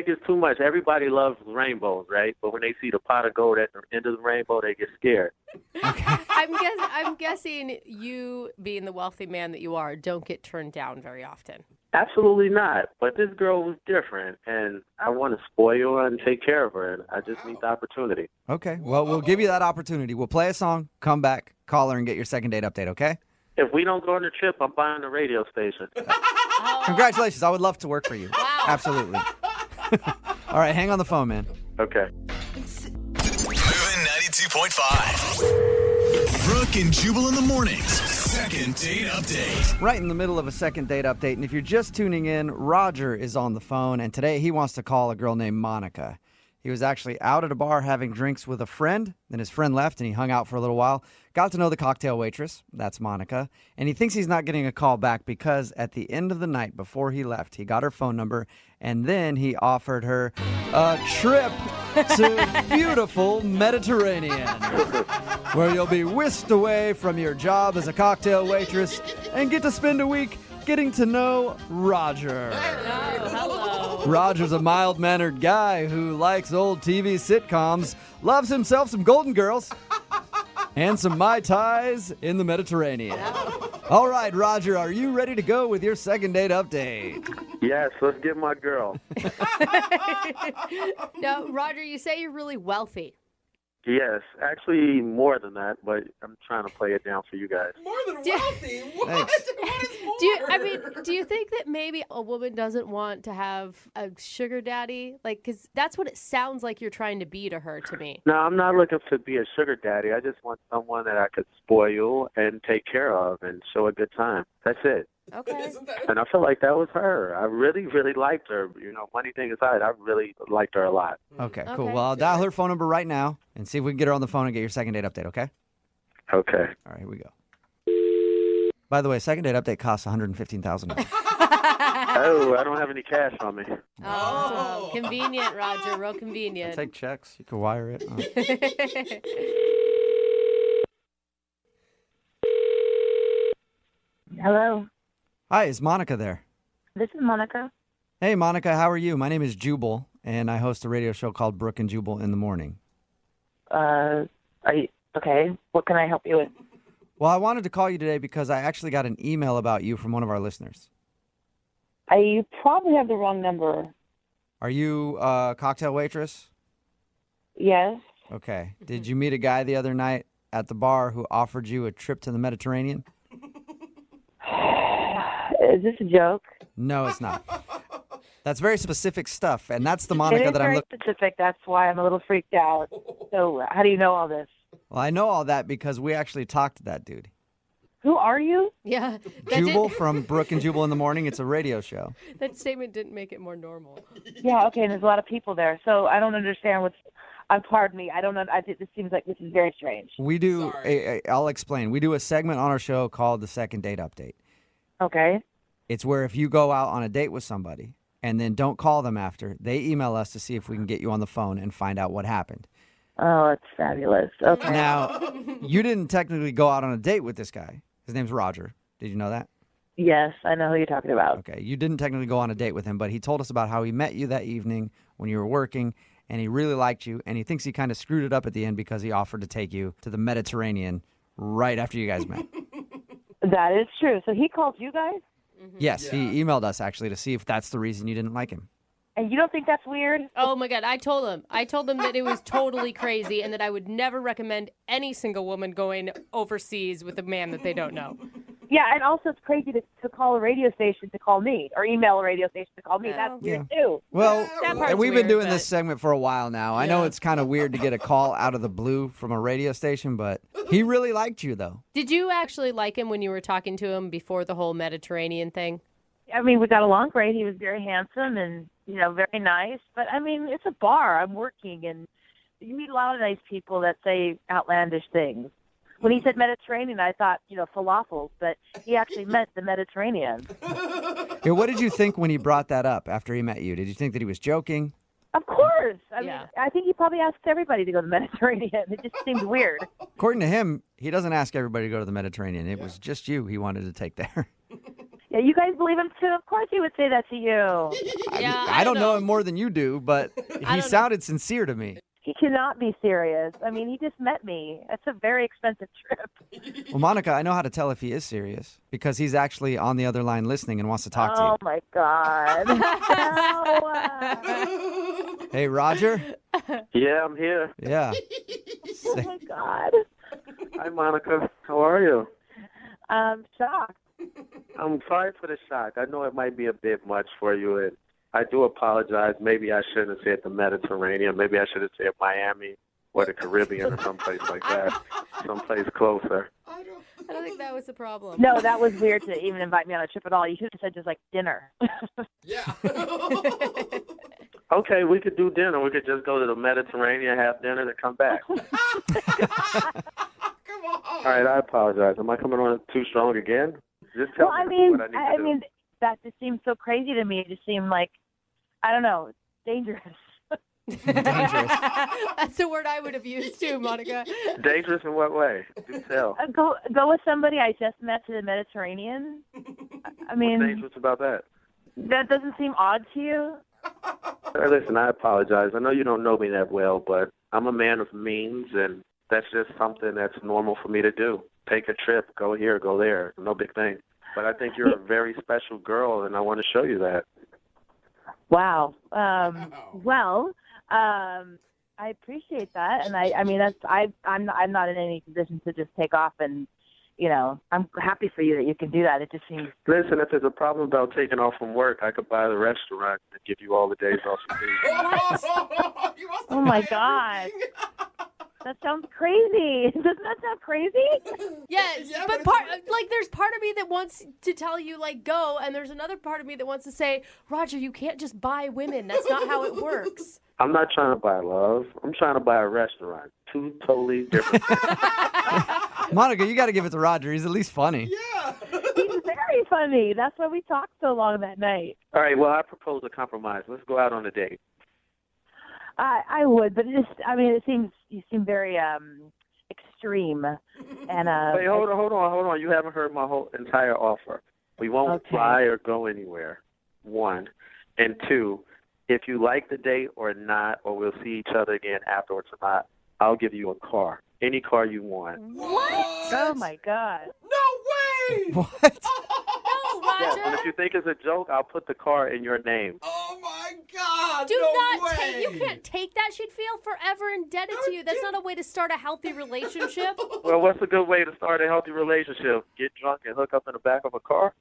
it's too much. Everybody loves rainbows, right? But when they see the pot of gold at the end of the rainbow, they get scared. I'm guessing you, being the wealthy man that you are, don't get turned down very often. Absolutely not. But this girl was different, and I want to spoil her and take care of her, and I just need the opportunity. Okay, well, we'll give you that opportunity. We'll play a song, come back, call her, and get your second date update, okay? If we don't go on the trip, I'm buying the radio station. Congratulations. I would love to work for you. Wow. Absolutely. All right, hang on the phone, man. Okay. Moving 92.5. Brooke and Jubal in the mornings. Second date update. Right in the middle of a second date update. And if you're just tuning in, Roger is on the phone. And today he wants to call a girl named Monica. He was actually out at a bar having drinks with a friend. Then his friend left and he hung out for a little while. Got to know the cocktail waitress. That's Monica. And he thinks he's not getting a call back because at the end of the night before he left, he got her phone number and then he offered her a trip to beautiful Mediterranean, where you'll be whisked away from your job as a cocktail waitress and get to spend a week getting to know Roger. Hello. Roger's a mild-mannered guy who likes old TV sitcoms, loves himself some Golden Girls, and some Mai Tais in the Mediterranean. All right, Roger, are you ready to go with your second date update? Yes, let's get my girl. Now, Roger, you say you're really wealthy. Yes, actually more than that, but I'm trying to play it down for you guys. More than wealthy? What? Thanks. What is more? Do you think that maybe a woman doesn't want to have a sugar daddy? Because that's what it sounds like you're trying to be to her, to me. No, I'm not looking to be a sugar daddy. I just want someone that I could spoil and take care of and show a good time. That's it. Okay. And I feel like that was her. I really, really liked her. Funny thing aside, I really liked her a lot. Okay, cool. Well, I'll dial her phone number right now and see if we can get her on the phone and get your second date update, okay? Okay. All right, here we go. By the way, second date update costs $115,000. Oh, I don't have any cash on me. Oh, convenient, Roger. Real convenient. Take checks. You can wire it. Hello, Hi, is Monica there? this is Monica. Hey, Monica, how are you? My name is Jubal, and I host a radio show called Brooke and Jubal in the Morning. Are you okay? What can I help you with? Well, I wanted to call you today because I actually got an email about you from one of our listeners. You probably have the wrong number. Are you a cocktail waitress? Yes. Okay. Did you meet a guy the other night at the bar who offered you a trip to the Mediterranean? Is this a joke? No, it's not. That's very specific stuff, and that's the Monica that I'm very looking. specific. That's why I'm a little freaked out. So, how do you know all this? Well, I know all that because we actually talked to that dude. Who are you? Yeah. Jubal from Brooke and Jubal in the Morning. It's a radio show. That statement didn't make it more normal. Yeah, okay, and there's a lot of people there, so I don't understand what's. Pardon me. I don't know. I think this seems like this is very strange. We do. I'll explain. We do a segment on our show called the Second Date Update. Okay. It's where if you go out on a date with somebody and then don't call them after, they email us to see if we can get you on the phone and find out what happened. Oh, that's fabulous. Okay. Now, you didn't technically go out on a date with this guy. His name's Roger. Did you know that? Yes, I know who you're talking about. Okay. You didn't technically go on a date with him, but he told us about how he met you that evening when you were working, and he really liked you, and he thinks he kind of screwed it up at the end because he offered to take you to the Mediterranean right after you guys met. That is true. So he called you guys? Yes, he emailed us actually to see if that's the reason you didn't like him. And you don't think that's weird? Oh my God, I told him that it was totally crazy and that I would never recommend any single woman going overseas with a man that they don't know. Yeah, and also it's crazy to call a radio station to call me or email a radio station to call me. That's weird too. Well, That part's we've been weird, doing but- this segment for a while now. I know it's kind of weird to get a call out of the blue from a radio station, but he really liked you, though. Did you actually like him when you were talking to him before the whole Mediterranean thing? I mean, we got along great. He was very handsome and, very nice. But, I mean, it's a bar. I'm working, and you meet a lot of nice people that say outlandish things. When he said Mediterranean, I thought, falafels, but he actually meant the Mediterranean. Yeah, what did you think when he brought that up after he met you? Did you think that he was joking? Of course. I mean, I think he probably asked everybody to go to the Mediterranean. It just seemed weird. According to him, he doesn't ask everybody to go to the Mediterranean. It was just you he wanted to take there. Yeah, you guys believe him too? Of course he would say that to you. I don't know him more than you do, but he sounded sincere to me. He cannot be serious. I mean, he just met me. That's a very expensive trip. Well, Monica, I know how to tell if he is serious because he's actually on the other line listening and wants to talk to you. Oh, my God. No. Hey, Roger? Yeah, I'm here. Yeah. Oh, my God. Hi, Monica. How are you? Shocked. I'm sorry for the shock. I know it might be a bit much for you, and I do apologize. Maybe I shouldn't have said the Mediterranean. Maybe I should have said Miami or the Caribbean or someplace like that, someplace closer. I don't think that was the problem. No, that was weird to even invite me on a trip at all. You should have said just like dinner. Okay, we could do dinner. We could just go to the Mediterranean, have dinner, and come back. All right, I apologize. Am I coming on too strong again? Just tell Well, me what I need to do. mean, that just seemed so crazy to me. It just seemed like, I don't know, dangerous. That's the word I would have used too, Monica. Dangerous in what way? Do tell. Go with somebody I just met to the Mediterranean. I mean, What's dangerous about that? that doesn't seem odd to you. Listen, I apologize. I know you don't know me that well, but I'm a man of means, and that's just something that's normal for me to do. Take a trip, go here, go there. No big thing. But I think you're a very special girl, and I want to show you that. Wow. I appreciate that, and I mean that's I'm not in any position to just take off, and I'm happy for you that you can do that. It just seems. Listen, if there's a problem about taking off from work, I could buy the restaurant and give you all the days off you need. Oh my God. That sounds crazy. Doesn't that sound crazy? Yes, but there's part of me that wants to tell you go, and there's another part of me that wants to say, Roger, you can't just buy women. That's not how it works. I'm not trying to buy love. I'm trying to buy a restaurant. Two totally different things. Monica, you got to give it to Roger. He's at least funny. He's very funny. That's why we talked so long that night. All right, well, I propose a compromise. Let's go out on a date. I would, but it seems you seem very extreme. And Wait, hold on. You haven't heard my whole entire offer. We won't fly or go anywhere. 1. And 2, if you like the date or not, or we'll see each other again afterwards or not, I'll give you a car. Any car you want. What? Oh my God. No way! What? No, Roger. Yeah, and if you think it's a joke, I'll put the car in your name. Oh my God! Do no not way. take. You can't take that. She'd feel forever indebted to you. That's not a way to start a healthy relationship. Well, what's a good way to start a healthy relationship? Get drunk and hook up in the back of a car?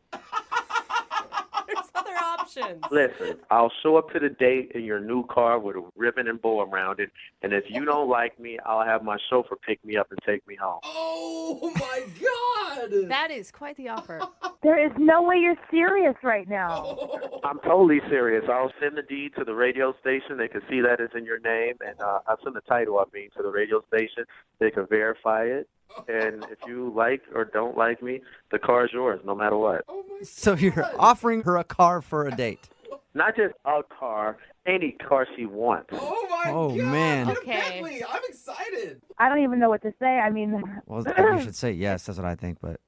There's other options? Listen, I'll show up to the date in your new car with a ribbon and bow around it, and if you don't like me, I'll have my chauffeur pick me up and take me home. Oh my God! That is quite the offer. There is no way you're serious right now. I'm totally serious. I'll send the deed to the radio station. They can see that it's in your name, and I'll send the title, to the radio station. They can verify it. And if you like or don't like me, the car is yours, no matter what. So you're offering her a car for a date. Not just a car, any car she wants. Oh my God! Man. Okay. Bentley, I'm excited. I don't even know what to say. I mean, Well, you should say yes. That's what I think. But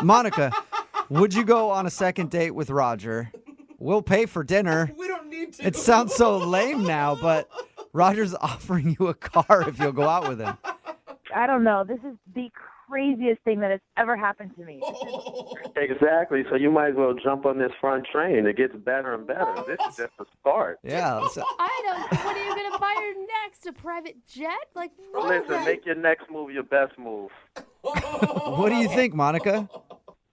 Monica, would you go on a second date with Roger? We'll pay for dinner. We don't need to. It sounds so lame now, but Roger's offering you a car if you'll go out with him. I don't know. This is the craziest thing that has ever happened to me. Exactly. So you might as well jump on this front train. It gets better and better. This is just the start. Yeah. I don't. What are you gonna buy her next? A private jet? Like what? Listen, make your next move your best move. What do you think, Monica?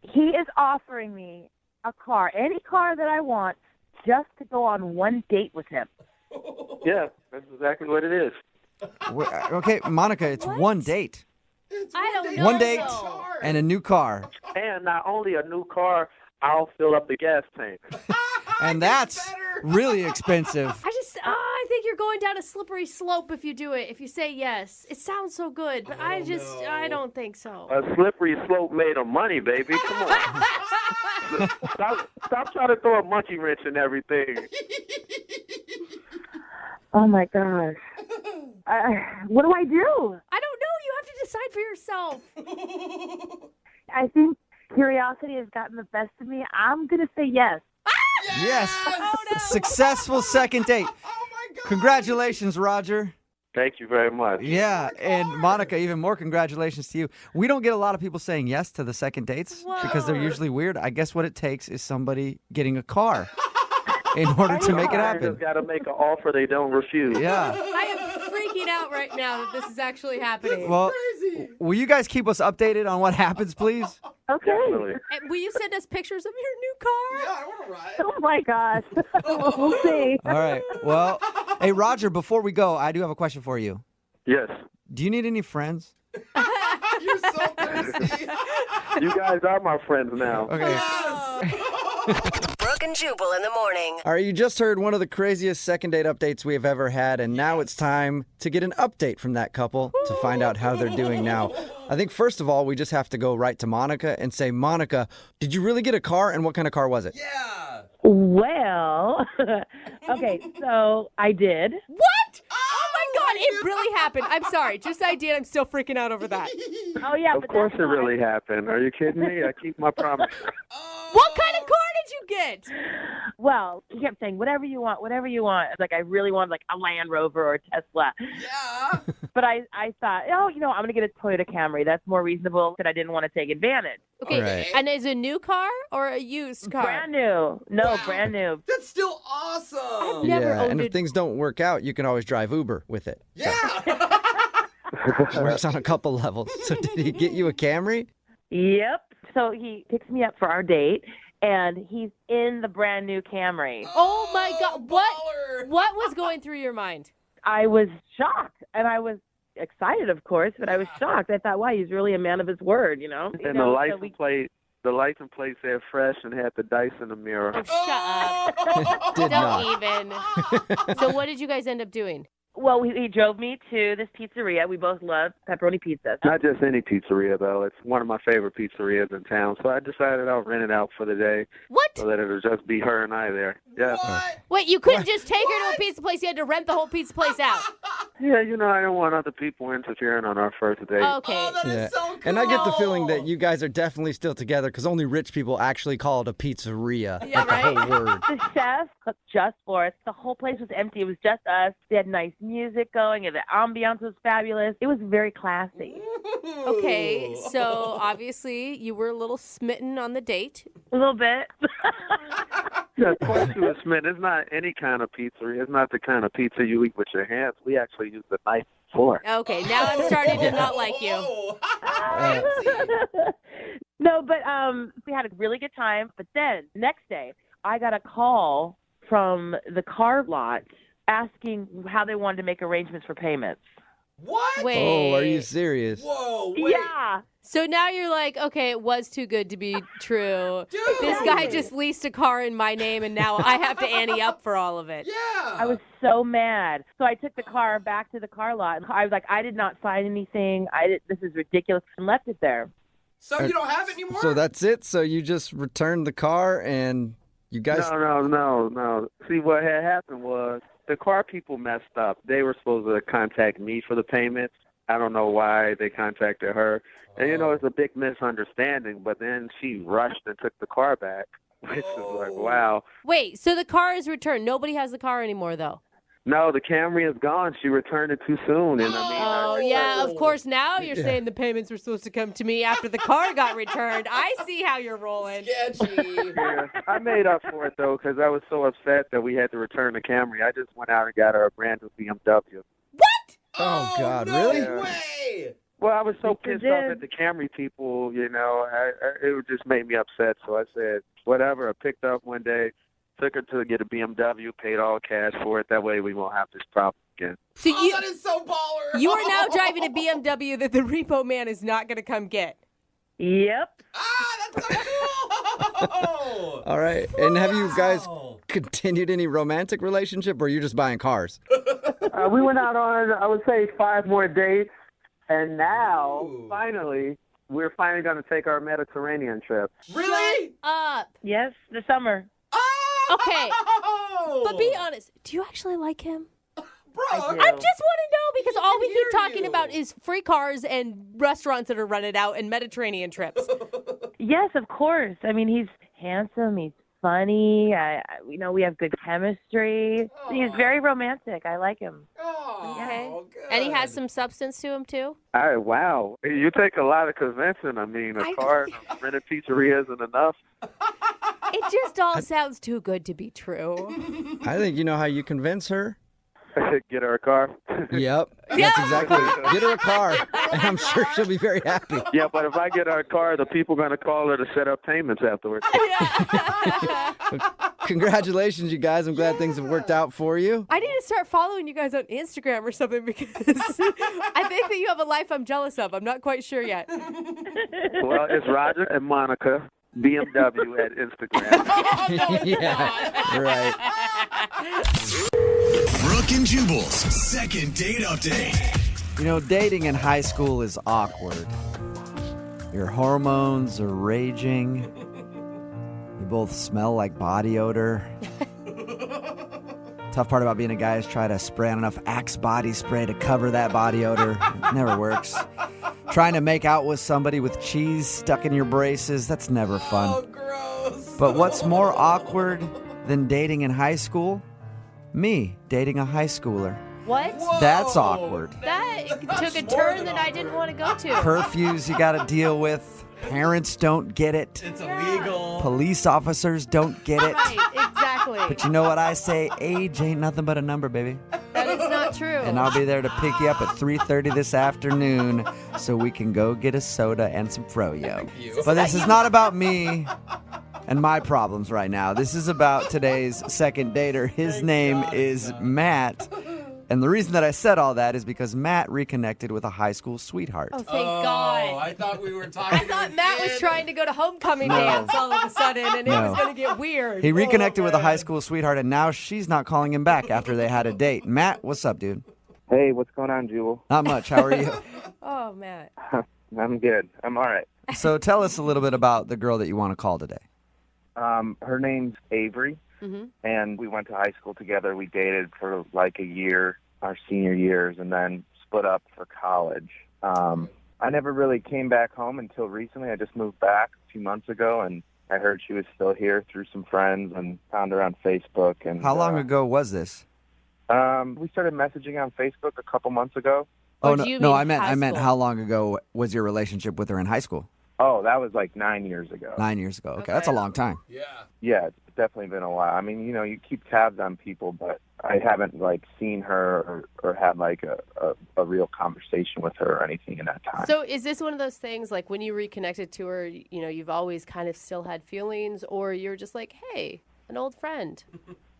He is offering me a car, any car that I want, just to go on one date with him. Yeah, that's exactly what it is. Okay, Monica, it's one date. I don't know. One date though. and a new car. And not only a new car, I'll fill up the gas tank. And that's really expensive. I think you're going down a slippery slope if you do it. If you say yes, it sounds so good, but I don't think so. A slippery slope made of money, baby. Come on. Stop trying to throw a monkey wrench in everything. Oh my gosh. What do I do? I don't know. You have to decide for yourself. I think curiosity has gotten the best of me. I'm going to say yes. Yes. Successful second date. Congratulations, Roger. Thank you very much. Yeah, and Monica, even more congratulations to you. We don't get a lot of people saying yes to the second dates because they're usually weird. I guess what it takes is somebody getting a car in order to make it happen. Just got to make an offer they don't refuse. Yeah. I am freaking out right now that this is actually happening. Well, will you guys keep us updated on what happens, please? Okay. And will you send us pictures of your new car? Yeah, I want to ride. Oh my gosh. We'll see. All right. Well, hey, Roger, before we go, I do have a question for you. Yes. Do you need any friends? You're so thirsty. You guys are my friends now. Okay. Brooke and Jubal in the morning. All right, you just heard one of the craziest second date updates we have ever had, and now it's time to get an update from that couple to find out how they're doing now. I think, first of all, we just have to go right to Monica and say, Monica, did you really get a car, and what kind of car was it? Yeah. Well, okay, so I did. What? Oh my God, it really happened. I'm sorry. Just I did. I'm still freaking out over that. Oh, yeah. Of course it really happened. Are you kidding me? I keep my promise. What kind of car did you get? Well, he kept saying, whatever you want, whatever you want. Like, I really wanted, like, a Land Rover or a Tesla. Yeah. But I thought, I'm going to get a Toyota Camry. That's more reasonable because I didn't want to take advantage. Okay, Right. and is it a new car or a used car? Brand new. No, brand new. That's still awesome. Never Yeah, owned and it. if things don't work out, you can always drive Uber with it. Yeah. It works on a couple levels. So did he get you a Camry? Yep. So he picks me up for our date, and he's in the brand new Camry. Oh my God! What was going through your mind? I was shocked, and I was excited, of course, but I was shocked. I thought, wow, he's really a man of his word, you know? And the license plate said fresh and had the dice in the mirror. Oh, shut up! Did Don't not. even. So what did you guys end up doing? Well, he drove me to this pizzeria. We both love pepperoni pizza. Not just any pizzeria, though. It's one of my favorite pizzerias in town. So I decided I'll rent it out for the day. What? So that it'll just be her and I there. Yeah. Wait, you couldn't just take her to a pizza place. You had to rent the whole pizza place out. Yeah, I don't want other people interfering on our first date. Okay. Yeah. And I get the feeling that you guys are definitely still together because only rich people actually call it a pizzeria. Yeah, like right? the whole word. The chef cooked just for us. The whole place was empty. It was just us. They had nice music going, and the ambiance was fabulous. It was very classy. Okay, so obviously you were a little smitten on the date. A little bit. Yeah, of course you was smitten. It's not any kind of pizzeria. It's not the kind of pizza you eat with your hands. We actually use the knife and fork. Okay, now I'm starting to not like you. No, but we had a really good time. But then next day, I got a call from the car lot asking how they wanted to make arrangements for payments. What? Wait. Oh, are you serious? Whoa, wait. Yeah. So now you're like, okay, it was too good to be true. Dude. This guy just leased a car in my name, and now I have to ante up for all of it. Yeah. I was so mad. So I took the car back to the car lot, and I was like, I did not sign anything. This is ridiculous, and left it there. So you don't have it anymore? So that's it? So you just returned the car and you guys... No. See, what had happened was the car people messed up. They were supposed to contact me for the payments. I don't know why they contacted her. And, it's a big misunderstanding, but then she rushed and took the car back, which is like, wow. Wait, so the car is returned. Nobody has the car anymore, though. No, the Camry is gone. She returned it too soon. And Oh, yeah, of course. Now you're saying the payments were supposed to come to me after the car got returned. I see how you're rolling. Sketchy. Yeah, I made up for it, though, because I was so upset that we had to return the Camry. I just went out and got her a brand new BMW. Oh, God, no really? way. Well, I was so You pissed did. off at the Camry people, it just made me upset. So I said, whatever. I picked up one day, took her to get a BMW, paid all cash for it. That way we won't have this problem again. So That is so baller. you are now driving a BMW that the repo man is not going to come get. Yep. That's so cool. All right. And have you guys continued any romantic relationship, or are you just buying cars? We went out on, I would say, 5 more dates. And now, finally, we're finally going to take our Mediterranean trip. Really? Up. Yes, the summer. Okay. But be honest. Do you actually like him? Bro, I just want to know because all we keep talking about is free cars and restaurants that are rented out and Mediterranean trips. Yes, of course. I mean, he's handsome. He's funny. We have good chemistry. He's very romantic. I like him. Okay. And he has some substance to him, too? Wow. You take a lot of convincing. I mean, a car and a rented pizzeria isn't enough. It just all sounds too good to be true. I think you know how you convince her. Get her a car. Yep. That's exactly it. Get her a car, and I'm sure she'll be very happy. Yeah, but if I get her a car, the people are going to call her to set up payments afterwards. Congratulations, you guys. I'm glad things have worked out for you. I need to start following you guys on Instagram or something because I think that you have a life I'm jealous of. I'm not quite sure yet. Well, it's Roger and Monica, BMW at Instagram. Yeah, right. Brooke and Jubal's second date update. You know, dating in high school is awkward. Your hormones are raging. You both smell like body odor. Tough part about being a guy is try to spray on enough Axe body spray to cover that body odor. It never works. Trying to make out with somebody with cheese stuck in your braces, that's never fun. Oh, gross. But what's more awkward than dating in high school? Me dating a high schooler. What? Whoa. That's awkward. That took a turn that I didn't want to go to. Curfews you got to deal with. Parents don't get it. It's illegal. Police officers don't get it. Right, exactly. But you know what I say? Age ain't nothing but a number, baby. That is not true. And I'll be there to pick you up at 3:30 this afternoon so we can go get a soda and some froyo. But this is not about me and my problems right now. This is about today's second dater. His name is Matt. And the reason that I said all that is because Matt reconnected with a high school sweetheart. Oh, thank God. I thought we were talking I thought Matt was trying to go to homecoming dance all of a sudden, and it No. was going to get weird. He reconnected with a high school sweetheart, and now she's not calling him back after they had a date. Matt, what's up, dude? Hey, what's going on, Jubal? Not much. How are you? Oh, Matt. I'm good. I'm all right. So tell us a little bit about the girl that you want to call today. Her name's Avery, and we went to high school together. We dated for like a year, our senior years, and then split up for college. I never really came back home until recently. I just moved back a few months ago, and I heard she was still here through some friends and found her on Facebook. And How long ago was this? We started messaging on Facebook a couple months ago. Oh, no, I meant how long ago was your relationship with her in high school? Oh, that was like 9 years ago. 9 years ago. Okay, that's a long time. Yeah, it's definitely been a while. I mean, you keep tabs on people, but I haven't like seen her or had like a real conversation with her or anything in that time. So is this one of those things, like when you reconnected to her, you've always kind of still had feelings, or you're just like, hey, an old friend.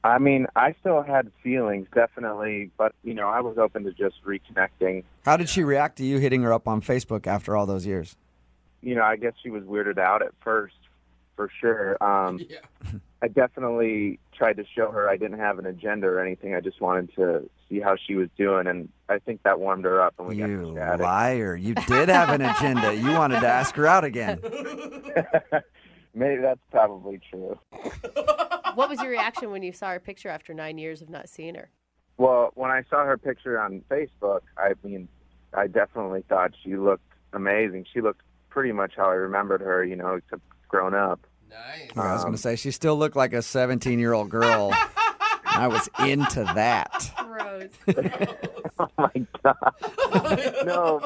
I mean, I still had feelings, definitely, but, I was open to just reconnecting. How did she react to you hitting her up on Facebook after all those years? I guess she was weirded out at first, for sure. I definitely tried to show her I didn't have an agenda or anything. I just wanted to see how she was doing, and I think that warmed her up, and we got to chatting. You liar. You did have an agenda. You wanted to ask her out again. Maybe that's probably true. What was your reaction when you saw her picture after 9 years of not seeing her? Well, when I saw her picture on Facebook, I definitely thought she looked amazing. She looked pretty much how I remembered her, except grown up. Nice. I was going to say, she still looked like a 17-year-old girl. I was into that. Gross. Oh, my God. No,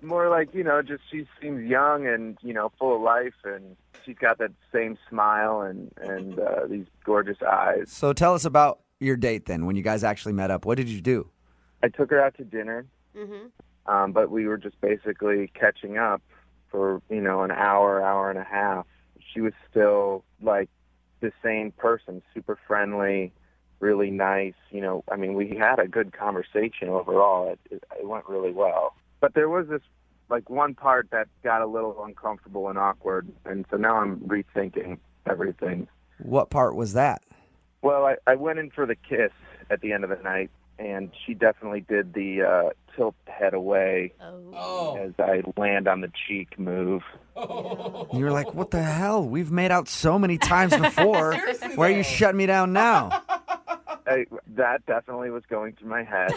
more like, just she seems young and, full of life, and she's got that same smile and these gorgeous eyes. So tell us about your date then, when you guys actually met up. What did you do? I took her out to dinner, Mm-hmm. but we were just basically catching up for, an hour and a half. She was still like the same person, super friendly, really nice. We had a good conversation overall. It went really well. But there was this one part that got a little uncomfortable and awkward, and so now I'm rethinking everything. What part was that? Well, I went in for the kiss at the end of the night, and she definitely did the tilt the head away as I land on the cheek move. You were like, what the hell? We've made out so many times before. Why are you shutting me down now? That definitely was going through my head.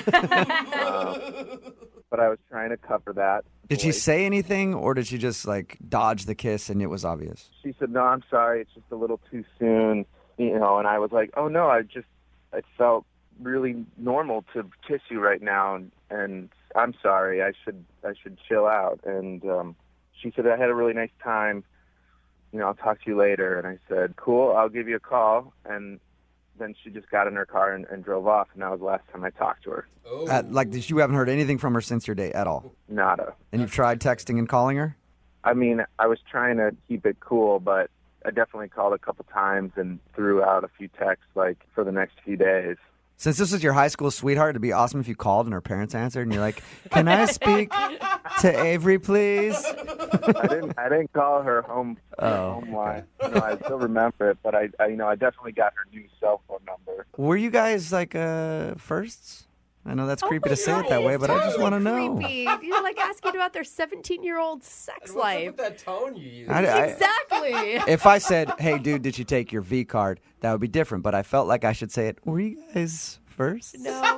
But I was trying to cover that. Did she say anything, or did she just dodge the kiss and it was obvious? She said, "No, I'm sorry. It's just a little too soon." And I was like, "Oh no, it felt really normal to kiss you right now, and I'm sorry. I should chill out." And she said, "I had a really nice time. I'll talk to you later." And I said, "Cool. I'll give you a call." And then she just got in her car and drove off, and that was the last time I talked to her. You haven't heard anything from her since your date at all? Nada. And you've tried texting and calling her? I was trying to keep it cool, but I definitely called a couple times and threw out a few texts for the next few days. Since this was your high school sweetheart, it'd be awesome if you called and her parents answered and you're like, "Can I speak to Avery, please?" I didn't call her home line. I still remember it, but I definitely got her new cell phone number. Were you guys firsts? I know that's creepy to say it that way, but I just want to know. Creepy. You're asking about their 17-year-old sex life. What's up with that tone you use? Exactly. If I said, "Hey, dude, did you take your V card?" that would be different, but I felt like I should say it. Were you guys first? No.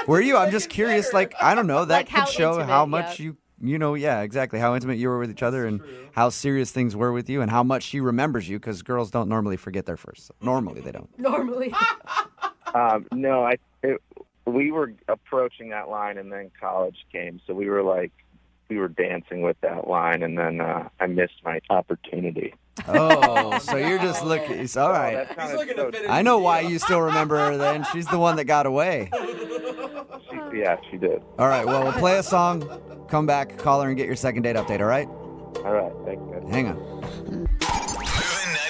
Were you? I'm just curious. I don't know. That could show intimate, how much exactly, how intimate you were with each other and how serious things were with you and how much she remembers you, because girls don't normally forget their first. Normally, they don't. Normally. No, we were approaching that line, and then college came, so we were dancing with that line, and then I missed my opportunity. Oh, so you're just looking. It's all right. I know why you still remember her then. She's the one that got away. She did. All right, well, we'll play a song, come back, call her, and get your second date update, all right? All right, thanks, guys. Hang on. Moving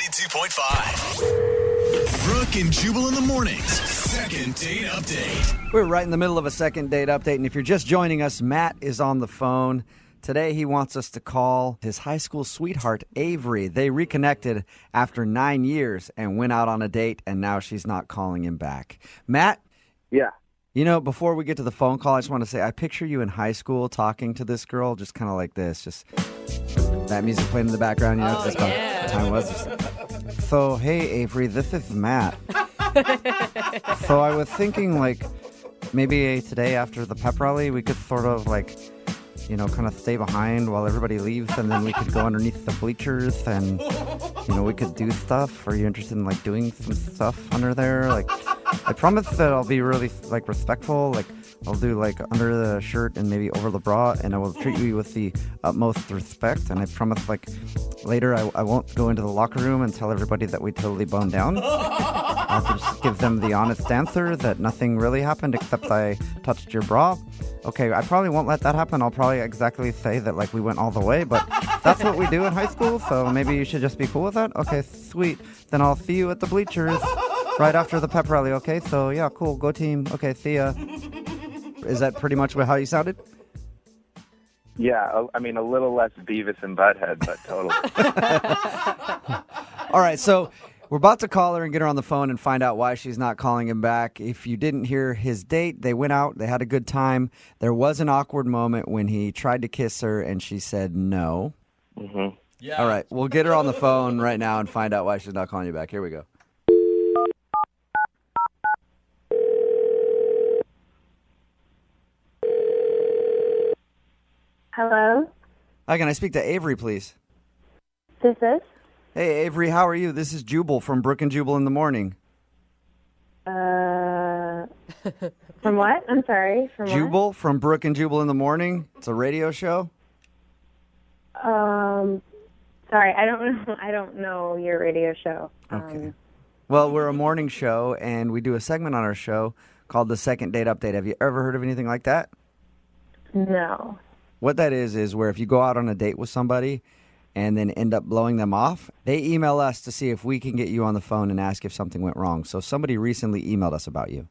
92.5. Brooke and Jubal in the mornings. Second date update. We're right in the middle of a second date update, and if you're just joining us, Matt is on the phone. Today, he wants us to call his high school sweetheart, Avery. They reconnected after 9 years and went out on a date, and now she's not calling him back. Matt? Yeah. Before we get to the phone call, I just want to say I picture you in high school talking to this girl, just kind of like this, just that music playing in the background. That's what the time was. So, hey, Avery, this is Matt. So I was thinking, maybe today after the pep rally, we could sort of kind of stay behind while everybody leaves, and then we could go underneath the bleachers and, we could do stuff. Are you interested in, doing some stuff under there? I promise that I'll be really, respectful. I'll do, under the shirt and maybe over the bra, and I will treat you with the utmost respect. And I promise, later I won't go into the locker room and tell everybody that we totally boned down. I'll just give them the honest answer that nothing really happened except I touched your bra. Okay, I probably won't let that happen. I'll probably exactly say that like we went all the way, but that's what we do in high school, so maybe you should just be cool with that. Okay, sweet. Then I'll see you at the bleachers right after the pep rally. Okay, so yeah, cool. Go team. Okay, see ya. Is that pretty much how you sounded? Yeah, I mean, a little less Beavis and Butthead, but totally. All right, so we're about to call her and get her on the phone and find out why she's not calling him back. If you didn't hear his date, they went out, they had a good time. There was an awkward moment when he tried to kiss her and she said no. Mm-hmm. Yeah. All right, we'll get her on the phone right now and find out why she's not calling you back. Here we go. Hello, Hi, can I speak to Avery, please? this is. Hey, Avery, how are you? This is Jubal from Brooke and Jubal in the Morning. From what? I'm sorry. From Jubal from Brooke and Jubal in the Morning. It's a radio show. what? Sorry, I don't know. I don't know your radio show. Okay. Well, we're a morning show, and we do a segment on our show called the Second Date Update. Have you ever heard of anything like that? No. What that is where if you go out on a date with somebody and then end up blowing them off, they email us to see if we can get you on the phone and ask if something went wrong. So somebody recently emailed us about you.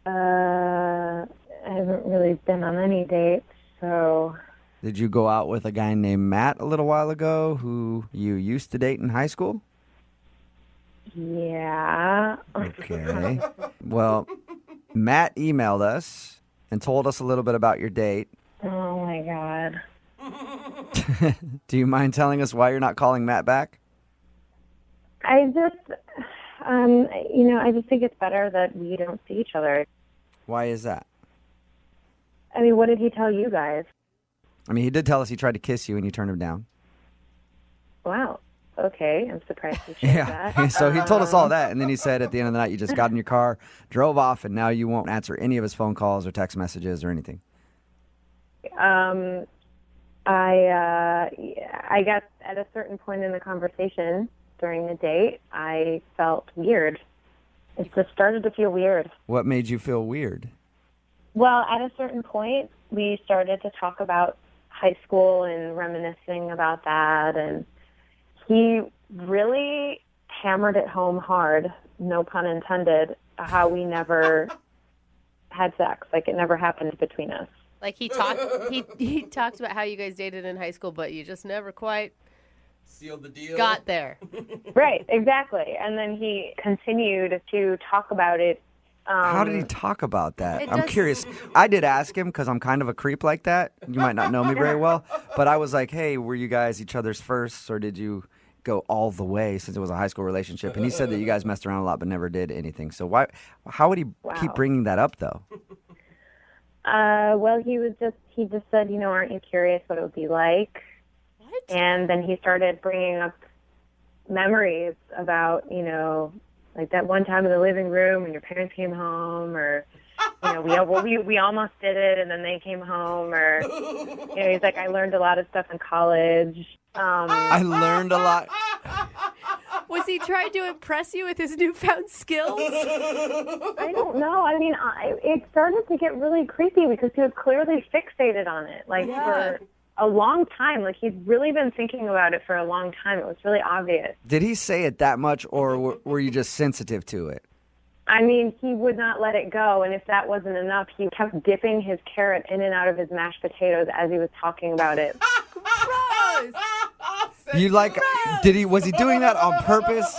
I haven't really been on any dates, so. Did you go out with a guy named Matt a little while ago who you used to date in high school? Yeah. Okay. Well, Matt emailed us and told us a little bit about your date. Oh my God. Do you mind telling us why you're not calling Matt back? I just, I just think it's better that we don't see each other. Why is that? I mean, what did he tell you guys? I mean, he did tell us he tried to kiss you and you turned him down. Wow. Okay, I'm surprised you shared Yeah. that. So he told us all that, and then he said at the end of the night you just got in your car, drove off, and now you won't answer any of his phone calls or text messages or anything. I guess at a certain point in the conversation during the date, I felt weird. It just started to feel weird. What made you feel weird? Well, at a certain point, we started to talk about high school and reminiscing about that, and he really hammered it home hard, no pun intended, how we never had sex. Like, it never happened between us. Like he talked about how you guys dated in high school, but you just never quite sealed the deal. Got there. Right, exactly. And then he continued to talk about it. How did he talk about that? I'm curious. I did ask him because I'm kind of a creep like that. You might not know me very well, but I was like, hey, were you guys each other's firsts, or did you go all the way since it was a high school relationship? And he said that you guys messed around a lot but never did anything. So how would he keep bringing that up, though? Well, he just said, aren't you curious what it would be like? What? And then he started bringing up memories about, like that one time in the living room when your parents came home, or, we almost did it and then they came home, or, he's like, I learned a lot of stuff in college. I learned a lot. Was he trying to impress you with his newfound skills? I don't know. I mean, it started to get really creepy because he was clearly fixated on it, for a long time. Like, he's really been thinking about it for a long time. It was really obvious. Did he say it that much, or were you just sensitive to it? I mean, he would not let it go, and if that wasn't enough, he kept dipping his carrot in and out of his mashed potatoes as he was talking about it. Gross! Was he doing that on purpose?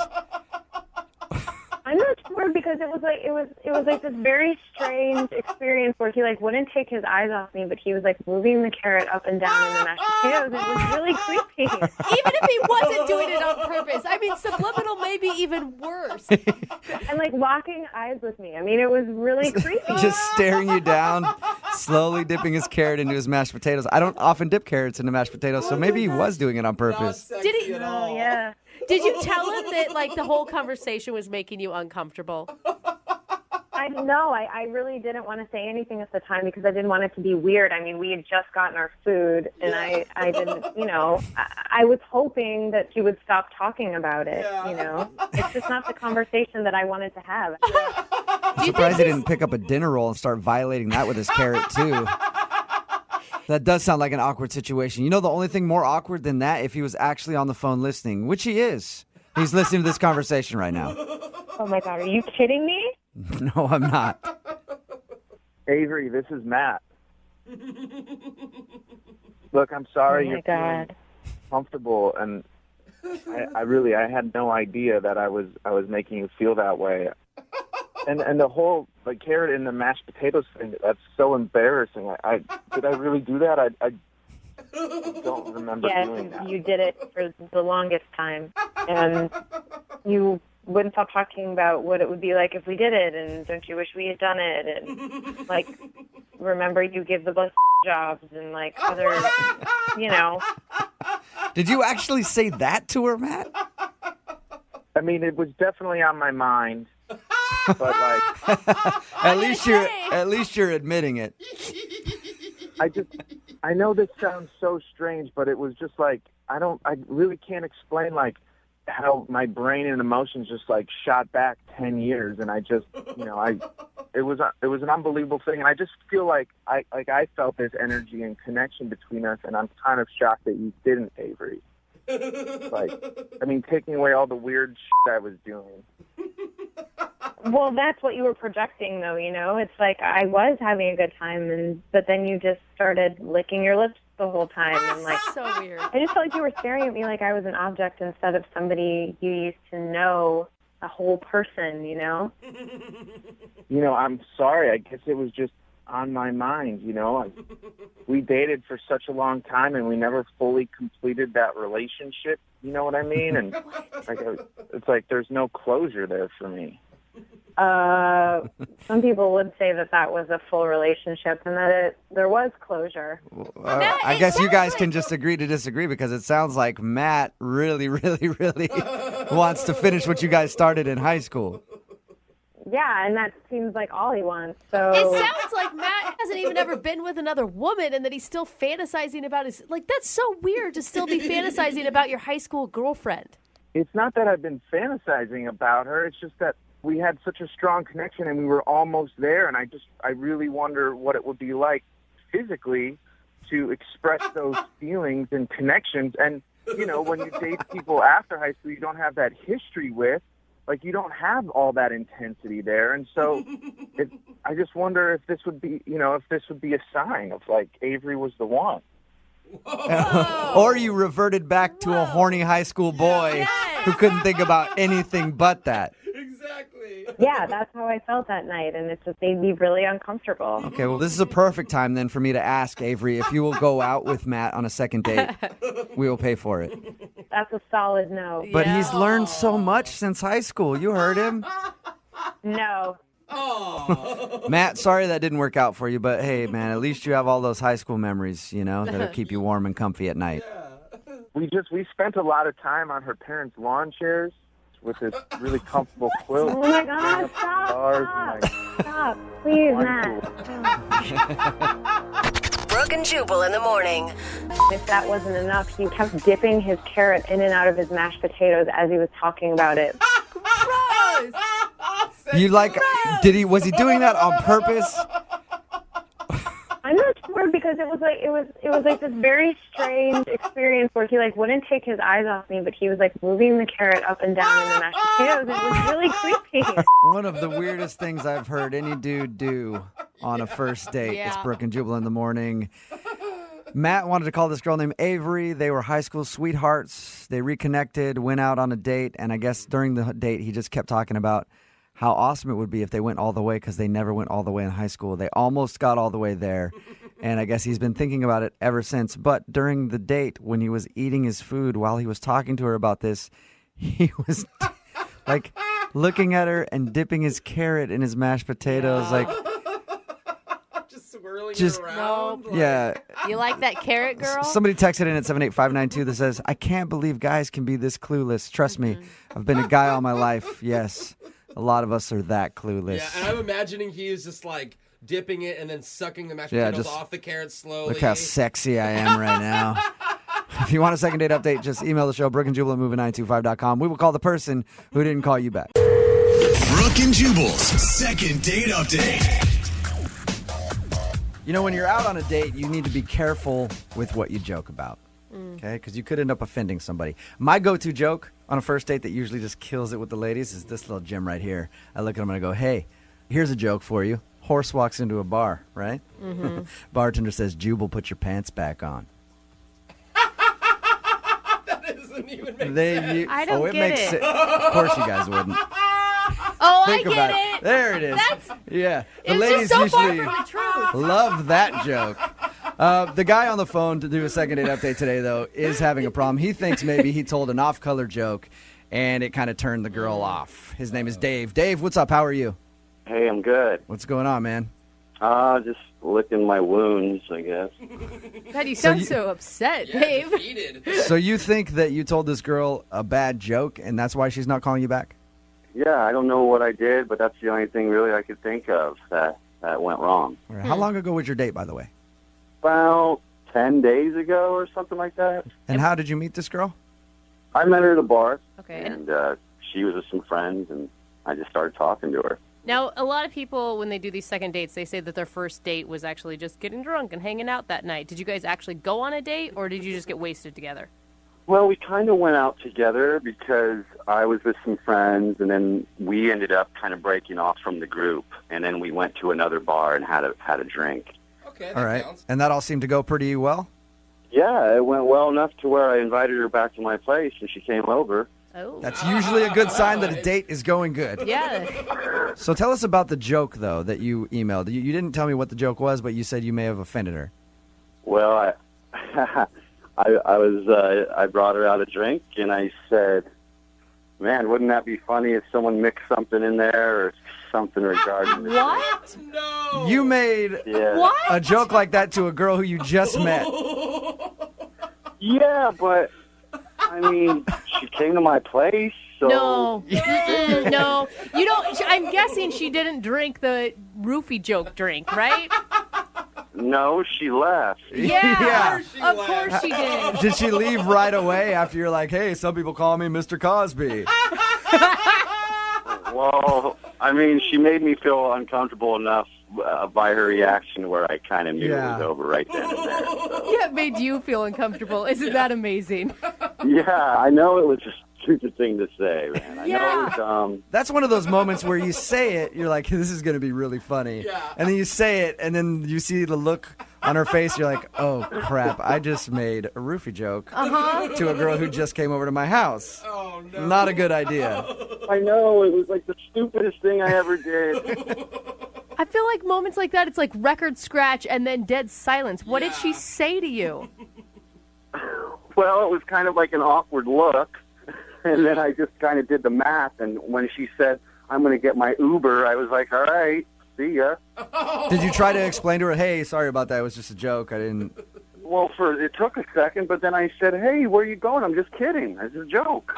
I'm not sure because it was like this very strange experience where he wouldn't take his eyes off me, but he was moving the carrot up and down in the mashed potatoes. It was really creepy. Even if he wasn't doing it on purpose, I mean, subliminal may be even worse. And locking eyes with me. I mean, it was really creepy. Just staring you down, slowly dipping his carrot into his mashed potatoes. I don't often dip carrots into mashed potatoes, so maybe he was doing it on purpose. Did he? Oh, yeah. Did you tell him that the whole conversation was making you uncomfortable? I I really didn't want to say anything at the time because I didn't want it to be weird. I mean, we had just gotten our food, and I didn't, I was hoping that she would stop talking about it, It's just not the conversation that I wanted to have. I'm surprised he didn't pick up a dinner roll and start violating that with his carrot, too. That does sound like an awkward situation. The only thing more awkward than that, if he was actually on the phone listening, which he is. He's listening to this conversation right now. Oh, my God. Are you kidding me? No, I'm not. Avery, this is Matt. Look, I'm sorry Oh, my God. comfortable, and I had no idea that I was making you feel that way. And the whole carrot in the mashed potatoes thing, that's so embarrassing. Did I really do that? I don't remember doing that. Yes, you did it for the longest time. And you wouldn't stop talking about what it would be like if we did it, and don't you wish we had done it, and remember you give the bus jobs and other, Did you actually say that to her, Matt? I mean, it was definitely on my mind, but at least you're admitting it. I know this sounds so strange, but it was just I really can't explain how my brain and emotions just shot back 10 years, and I just, it was an unbelievable thing, and I just feel I felt this energy and connection between us, and I'm kind of shocked that you didn't, Avery. Taking away all the weird shit I was doing. Well, that's what you were projecting, though, It's I was having a good time, but then you just started licking your lips the whole time. And, so weird. I just felt like you were staring at me like I was an object instead of somebody you used to know, a whole person, I'm sorry. I guess it was just on my mind, We dated for such a long time, and we never fully completed that relationship, you know what I mean? And it's there's no closure there for me. Some people would say that was a full relationship and that there was closure. I guess you guys can just agree to disagree, because it sounds like Matt really, really, really wants to finish what you guys started in high school. Yeah, and that seems like all he wants. So it sounds like Matt hasn't even ever been with another woman, and that he's still fantasizing about his. That's so weird to still be fantasizing about your high school girlfriend. It's not that I've been fantasizing about her. It's just that we had such a strong connection, and we were almost there. And I really wonder what it would be like physically to express those feelings and connections. And when you date people after high school, you don't have that history with. You don't have all that intensity there, and so I just wonder if this would be, a sign of Avery was the one. Or you reverted back to a horny high school boy who couldn't think about anything but that. Exactly. Yeah, that's how I felt that night, and it just made me really uncomfortable. Okay, well, this is a perfect time then for me to ask Avery if you will go out with Matt on a second date. We will pay for it. That's a solid no. But he's learned so much since high school. You heard him. No. Matt, sorry that didn't work out for you, but hey, man, at least you have all those high school memories, that'll keep you warm and comfy at night. We spent a lot of time on her parents' lawn chairs with this really comfortable quilt. Oh my God, stop, please, Matt. Brooke and Jubal in the morning. If that wasn't enough, he kept dipping his carrot in and out of his mashed potatoes as he was talking about it. Gross! Was he doing that on purpose? I'm not sure, because it was like this very strange experience where he wouldn't take his eyes off me, but he was moving the carrot up and down in the mashed potatoes. It was really creepy. One of the weirdest things I've heard any dude do on a first date. Yeah. It's Brooke and Jubal in the morning. Matt wanted to call this girl named Avery. They were high school sweethearts. They reconnected, went out on a date, and I guess during the date he just kept talking about how awesome it would be if they went all the way, because they never went all the way in high school. They almost got all the way there, and I guess he's been thinking about it ever since. But during the date, when he was eating his food, while he was talking to her about this, he was looking at her and dipping his carrot in his mashed potatoes, Just swirling Just- it around. yeah. You like that carrot, girl? Somebody texted in at 78592 that says, I can't believe guys can be this clueless. Trust me, I've been a guy all my life. Yes. A lot of us are that clueless. Yeah, and I'm imagining he is just like dipping it and then sucking the mashed Yeah, potatoes just off the carrots slowly. Look how sexy I am right now. If you want a second date update, just email the show, Brooke and Jubal at moving925.com. We will call the person who didn't call you back. Brooke and Jubal's second date update. You know, when you're out on a date, you need to be careful with what you joke about. Okay? Because you could end up offending somebody. My go-to joke on a first date that usually just kills it with the ladies is this little gem right here. I look at them and I go, hey, here's a joke for you. Horse walks into a bar, right? Mm-hmm. Bartender says, Jubal, put your pants back on. That doesn't even make sense. I don't it get makes it. Of course you guys wouldn't. Oh, Think I get about it. There it is. Yeah. The It's ladies just so far usually from the truth. love that joke. The guy on the phone to do a second date update today, though, is having a problem. He thinks maybe he told an off-color joke, and it kind of turned the girl off. His name is Dave. Dave, what's up? How are you? Hey, I'm good. What's going on, man? Just licking my wounds, I guess. God, you sound so upset, Dave. So you think that you told this girl a bad joke, and that's why she's not calling you back? Yeah, I don't know what I did, but that's the only thing really I could think of that went wrong. All right. How long ago was your date, by the way? About 10 days ago or something like that. And how did you meet this girl? I met her at a bar, Okay. and she was with some friends, and I just started talking to her. Now, a lot of people, when they do these second dates, they say that their first date was actually just getting drunk and hanging out that night. Did you guys actually go on a date, or did you just get wasted together? Well, we kind of went out together because I was with some friends, and then we ended up kind of breaking off from the group, and then we went to another bar and had a drink. Okay, All right. And that all seemed to go pretty well? Yeah, it went well enough to where I invited her back to my place, and she came over. Oh. That's usually a good sign that a date is going good. Yeah. So tell us about the joke, though, that you emailed. You didn't tell me what the joke was, but you said you may have offended her. Well, I brought her out a drink, and I said, man, wouldn't that be funny if someone mixed something in there or something regarding this? What? No. You made a joke like that to a girl who you just met. Yeah, but, I mean, she came to my place, so... No. No. You don't. I'm guessing she didn't drink the roofie joke drink, right? No, she left. Yeah. Of course she did. Did she leave right away after you're like, hey, some people call me Mr. Cosby? Well, I mean, she made me feel uncomfortable enough by her reaction where I kind of knew it was over right then and there. So. Yeah, it made you feel uncomfortable. Isn't that amazing? Yeah, I know it was a stupid thing to say, man. I know it was dumb. That's one of those moments where you say it, you're like, this is going to be really funny. Yeah. And then you say it, and then you see the look on her face, you're like, oh, crap, I just made a roofie joke to a girl who just came over to my house. Oh, no. Not a good idea. I know, it was like the stupidest thing I ever did. I feel like moments like that, it's like record scratch and then dead silence. What did she say to you? Well, it was kind of like an awkward look, and then I just kind of did the math, and when she said, I'm going to get my Uber, I was like, all right, see ya. Did you try to explain to her, hey, sorry about that, it was just a joke, I didn't... Well, it took a second, but then I said, hey, where are you going? I'm just kidding. It's a joke.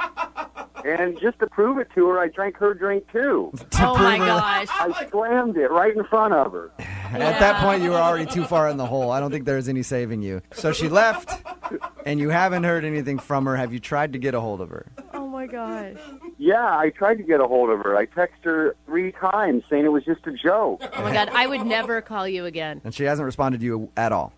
And just to prove it to her, I drank her drink, too. Oh, my gosh. I slammed it right in front of her. At that point, you were already too far in the hole. I don't think there's any saving you. So she left, and you haven't heard anything from her. Have you tried to get a hold of her? Oh, my gosh. Yeah, I tried to get a hold of her. I texted her 3 times saying it was just a joke. Oh, my God. I would never call you again. And she hasn't responded to you at all.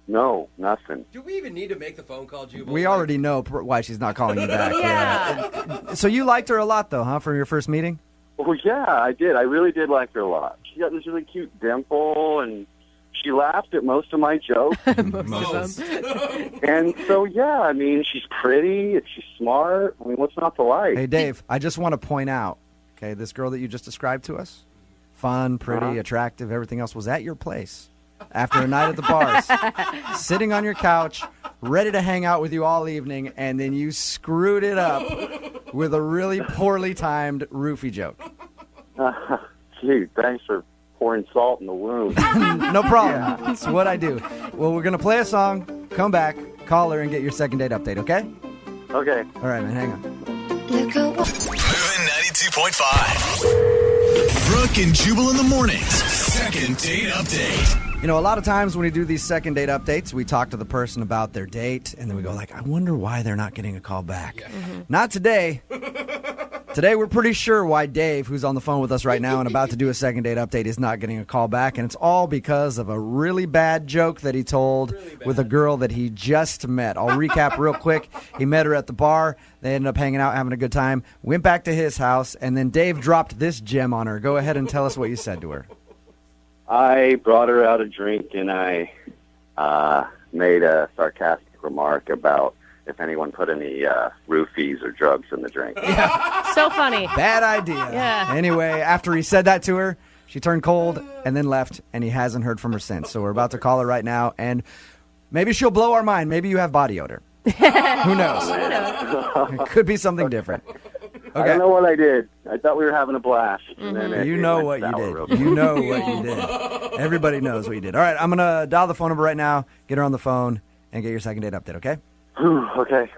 No, nothing. Do we even need to make the phone call, Jubal? We already know why she's not calling you back. Yeah. So you liked her a lot, though, huh, from your first meeting? Well, yeah, I did. I really did like her a lot. She got this really cute dimple, and she laughed at most of my jokes. Most of them. And so, yeah, I mean, she's pretty, she's smart. I mean, what's not to like? Hey, Dave, I just want to point out, okay, this girl that you just described to us, fun, pretty, attractive, everything else, was at your place after a night at the bars, sitting on your couch, ready to hang out with you all evening, and then you screwed it up with a really poorly timed roofie joke. Gee, thanks for pouring salt in the wound. No problem. That's what I do. Well, we're going to play a song, come back, call her, and get your second date update, okay? Okay. All right, man, hang on. Moving 92.5. 92.5. Brooke and Jubal in the mornings. Second date update. You know, a lot of times when we do these second date updates, we talk to the person about their date, and then we go like, I wonder why they're not getting a call back. Not today. Today, we're pretty sure why Dave, who's on the phone with us right now and about to do a second date update, is not getting a call back. And it's all because of a really bad joke that he told with a girl that he just met. I'll recap real quick. He met her at the bar. They ended up hanging out, having a good time. Went back to his house, and then Dave dropped this gem on her. Go ahead and tell us what you said to her. I brought her out a drink, and I made a sarcastic remark about if anyone put any roofies or drugs in the drink. So funny. Bad idea. Yeah. Anyway, after he said that to her, she turned cold and then left, and he hasn't heard from her since. So we're about to call her right now, and maybe she'll blow our mind. Maybe you have body odor. Who knows? It could be something different. I don't know what I did. I thought we were having a blast. And then You know what you did. You know what you did. Everybody knows what you did. All right, I'm going to dial the phone number right now, get her on the phone, and get your second date update, okay? Okay.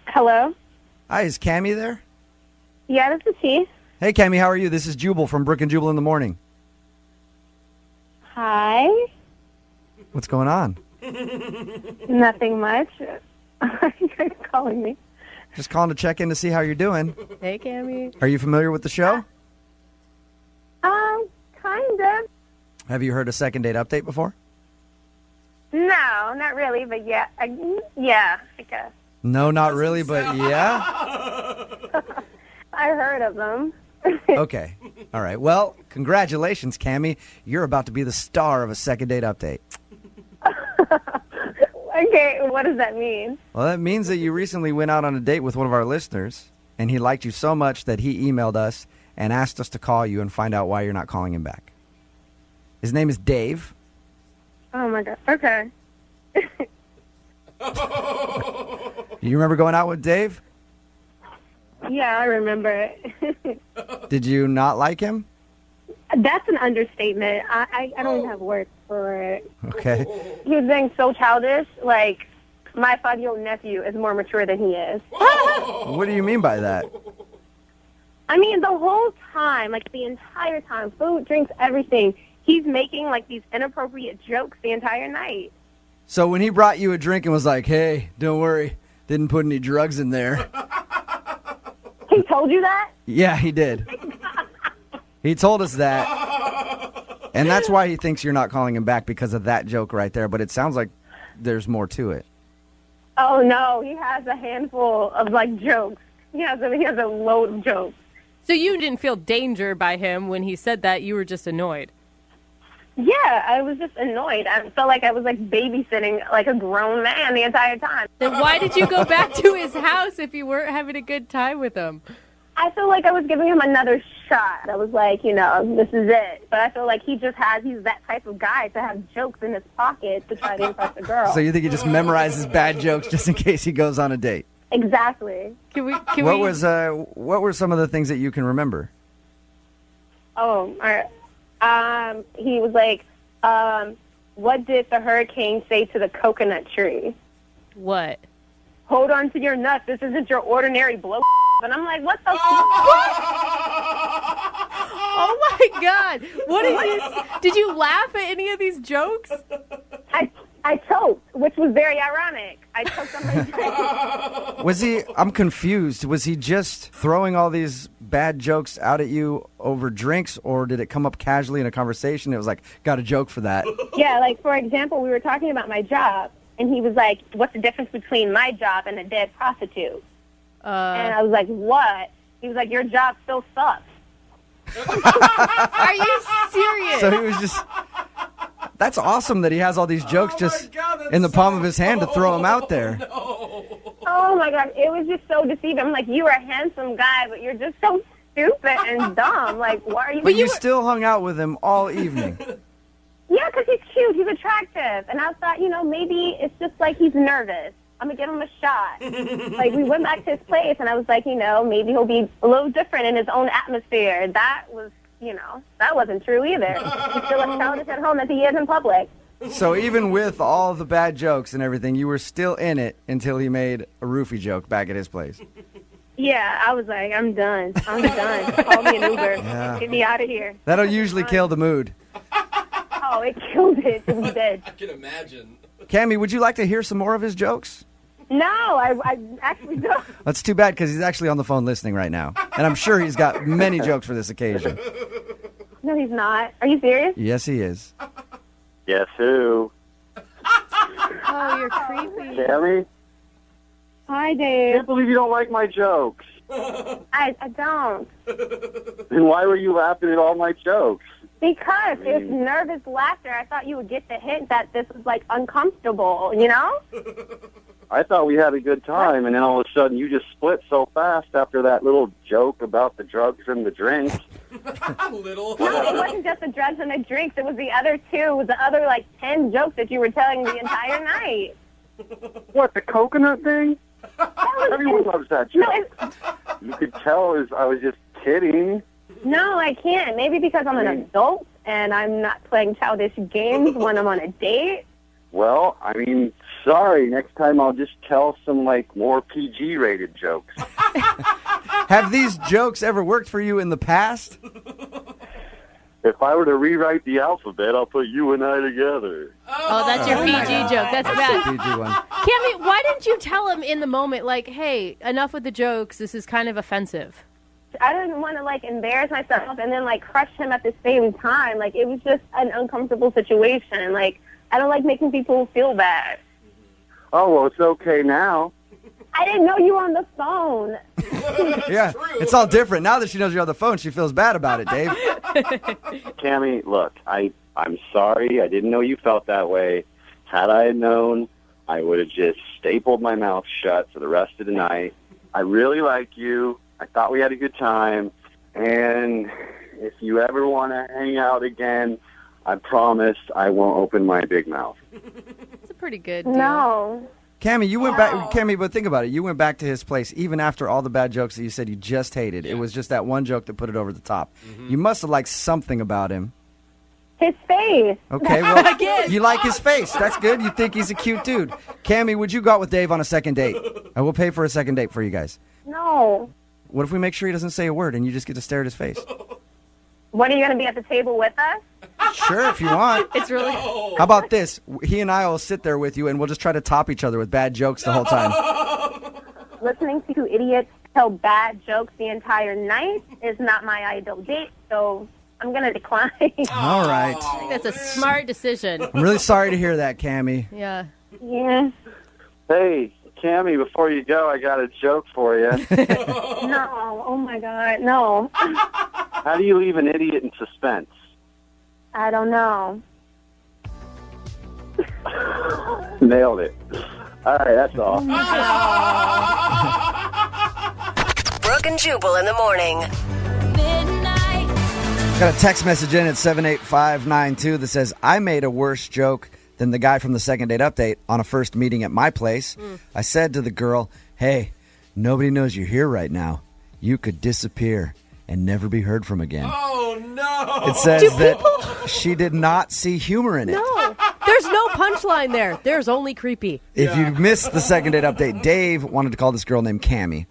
Hello? Hi, is Cammie there? Yeah, this is she. Hey, Cammie, how are you? This is Jubal from Brooke and Jubal in the morning. Hi. What's going on? Nothing much. Are you guys calling me? Just calling to check in to see how you're doing. Hey, Cammie. Are you familiar with the show? Kind of. Have you heard a second date update before? No, not really, but yeah. I guess. No, not really, but yeah. I heard of them. Okay. All right. Well, congratulations, Cammie. You're about to be the star of a second date update. Okay, what does that mean? Well, that means that you recently went out on a date with one of our listeners, and he liked you so much that he emailed us and asked us to call you and find out why you're not calling him back. His name is Dave. Oh, my God. Okay. You remember going out with Dave? Yeah, I remember it. Did you not like him? That's an understatement. I don't even have words for it. Okay. He was being so childish. Like, my 5-year-old nephew is more mature than he is. What do you mean by that? I mean, the whole time, like the entire time, food, drinks, everything, he's making like these inappropriate jokes the entire night. So when he brought you a drink and was like, hey, don't worry, didn't put any drugs in there. He told you that? Yeah, he did. He told us that. And that's why he thinks you're not calling him back, because of that joke right there. But it sounds like there's more to it. Oh, no, he has a handful of like jokes. He has a load of jokes. So you didn't feel danger by him when he said that. You were just annoyed. Yeah, I was just annoyed. I felt like I was like babysitting like a grown man the entire time. Then why did you go back to his house if you weren't having a good time with him? I feel like I was giving him another shot. I was like, this is it. But I feel like he's that type of guy to have jokes in his pocket to try to impress a girl. So you think he just memorizes bad jokes just in case he goes on a date? Exactly. What were some of the things that you can remember? Oh, all right. He was like, what did the hurricane say to the coconut tree? What? Hold on to your nuts. This isn't your ordinary blow. And I'm like, what the Oh, my God. Did you laugh at any of these jokes? I choked, which was very ironic. I choked on my drink. I'm confused. Was he just throwing all these bad jokes out at you over drinks, or did it come up casually in a conversation? It was like, got a joke for that. Yeah, like, for example, we were talking about my job, and he was like, what's the difference between my job and a dead prostitute? And I was like, what? He was like, your job still sucks. Are you serious? So he was just... That's awesome that he has all these jokes in the palm of his hand to throw them out there. Oh, my God. It was just so deceiving. I'm like, you are a handsome guy, but you're just so stupid and dumb. Like, why are you... But you still hung out with him all evening. Yeah, because he's cute. He's attractive. And I thought, maybe it's just like he's nervous. I'm going to give him a shot. Like, we went back to his place, and I was like, maybe he'll be a little different in his own atmosphere. That was, that wasn't true either. He's still as childish at home as he is in public. So even with all the bad jokes and everything, you were still in it until he made a roofie joke back at his place. Yeah, I was like, I'm done. I'm done. Call me an Uber. Yeah. Get me out of here. That'll usually kill the mood. Oh, it killed it. It was dead. I can imagine. Cammy, would you like to hear some more of his jokes? No, I actually don't. That's too bad because he's actually on the phone listening right now. And I'm sure he's got many jokes for this occasion. No, he's not. Are you serious? Yes, he is. Guess who? Oh, you're creepy. Cammy? Hi, I Dave. can't believe you don't like my jokes. I don't. Then why were you laughing at all my jokes? Because it was nervous laughter. I thought you would get the hint that this was, like, uncomfortable, you know? I thought we had a good time, and then all of a sudden you just split so fast after that little joke about the drugs and the drinks. Little. No, it wasn't just the drugs and the drinks. It was the other two. It was the other, like, 10 jokes that you were telling the entire night. What, the coconut thing? Everyone loves that joke. No, You could tell I was just kidding. no, I can't. Maybe because I'm an adult and I'm not playing childish games when I'm on a date. Well, I mean, sorry. Next time I'll just tell some, like, more PG-rated jokes. Have these jokes ever worked for you in the past? If I were to rewrite the alphabet, I'll put you and I together. Oh, that's your PG joke. That's bad. PG one. Cammy, why didn't you tell him in the moment, like, hey, enough with the jokes. This is kind of offensive. I didn't want to, like, embarrass myself and then, like, crush him at the same time. Like, it was just an uncomfortable situation. Like, I don't like making people feel bad. Oh, well, it's okay now. I didn't know you were on the phone. Yeah, it's all different. Now that she knows you're on the phone, she feels bad about it, Dave. Cammy, look, I'm sorry. I didn't know you felt that way. Had I known, I would have just stapled my mouth shut for the rest of the night. I really like you. I thought we had a good time. And if you ever want to hang out again, I promise I won't open my big mouth. It's a pretty good deal. No. Cammy, you went back. Cammy, but think about it. You went back to his place even after all the bad jokes that you said you just hated. It was just that one joke that put it over the top. You must have liked something about him. His face. Okay, well, you like his face. That's good. You think he's a cute dude. Cammy, would you go out with Dave on a second date? I will pay for a second date for you guys. No. What if we make sure he doesn't say a word and you just get to stare at his face? When are you going to be at the table with us? Sure, if you want. It's really... How about this? He and I will sit there with you and we'll just try to top each other with bad jokes the whole time. Listening to two idiots tell bad jokes the entire night is not my ideal date, so I'm going to decline. All right. I think that's a smart decision. I'm really sorry to hear that, Cammy. Yeah. Yeah. Hey, Cammy, before you go, I got a joke for you. No. Oh, my God. No. How do you leave an idiot in suspense? I don't know. Nailed it. All right, that's all. Brooke and Jubal in the morning. Got a text message in at 78592 that says, I made a worse joke than the guy from the second date update on a first meeting at my place. I said to the girl, hey, nobody knows you're here right now. You could disappear and never be heard from again. Oh, no. It says that she did not see humor in it. No. There's no punchline there. There's only creepy. If you missed the second date update, Dave wanted to call this girl named Cammy.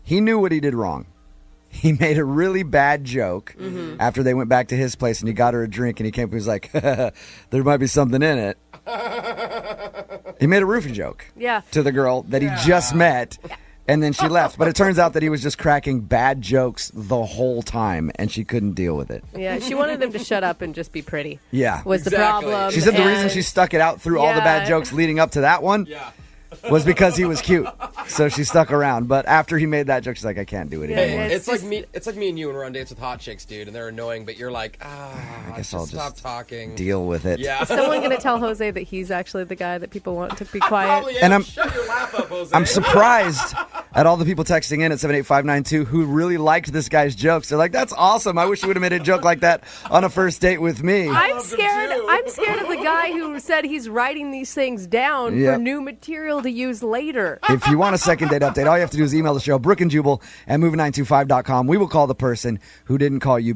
He knew what he did wrong. He made a really bad joke after they went back to his place and he got her a drink and he came up and was like, there might be something in it. He made a roofie joke to the girl that he just met. And then she left. But it turns out that he was just cracking bad jokes the whole time, and she couldn't deal with it. Yeah, she wanted him to shut up and just be pretty. Yeah. Was the problem. She said the reason she stuck it out through all the bad jokes leading up to that one was because he was cute. So she stuck around. But after he made that joke, she's like, I can't do it anymore. Hey, it's like me and you when we're on dates with hot chicks, dude, and they're annoying, but you're like, I guess I'll stop just talking. deal with it. Yeah. Is someone going to tell Jose that he's actually the guy that people want to be quiet? And Shut your laugh up, Jose. I'm surprised at all the people texting in at 78592 who really liked this guy's jokes. They're like, that's awesome. I wish you would have made a joke like that on a first date with me. I'm scared of the guy who said he's writing these things down for new material to use later. If you want a second date update, all you have to do is email the show, Brooke and Jubal at moving925.com. We will call the person who didn't call you back.